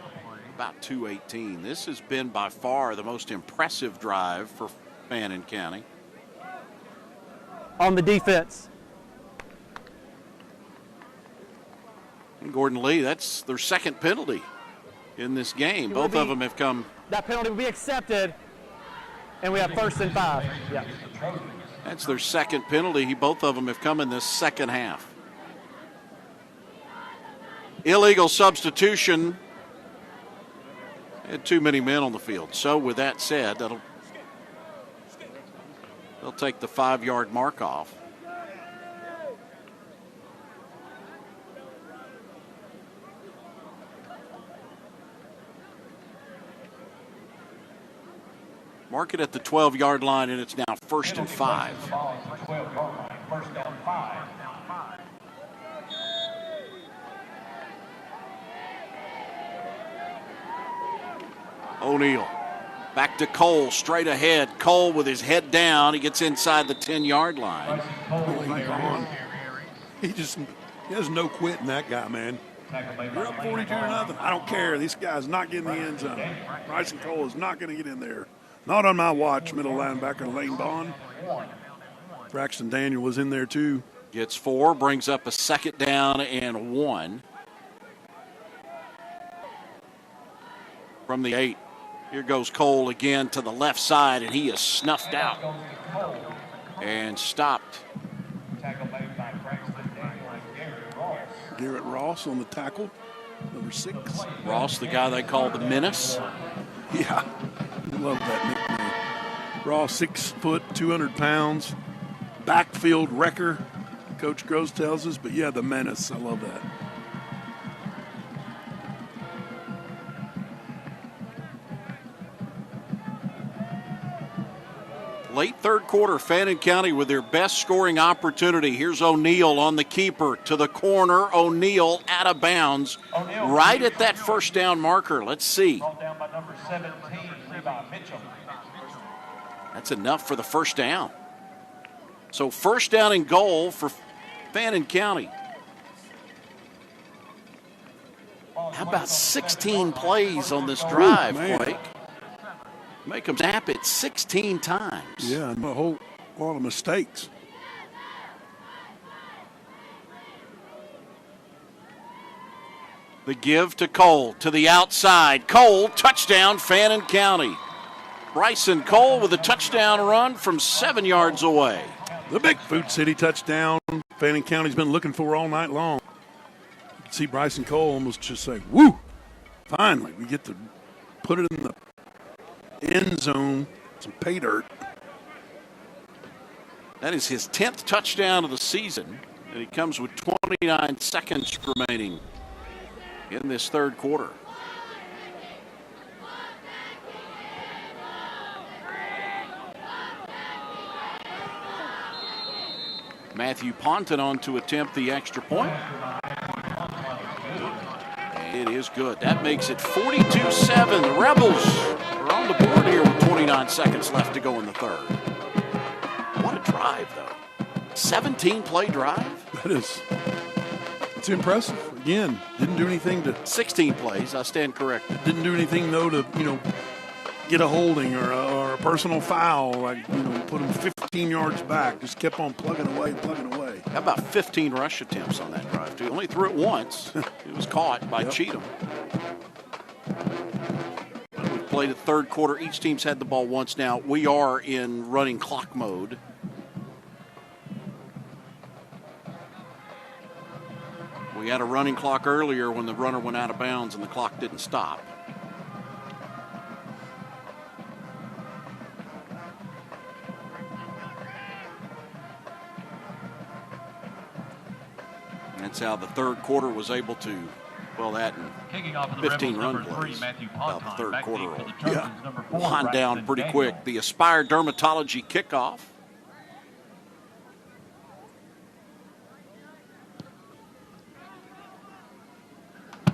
about 2:18. This has been by far the most impressive drive for Fannin County. On the defense. And Gordon Lee, that's their second penalty in this game. Both of them have come. That penalty will be accepted, and we have 1st and 5. Yeah. That's their second penalty. Both of them have come in this second half. Illegal substitution. Had too many men on the field. So with that said, they'll take the 5-yard mark off. Mark it at the 12-yard line, and it's now 1st and 5. O'Neal back to Cole, straight ahead. Cole with his head down. He gets inside the 10-yard line. Layne Vaughn. He has no quit in that guy, man. You're up 42-0. I don't care. This guy's not getting the end zone. Bryson Cole is not going to get in there. Not on my watch. Middle linebacker Layne Vaughn. Braxton Daniel was in there too. Gets 4, brings up a 2nd down and 1. From the 8. Here goes Cole again to the left side, and he is snuffed out and stopped. Garrett Ross on the tackle, number 6. Ross, the guy they call the Menace. Yeah, I love that nickname. Ross, 6 foot, 200 pounds, backfield wrecker, Coach Gross tells us, but yeah, the Menace, I love that. Late third quarter, Fannin County with their best scoring opportunity. Here's O'Neal on the keeper to the corner. O'Neal out of bounds right at that 1st down marker. Let's see. That's enough for the 1st down. So 1st down and goal for Fannin County. How about 16 plays on this drive, Blake? Make them snap it 16 times. Yeah, a whole lot of mistakes. The give to Cole to the outside. Cole, touchdown, Fannin County. Bryson Cole with a touchdown run from 7 yards away. The big Food City touchdown Fannin County's been looking for all night long. You can see Bryson Cole almost just say, woo, finally we get to put it in the end zone, some pay dirt. That is his 10th touchdown of the season, and he comes with 29 seconds remaining in this third quarter. Matthew Ponton on to attempt the extra point. It is good. That makes it 42-7. The Rebels are on the board here with 29 seconds left to go in the third. What a drive, though. 17-play drive. That is, it's impressive. Again, didn't do anything to. 16 plays. I stand corrected. Didn't do anything though to get a holding or a personal foul. Like put them 15 yards back. Just kept on plugging away. How about 15 rush attempts on that drive, too? Only threw it once. It was caught by Cheatham. We've played the third quarter. Each team's had the ball once now. We are in running clock mode. We had a running clock earlier when the runner went out of bounds and the clock didn't stop. That's how the third quarter was able to, well, that and 15 run plays. About the third quarter will wind down pretty quick. The Aspire Dermatology kickoff.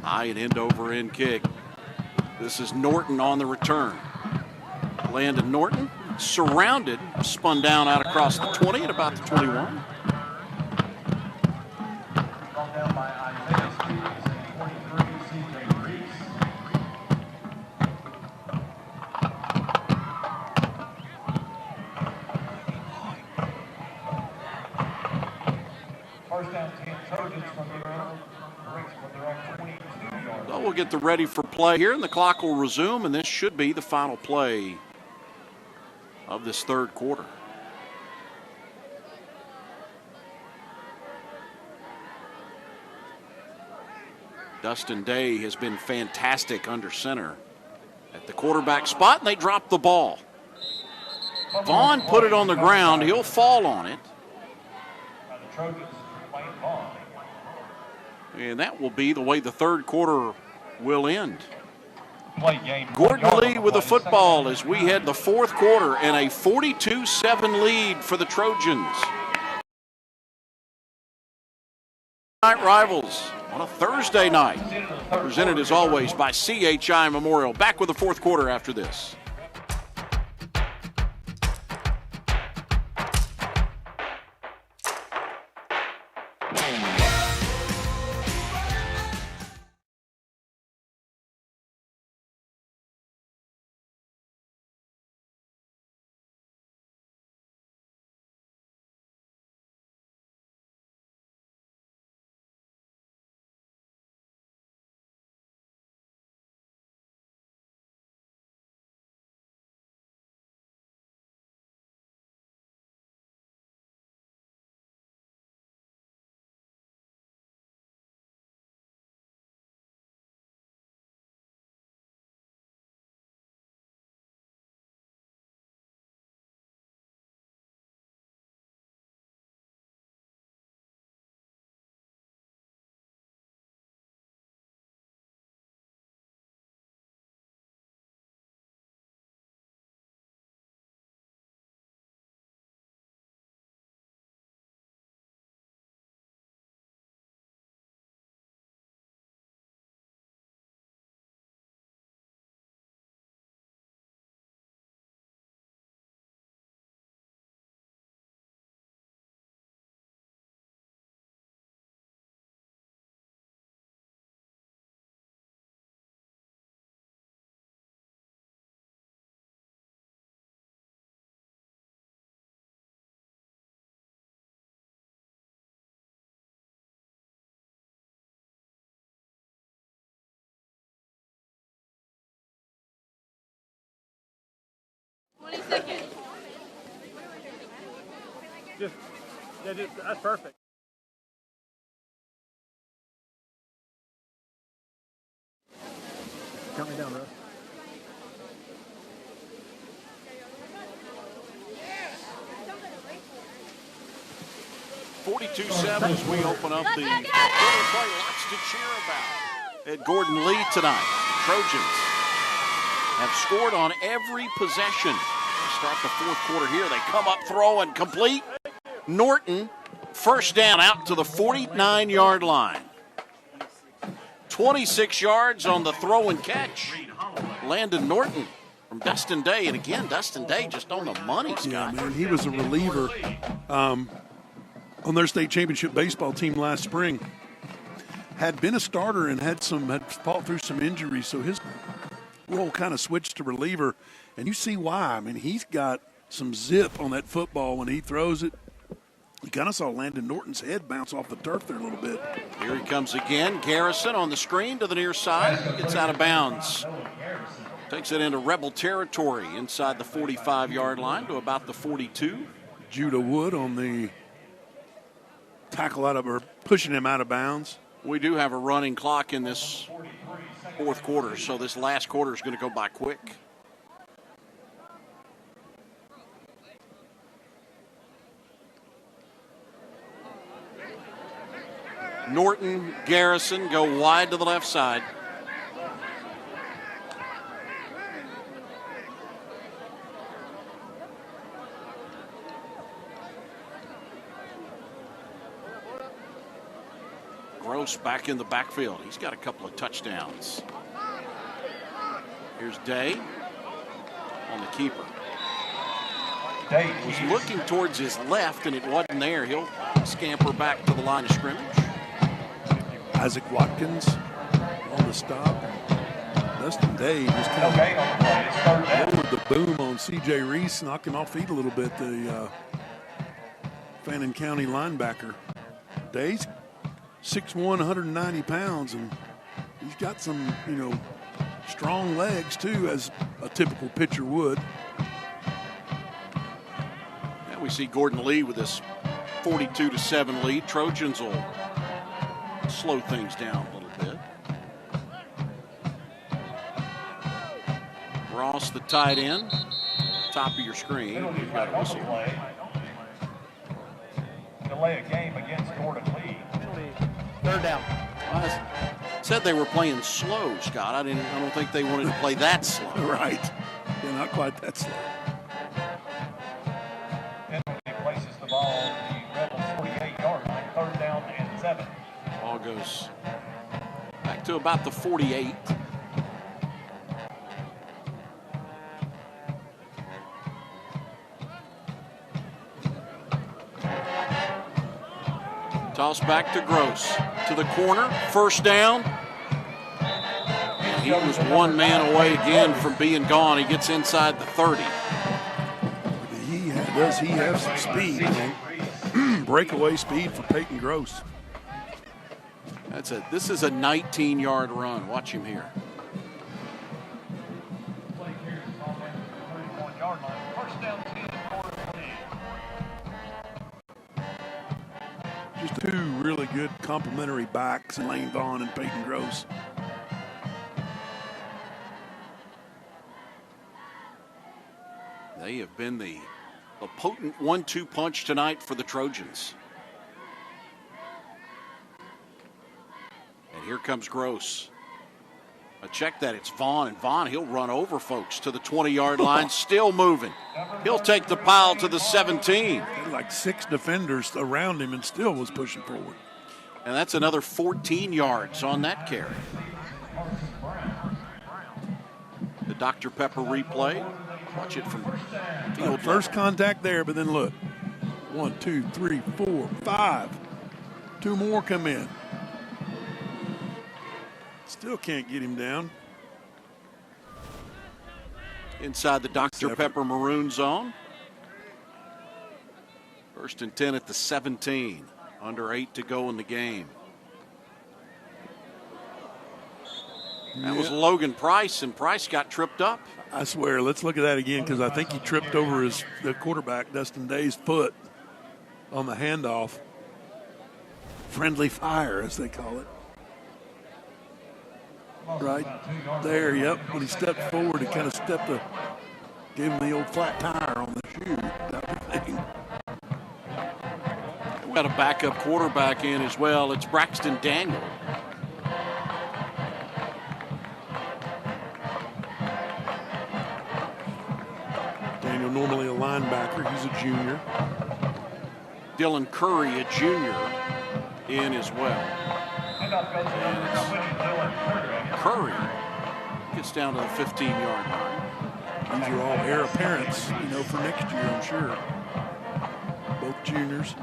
High and end over end kick. This is Norton on the return. Landon Norton surrounded, spun down out across the 20 at about the 21. So we'll get the ready for play here, and the clock will resume, and this should be the final play of this third quarter. Dustin Day has been fantastic under center at the quarterback spot, and they dropped the ball. Vaughn put it on the ground. He'll fall on it. And that will be the way the third quarter will end. Gordon Lee with the football as we head the fourth quarter and a 42-7 lead for the Trojans. Night Rivals on a Thursday night, presented as always by CHI Memorial. Back with the fourth quarter after this. That's perfect. Count me down, Russ. 42-7 as we open up the quarter play. Lots to cheer about at Gordon Lee tonight. The Trojans have scored on every possession. They start the fourth quarter here. They come up throwing complete. Norton, first down out to the 49-yard line. 26 yards on the throw and catch. Landon Norton from Dustin Day. And again, Dustin Day just on the money, Scott. Yeah, man, he was a reliever on their state championship baseball team last spring. Had been a starter and had fought through some injuries, so his role kind of switched to reliever. And you see why. I mean, he's got some zip on that football when he throws it. You kind of saw Landon Norton's head bounce off the turf there a little bit. Here he comes again. Garrison on the screen to the near side. Gets out of bounds. Takes it into Rebel territory inside the 45-yard line to about the 42. Judah Wood on the tackle out of, or pushing him out of bounds. We do have a running clock in this fourth quarter, so this last quarter is going to go by quick. Norton, Garrison go wide to the left side. Gross back in the backfield. He's got a couple of touchdowns. Here's Day on the keeper. Day was looking towards his left, and it wasn't there. He'll scamper back to the line of scrimmage. Isaac Watkins on the stop. Dustin Day just kind of lowered the boom on C.J. Reece, knocked him off feet a little bit, the Fannin County linebacker. Day's 6'1", 190 pounds, and he's got some, strong legs, too, as a typical pitcher would. Now we see Gordon Lee with this 42-7 lead. Trojans will slow things down a little bit. Ross, the tight end, top of your screen. You've got a whistle. Delay a game against Gordon Lee. Third down. I said they were playing slow, Scott. I don't think they wanted to play that slow. Right. Yeah, not quite that slow. Penalty places the ball on the Rebels 48-yard line. Third down and 7. Ball goes back to about the 48. Toss back to Gross. To the corner. First down. And he was one man away again from being gone. He gets inside the 30. Does he have some speed, man? Breakaway speed for Peyton Gross. This is a 19-yard run. Watch him here. Just two really good complementary backs, Layne Vaughn and Peyton Gross. They have been the potent 1-2 punch tonight for the Trojans. And here comes Gross. Check that, it's Vaughn, and Vaughn, he'll run over folks to the 20-yard line, still moving. He'll take the pile to the 17. Like 6 defenders around him and still was pushing forward. And that's another 14 yards on that carry. The Dr. Pepper replay. Watch it from field. First contact there, but then look. 1, 2, 3, 4, 5. 2 more come in. Still can't get him down. Inside the Dr. Pepper maroon zone. First and 10 at the 17. Under 8 to go in the game. That was Logan Price, and Price got tripped up. I swear, let's look at that again, because I think he tripped over the quarterback, Dustin Day's foot, on the handoff. Friendly fire, as they call it. Right there, yep. When he stepped forward, he kind of gave him the old flat tire on the shoe type of thing. We got a backup quarterback in as well. It's Braxton Daniel. Daniel, normally a linebacker. He's a junior. Dylan Curry, a junior, in as well. Curry gets down to the 15-yard line. These are all heir apparents, for next year, I'm sure. Both juniors.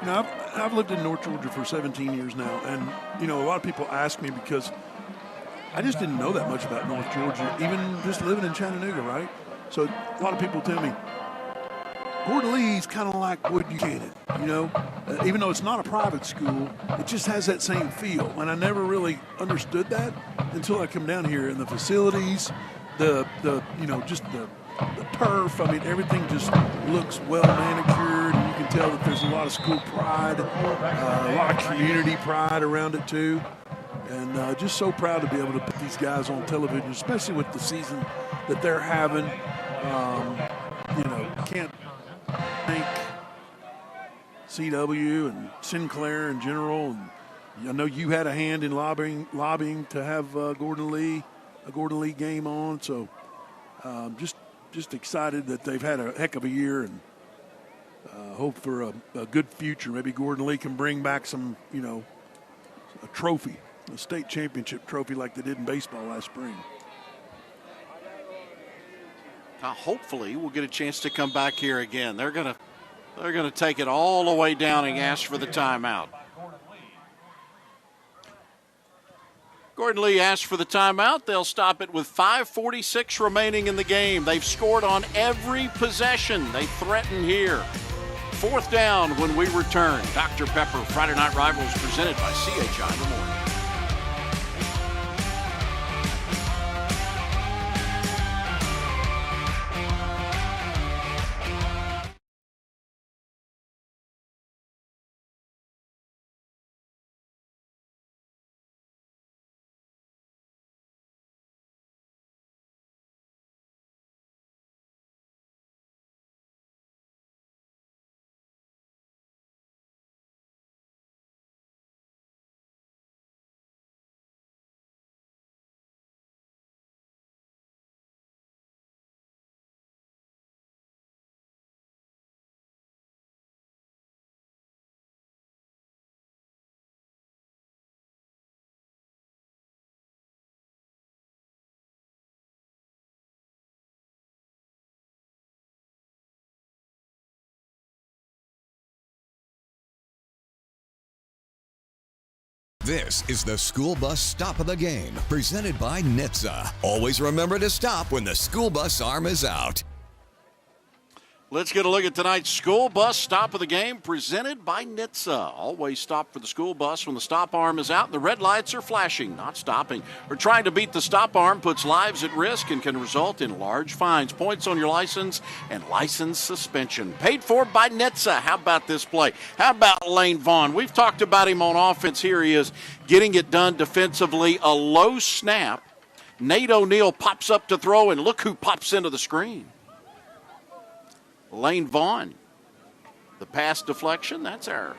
I've lived in North Georgia for 17 years now, and, a lot of people ask me because I just didn't know that much about North Georgia, even just living in Chattanooga, right? So a lot of people tell me, Gordon Lee's kind of like Wood Buchanan, even though it's not a private school, it just has that same feel. And I never really understood that until I come down here, and the facilities, the turf. I mean, everything just looks well manicured, and you can tell that there's a lot of school pride, a lot of community pride around it too. And just so proud to be able to put these guys on television, especially with the season that they're having. Can't thank CW and Sinclair in general. And I know you had a hand in lobbying to have a Gordon Lee game on. So just excited that they've had a heck of a year, and hope for a good future. Maybe Gordon Lee can bring back some, a trophy, a state championship trophy like they did in baseball last spring. Hopefully we'll get a chance to come back here again. They're gonna take it all the way down and ask for the timeout. Gordon Lee asked for the timeout. They'll stop it with 5:46 remaining in the game. They've scored on every possession. They threaten here. 4th down when we return. Dr. Pepper Friday Night Rivals presented by CHI Memorial. This is the School Bus Stop of the Game, presented by NHTSA. Always remember to stop when the school bus arm is out. Let's get a look at tonight's school bus stop of the game, presented by NHTSA. Always stop for the school bus when the stop arm is out and the red lights are flashing, not stopping. Or trying to beat the stop arm puts lives at risk and can result in large fines, points on your license, and license suspension. Paid for by NHTSA. How about this play? How about Layne Vaughn? We've talked about him on offense. Here he is getting it done defensively. A low snap. Nate O'Neill pops up to throw, and look who pops into the screen. Layne Vaughn. The pass deflection, that's our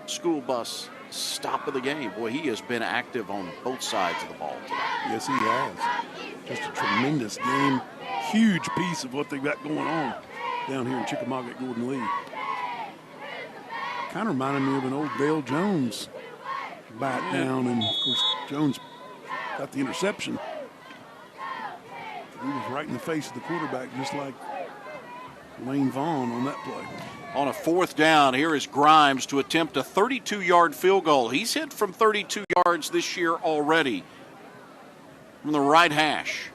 school bus stop of the game. Boy, he has been active on both sides of the ball tonight. Yes, he has. Just a tremendous game. Huge piece of what they've got going on down here in Chickamauga at Gordon Lee. Kind of reminded me of an old Dale Jones bat down, and of course Jones got the interception. He was right in the face of the quarterback, just like Layne Vaughn on that play. On a 4th down, here is Grimes to attempt a 32-yard field goal. He's hit from 32 yards this year already from the right hash.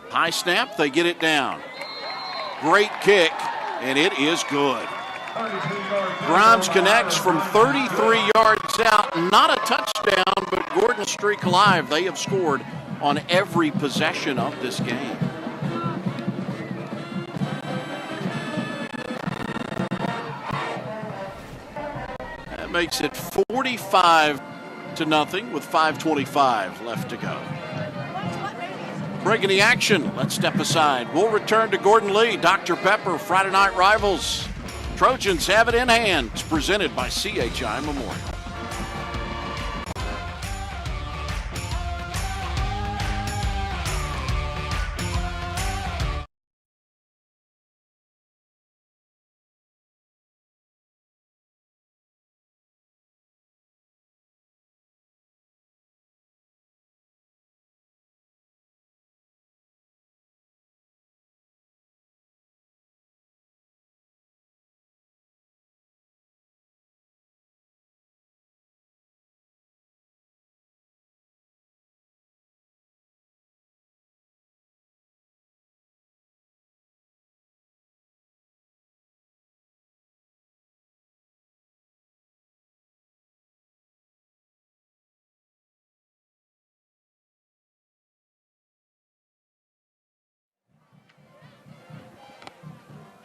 High snap, they get it down. Great kick, and it is good. Grimes connects from 33 yards out. Not a touchdown, but Gordon streak alive. They have scored on every possession of this game. Makes it 45-0 with 5:25 left to go. Breaking the action. Let's step aside. We'll return to Gordon Lee. Dr. Pepper, Friday Night Rivals. Trojans have it in hand. It's presented by CHI Memorial.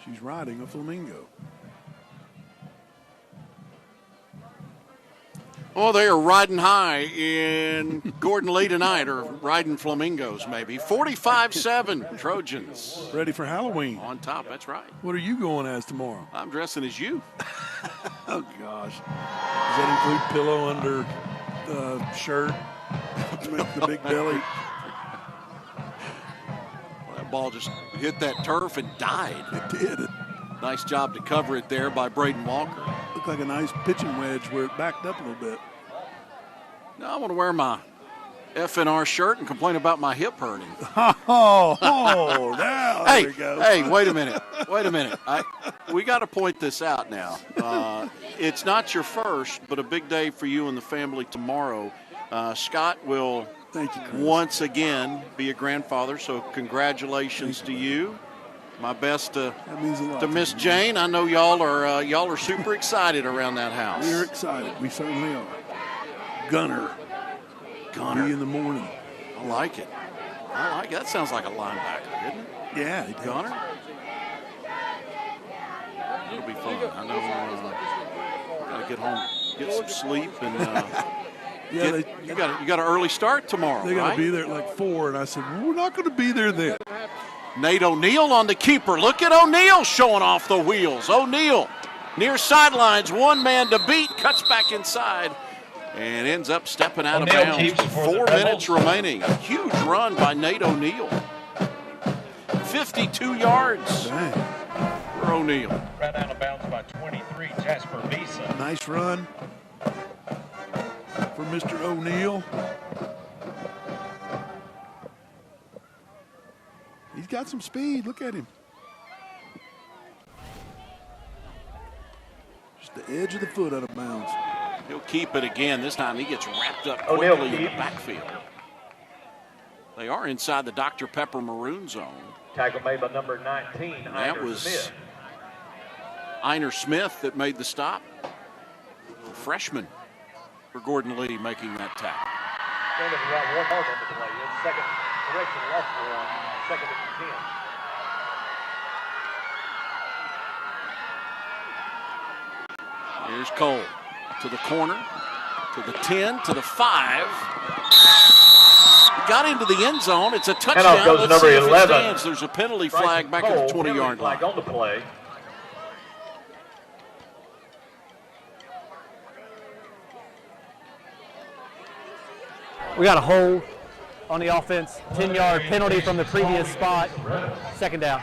She's riding a flamingo. Oh, they are riding high in Gordon Lee tonight, or riding flamingos maybe. 45-7 Trojans. Ready for Halloween. On top, that's right. What are you going as tomorrow? I'm dressing as you. Oh, gosh. Does that include pillow under the shirt? The big belly? Well, that ball just hit that turf and died. It did. Nice job to cover it there by Braden Walker. Looked like a nice pitching wedge where it backed up a little bit. Now I want to wear my FNR shirt and complain about my hip hurting. Oh, now hey, there we go. Hey, wait a minute. We got to point this out now. It's not your first, but a big day for you and the family tomorrow. Scott will once again be a grandfather, so congratulations to you. My best to Miss Jane. I know y'all are super excited around that house. We're excited. We certainly are. Gunner. Be in the morning. I like it. That sounds like a linebacker, doesn't it? Yeah, it Gunner. It'll be fun. I know. Got to get home, get some sleep, and you got an early start tomorrow. They got to right? be there at like 4, and I said, well, we're not going to be there then. Nate O'Neill on the keeper. Look at O'Neill showing off the wheels. O'Neill near sidelines, one man to beat, cuts back inside, and ends up stepping out of bounds. 4 minutes remaining. A huge run by Nate O'Neill. 52 yards for O'Neill. Ran out of bounds by 23, Jasper Visa. Nice run for Mr. O'Neill. He's got some speed. Look at him. Just the edge of the foot out of bounds. He'll keep it again. This time he gets wrapped up quickly in the backfield. They are inside the Dr. Pepper maroon zone. Tackle made by number 19, That was Einer Smith that made the stop. A freshman for Gordon Lee making that tackle. One yard on the play. Second correction, lost one. Second and 10. Here's Cole to the corner, to the 10, to the 5. He got into the end zone. It's a touchdown. Goes Let's number see if 11. it stands. There's a penalty flag back at the 20-yard line. Flag on the play. We got a hold on the offense, 10-yard penalty from the previous spot, second down.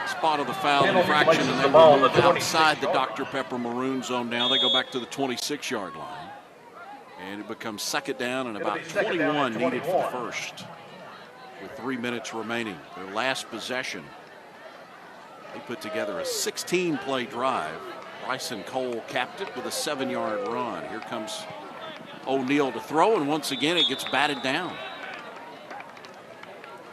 Spot of the foul infraction, and they were moved outside the Dr. Pepper maroon zone now. They go back to the 26-yard line. And it becomes second down and about 21 needed for the first. With 3 minutes remaining, their last possession. They put together a 16-play drive. Bryson Cole capped it with a 7-yard run. Here comes O'Neill to throw, and once again it gets batted down.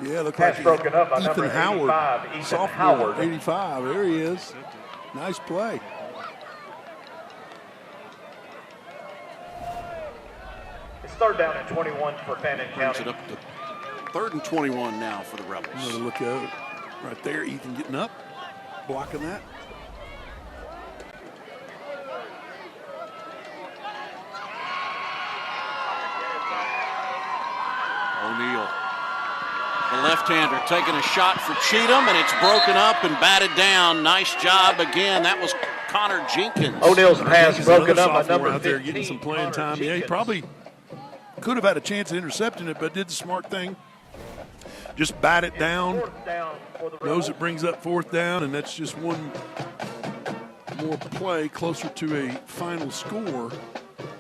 Yeah, look like broken up by Ethan number Howard, 85, Ethan sophomore, Howard. 85. There he is. Nice play. It's third down and 21 for Fannin Brings County. it up to 3rd and 21 now for the Rebels. Another look at it. Right there, Ethan getting up, blocking that. O'Neill, the left-hander, taking a shot for Cheatham, and it's broken up and batted down. Nice job again. That was Connor Jenkins. O'Neill's pass broken up by Sophomore number out there 15, getting some playing Connor time. Yeah, he Jenkins. probably could have had a chance at intercepting it, but did the smart thing. Just bat it down. Knows it brings up 4th down, and that's just one more play closer to a final score.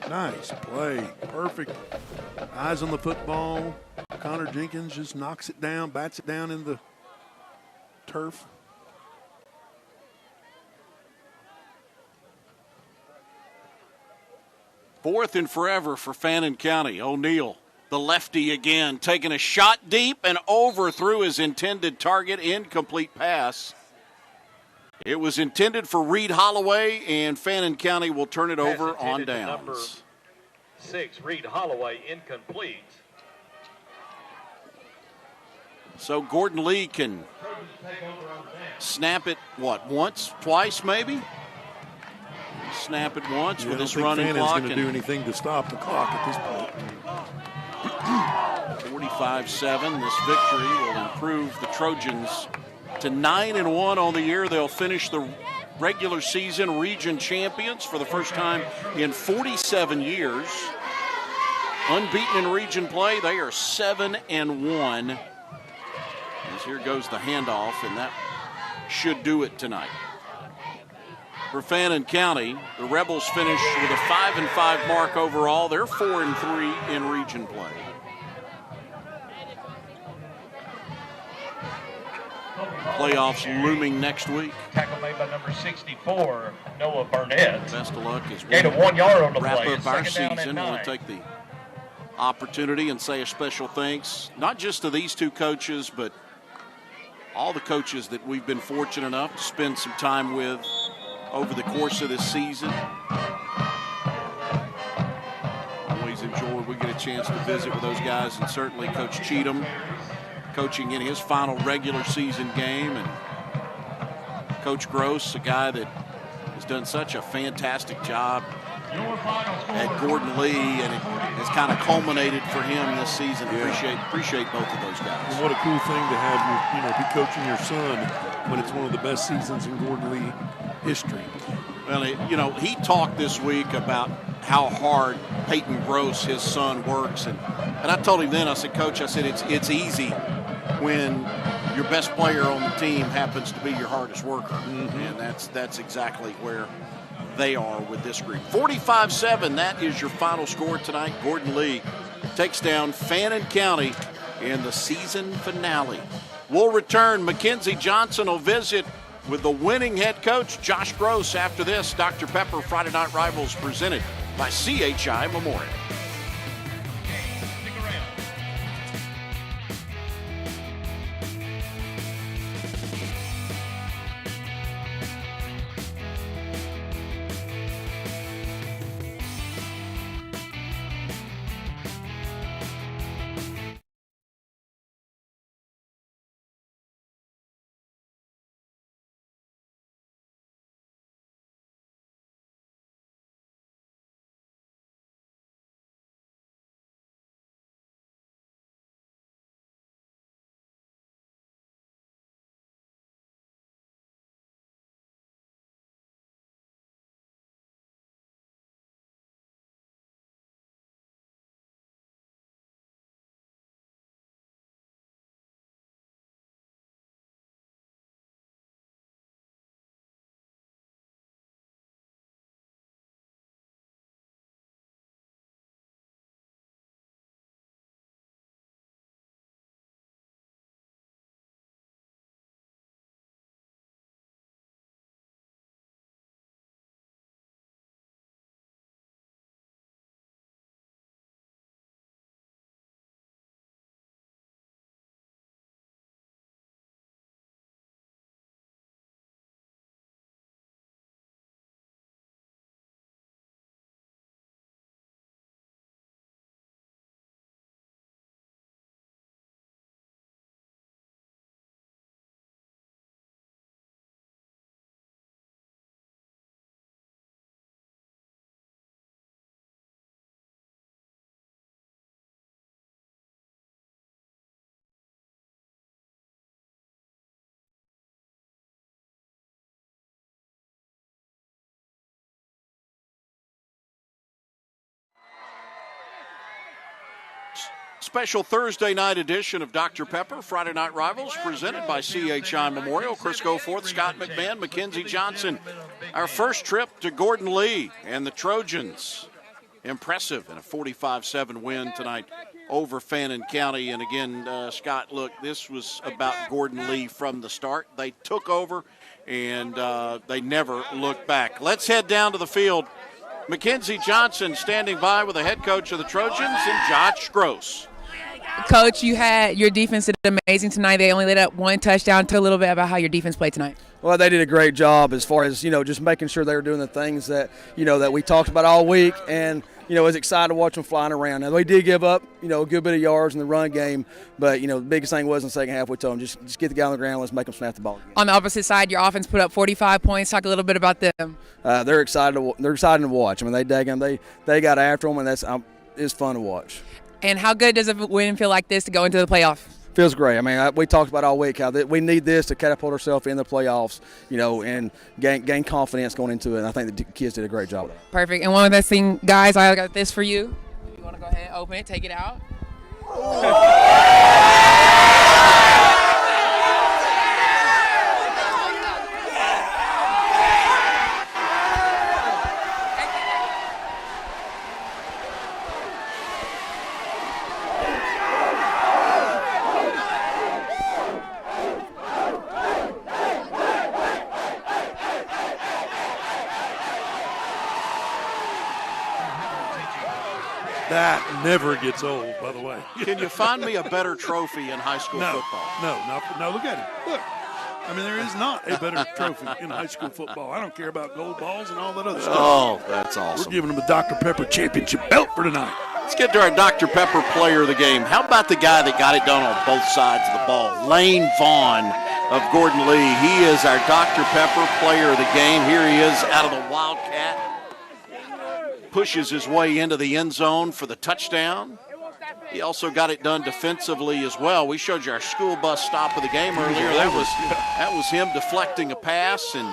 Nice play. Perfect. Eyes on the football. Connor Jenkins just knocks it down, bats it down in the turf. Fourth and forever for Fannin County. O'Neill, the lefty again, taking a shot deep and overthrew his intended target. Incomplete pass. It was intended for Reed Holloway, and Fannin County will turn it over on downs. 6, Reed Holloway, incomplete. So Gordon Lee can snap it, once, twice maybe? Snap it once with this running clock. Fannon's going to do anything to stop the clock at this point. 45-7. This victory will improve the Trojans to 9-1 on the year. They'll finish the regular season region champions for the first time in 47 years. Unbeaten in region play, they are 7-1. As here goes the handoff, and that should do it tonight. For Fannin County, the Rebels finish with a 5-5 mark overall. They're 4-3 in region play. Playoffs looming next week. Tackle made by number 64, Noah Burnett. Best of luck as we Gain of 1 yard on the wrap play. up our Second down season. and I 9. want to take the opportunity and say a special thanks, not just to these two coaches, but all the coaches that we've been fortunate enough to spend some time with over the course of this season. Always enjoy we get a chance to visit with those guys, and certainly Coach Cheatham coaching in his final regular season game, and Coach Gross, a guy that has done such a fantastic job at Gordon Lee, and it has kind of culminated for him this season. Yeah. Appreciate both of those guys. And what a cool thing to have be coaching your son when it's one of the best seasons in Gordon Lee history. Well, he talked this week about how hard Peyton Gross, his son, works, and I told him then, I said, Coach, it's easy when your best player on the team happens to be your hardest worker, and that's exactly where they are with this group. 45-7, that is your final score tonight. Gordon Lee takes down Fannin County in the season finale. We'll return. Mackenzie Johnson will visit with the winning head coach, Josh Gross, after this. Dr. Pepper Friday Night Rivals presented by CHI Memorial. Special Thursday night edition of Dr. Pepper, Friday Night Rivals, presented by CHI Memorial. Chris Goforth, Scott McMahon, Mackenzie Johnson. Our first trip to Gordon Lee and the Trojans. Impressive in a 45-7 win tonight over Fannin County. And again, Scott, look, this was about Gordon Lee from the start. They took over, and they never looked back. Let's head down to the field. Mackenzie Johnson standing by with the head coach of the Trojans and Josh Gross. Coach, your defense did amazing tonight. They only let up one touchdown. Tell a little bit about how your defense played tonight. Well, they did a great job as far as, just making sure they were doing the things that, that we talked about all week. And, I was excited to watch them flying around. Now, they did give up, a good bit of yards in the run game. But, the biggest thing was in the second half, we told them just get the guy on the ground. Let's make them snap the ball again. On the opposite side, your offense put up 45 points. Talk a little bit about them. They're excited to watch. I mean, they got after them, and it's fun to watch. And how good does a win feel like this to go into the playoff? Feels great. I mean, we talked about all week how we need this to catapult ourselves in the playoffs, and gain confidence going into it. And I think the kids did a great job of that. Perfect. And one last thing, guys, I got this for you. If you want to go ahead, open it, take it out. That never gets old, by the way. Can you find me a better trophy in high school football? No, look at him. Look. I mean, there is not a better trophy in high school football. I don't care about gold balls and all that other stuff. Oh, that's awesome. We're giving them a Dr. Pepper championship belt for tonight. Let's get to our Dr. Pepper player of the game. How about the guy that got it done on both sides of the ball? Layne Vaughn of Gordon Lee. He is our Dr. Pepper player of the game. Here he is out of the Wildcat. Pushes his way into the end zone for the touchdown. He also got it done defensively as well. We showed you our school bus stop of the game earlier. That was him deflecting a pass and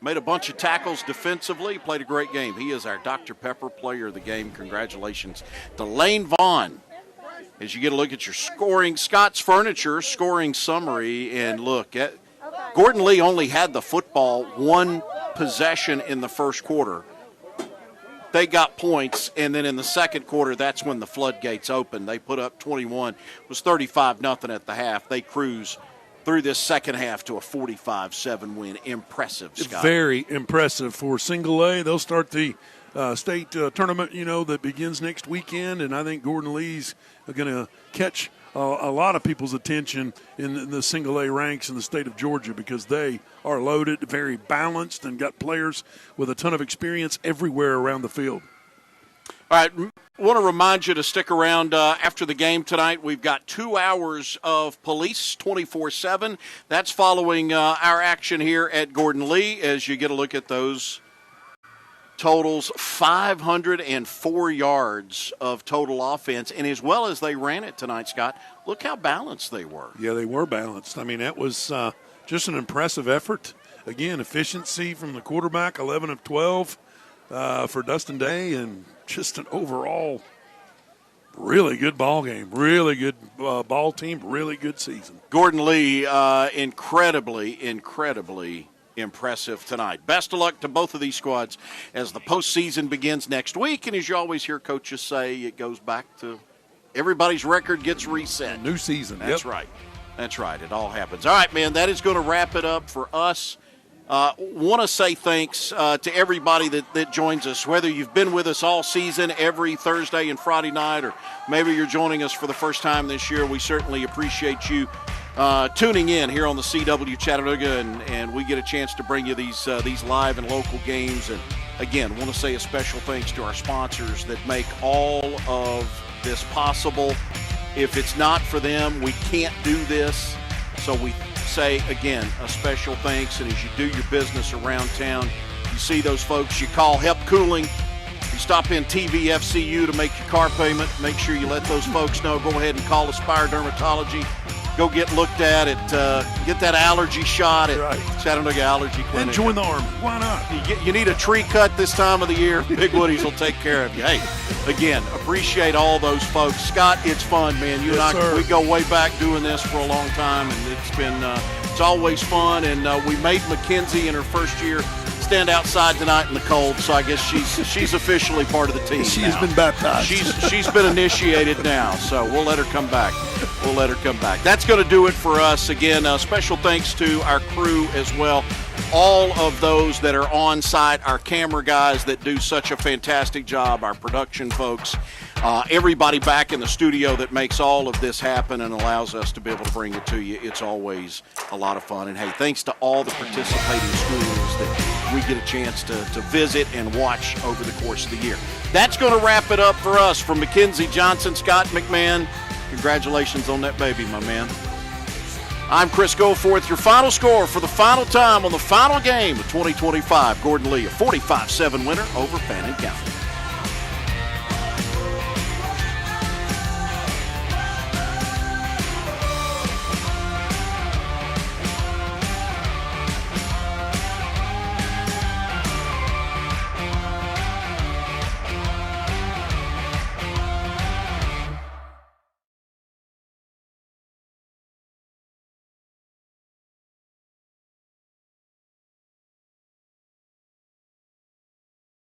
made a bunch of tackles defensively. Played a great game. He is our Dr. Pepper player of the game. Congratulations to Layne Vaughn. As you get a look at your scoring, Scott's Furniture scoring summary, and look at Gordon Lee only had the football one possession in the first quarter. They got points, and then in the second quarter, that's when the floodgates opened. They put up 21. It was 35-0 at the half. They cruise through this second half to a 45-7 win. Impressive, Scott. Very impressive for Single A. They'll start the state tournament, that begins next weekend, and I think Gordon Lee's going to catch a lot of people's attention in the Single A ranks in the state of Georgia because they are loaded, very balanced, and got players with a ton of experience everywhere around the field. All right, want to remind you to stick around after the game tonight. We've got 2 hours of police 24/7. That's following our action here at Gordon Lee as you get a look at those totals. 504 yards of total offense, and as well as they ran it tonight, Scott, look how balanced they were. Yeah, they were balanced. I mean, that was just an impressive effort. Again, efficiency from the quarterback, 11 of 12 for Dustin Day, and just an overall really good ball game, really good ball team, really good season. Gordon Lee, incredibly impressive tonight. Best of luck to both of these squads as the postseason begins next week. And as you always hear coaches say, it goes back to everybody's record gets reset. New season. That's right. That's right. It all happens. All right, man, that is going to wrap it up for us. Want to say thanks to everybody that joins us, whether you've been with us all season, every Thursday and Friday night, or maybe you're joining us for the first time this year. We certainly appreciate you tuning in here on the CW Chattanooga, and we get a chance to bring you these live and local games. And again, want to say a special thanks to our sponsors that make all of this possible. If it's not for them, we can't do this. So we say, again, a special thanks. And as you do your business around town, you see those folks, you call Help Cooling. You stop in TVFCU to make your car payment. Make sure you let those folks know. Go ahead and call Aspire Dermatology. Go get looked at get that allergy shot at Chattanooga Allergy Clinic. And join the Army. Why not? You need a tree cut this time of the year. Big Woodies will take care of you. Hey, again, appreciate all those folks. Scott, it's fun, man. You and I, we go way back doing this for a long time, and it's been it's always fun. And we made Mackenzie in her first year stand outside tonight in the cold, so I guess she's officially part of the team. She's been baptized. She's been initiated now, so we'll let her come back. That's going to do it for us. Again, special thanks to our crew as well. All of those that are on site, our camera guys that do such a fantastic job, our production folks. everybody back in the studio that makes all of this happen and allows us to be able to bring it to you. It's always a lot of fun. And, hey, thanks to all the participating schools that we get a chance to visit and watch over the course of the year. That's going to wrap it up for us. From Mackenzie Johnson, Scott McMahon, congratulations on that baby, my man. I'm Chris Goforth. Your final score for the final time on the final game of 2025. Gordon Lee, a 45-7 winner over Fannin County.